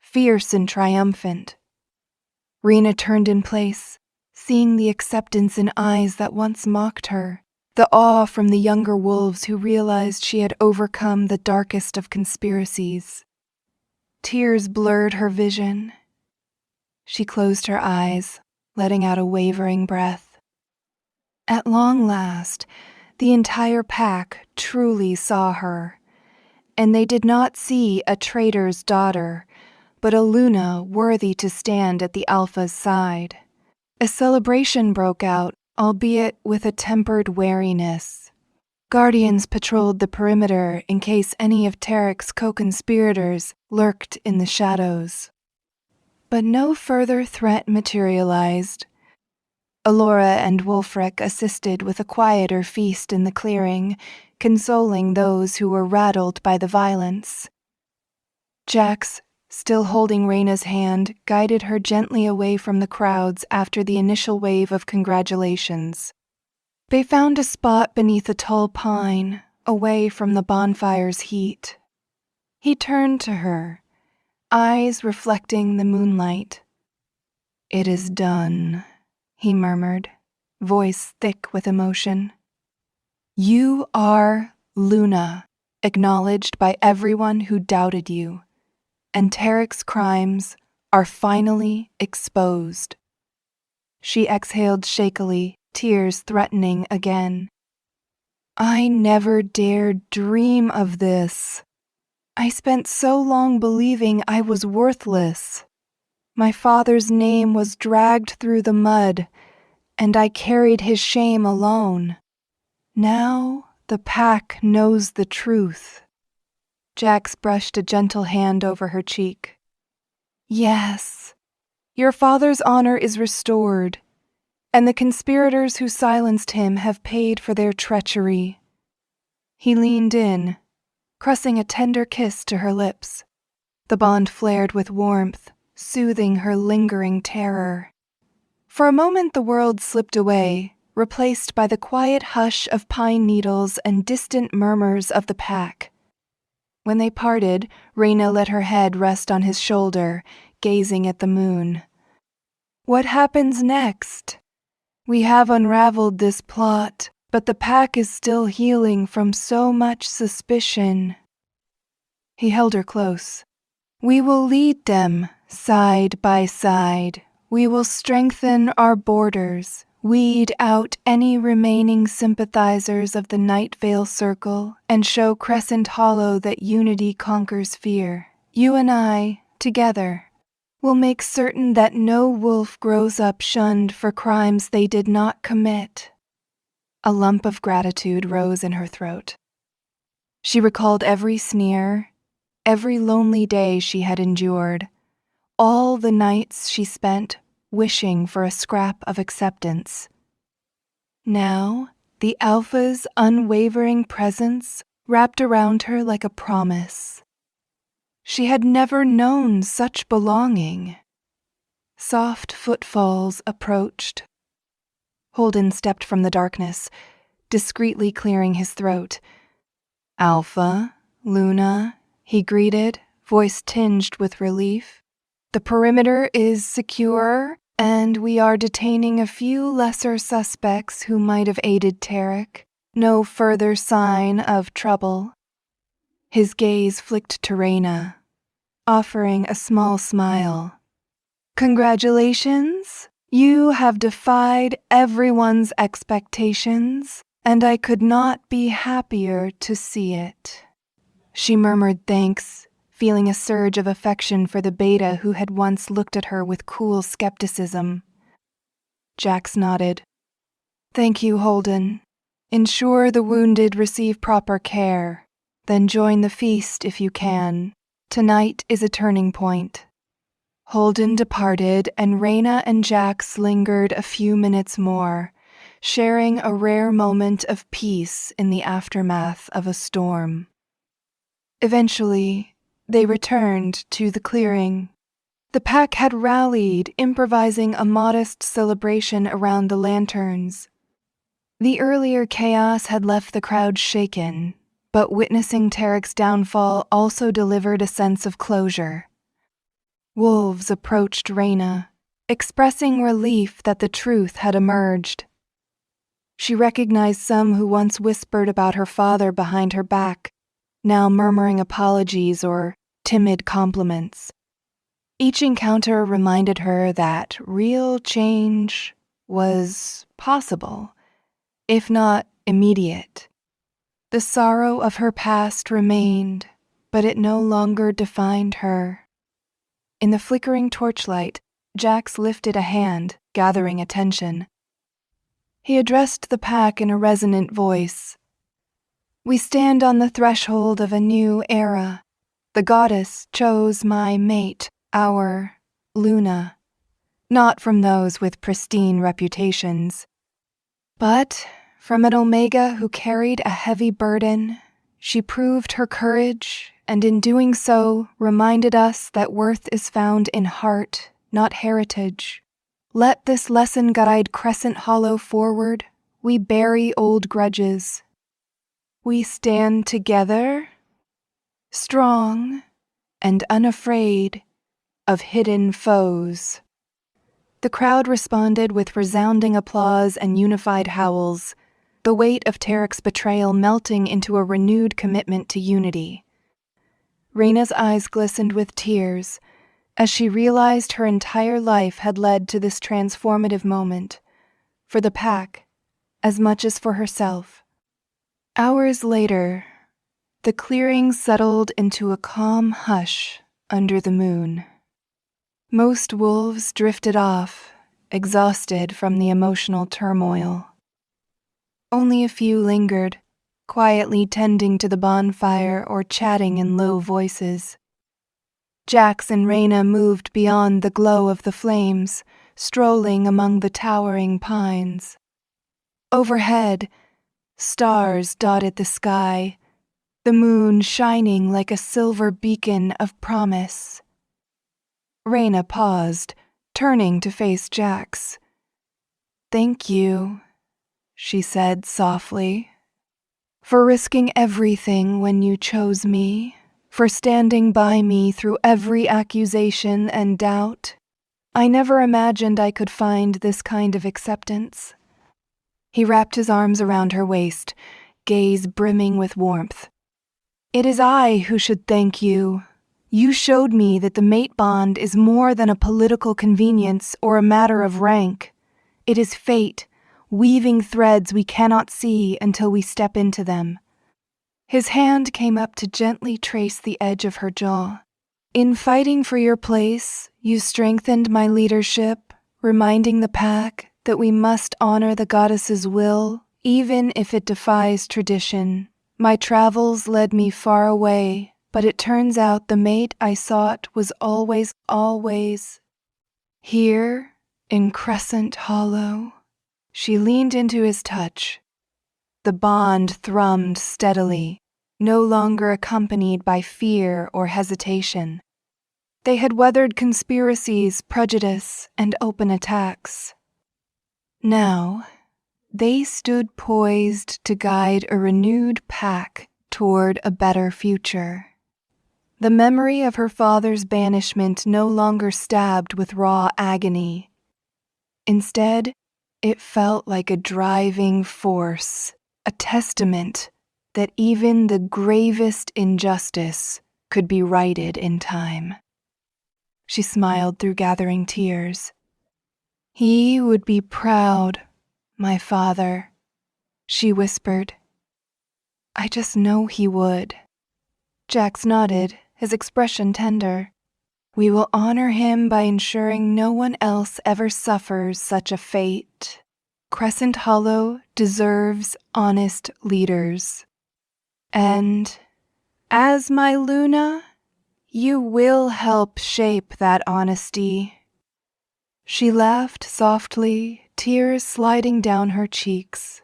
fierce and triumphant. Raina turned in place, seeing the acceptance in eyes that once mocked her, the awe from the younger wolves who realized she had overcome the darkest of conspiracies. Tears blurred her vision. She closed her eyes, letting out a wavering breath. At long last, the entire pack truly saw her, and they did not see a traitor's daughter, but a Luna worthy to stand at the Alpha's side. A celebration broke out, albeit with a tempered wariness. Guardians patrolled the perimeter in case any of Tarek's co-conspirators lurked in the shadows. But no further threat materialized. Alora and Wulfric assisted with a quieter feast in the clearing, consoling those who were rattled by the violence. Jax, still holding Raina's hand, guided her gently away from the crowds after the initial wave of congratulations. They found a spot beneath a tall pine, away from the bonfire's heat. He turned to her, eyes reflecting the moonlight. "It is done," he murmured, voice thick with emotion. "You are Luna, acknowledged by everyone who doubted you, and Tarek's crimes are finally exposed." She exhaled shakily, tears threatening again. "I never dared dream of this. I spent so long believing I was worthless. My father's name was dragged through the mud, and I carried his shame alone. Now the pack knows the truth." Jax brushed a gentle hand over her cheek. "Yes, your father's honor is restored, and the conspirators who silenced him have paid for their treachery." He leaned in, pressing a tender kiss to her lips. The bond flared with warmth, soothing her lingering terror. For a moment the world slipped away, replaced by the quiet hush of pine needles and distant murmurs of the pack. When they parted, Raina let her head rest on his shoulder, gazing at the moon. "What happens next? We have unraveled this plot, but the pack is still healing from so much suspicion." He held her close. "We will lead them, side by side. We will strengthen our borders, weed out any remaining sympathizers of the Night Vale Circle, and show Crescent Hollow that unity conquers fear. You and I, together, will make certain that no wolf grows up shunned for crimes they did not commit." A lump of gratitude rose in her throat. She recalled every sneer, every lonely day she had endured, all the nights she spent wishing for a scrap of acceptance. Now, the Alpha's unwavering presence wrapped around her like a promise. She had never known such belonging. Soft footfalls approached. Holden stepped from the darkness, discreetly clearing his throat. "Alpha, Luna," he greeted, voice tinged with relief. "The perimeter is secure, and we are detaining a few lesser suspects who might have aided Tarek. No further sign of trouble." His gaze flicked to Raina, offering a small smile. "Congratulations. You have defied everyone's expectations, and I could not be happier to see it." She murmured thanks, feeling a surge of affection for the beta who had once looked at her with cool skepticism. Jax nodded. "Thank you, Holden. Ensure the wounded receive proper care. Then join the feast if you can. Tonight is a turning point." Holden departed, and Raina and Jax lingered a few minutes more, sharing a rare moment of peace in the aftermath of a storm. Eventually, they returned to the clearing. The pack had rallied, improvising a modest celebration around the lanterns. The earlier chaos had left the crowd shaken, but witnessing Tarek's downfall also delivered a sense of closure. Wolves approached Raina, expressing relief that the truth had emerged. She recognized some who once whispered about her father behind her back, now murmuring apologies or timid compliments. Each encounter reminded her that real change was possible, if not immediate. The sorrow of her past remained, but it no longer defined her. In the flickering torchlight, Jax lifted a hand, gathering attention. He addressed the pack in a resonant voice. "We stand on the threshold of a new era. The goddess chose my mate, our Luna, not from those with pristine reputations, but from an Omega who carried a heavy burden. She proved her courage, and in doing so, reminded us that worth is found in heart, not heritage. Let this lesson guide Crescent Hollow forward. We bury old grudges. We stand together, strong, and unafraid of hidden foes. The crowd responded with resounding applause and unified howls, the weight of Tarek's betrayal melting into a renewed commitment to unity. Raina's eyes glistened with tears as she realized her entire life had led to this transformative moment, for the pack as much as for herself. Hours later, the clearing settled into a calm hush under the moon. Most wolves drifted off, exhausted from the emotional turmoil. Only a few lingered, quietly tending to the bonfire or chatting in low voices. Jax and Raina moved beyond the glow of the flames, strolling among the towering pines. Overhead, stars dotted the sky, the moon shining like a silver beacon of promise. Raina paused, turning to face Jax. "Thank you," she said softly, "for risking everything when you chose me, for standing by me through every accusation and doubt. I never imagined I could find this kind of acceptance." He wrapped his arms around her waist, gaze brimming with warmth. "It is I who should thank you. You showed me that the mate bond is more than a political convenience or a matter of rank. It is fate, weaving threads we cannot see until we step into them." His hand came up to gently trace the edge of her jaw. "In fighting for your place, you strengthened my leadership, reminding the pack that we must honor the goddess's will, even if it defies tradition. My travels led me far away, but it turns out the mate I sought was always here in Crescent Hollow." She leaned into his touch. The bond thrummed steadily, no longer accompanied by fear or hesitation. They had weathered conspiracies, prejudice, and open attacks. Now, they stood poised to guide a renewed pack toward a better future. The memory of her father's banishment no longer stabbed with raw agony. Instead, it felt like a driving force, a testament that even the gravest injustice could be righted in time. She smiled through gathering tears. "He would be proud, my father," she whispered. "I just know he would." Jax nodded, his expression tender. "We will honor him by ensuring no one else ever suffers such a fate. Crescent Hollow deserves honest leaders. And, as my Luna, you will help shape that honesty." She laughed softly, tears sliding down her cheeks.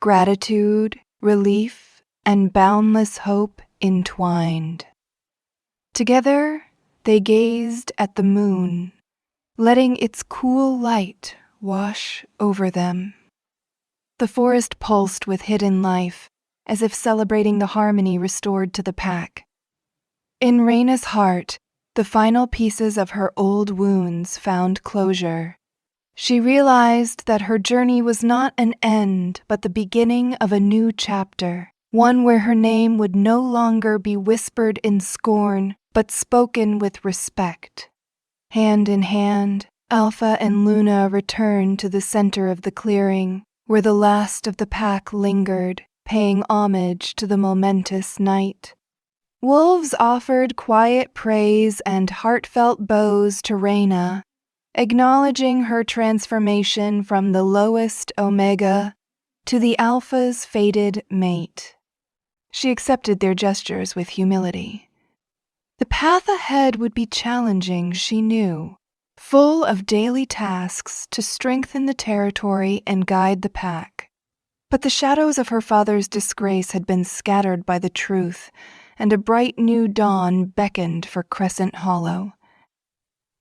Gratitude, relief, and boundless hope entwined. Together, they gazed at the moon, letting its cool light wash over them. The forest pulsed with hidden life, as if celebrating the harmony restored to the pack. In Raina's heart, the final pieces of her old wounds found closure. She realized that her journey was not an end, but the beginning of a new chapter, one where her name would no longer be whispered in scorn, but spoken with respect. Hand in hand, Alpha and Luna returned to the center of the clearing, where the last of the pack lingered, paying homage to the momentous night. Wolves offered quiet praise and heartfelt bows to Raina, acknowledging her transformation from the lowest Omega to the Alpha's fated mate. She accepted their gestures with humility. The path ahead would be challenging, she knew, full of daily tasks to strengthen the territory and guide the pack. But the shadows of her father's disgrace had been scattered by the truth, and a bright new dawn beckoned for Crescent Hollow.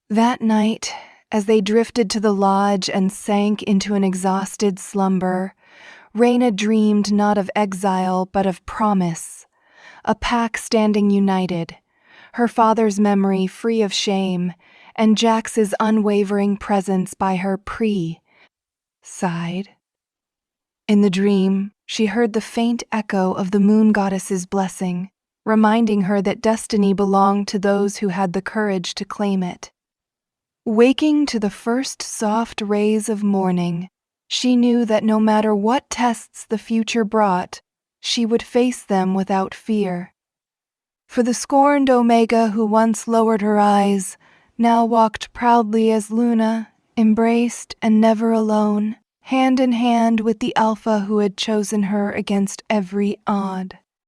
That night, as they drifted to the lodge and sank into an exhausted slumber, Raina dreamed not of exile but of promise, a pack standing united, her father's memory free of shame, and Jax's unwavering presence by her side. In the dream, she heard the faint echo of the moon goddess's blessing, reminding her that destiny belonged to those who had the courage to claim it. Waking to the first soft rays of morning, she knew that no matter what tests the future brought, she would face them without fear. For the scorned Omega who once lowered her eyes, now walked proudly as Luna, embraced and never alone, hand in hand with the Alpha who had chosen her against every odd.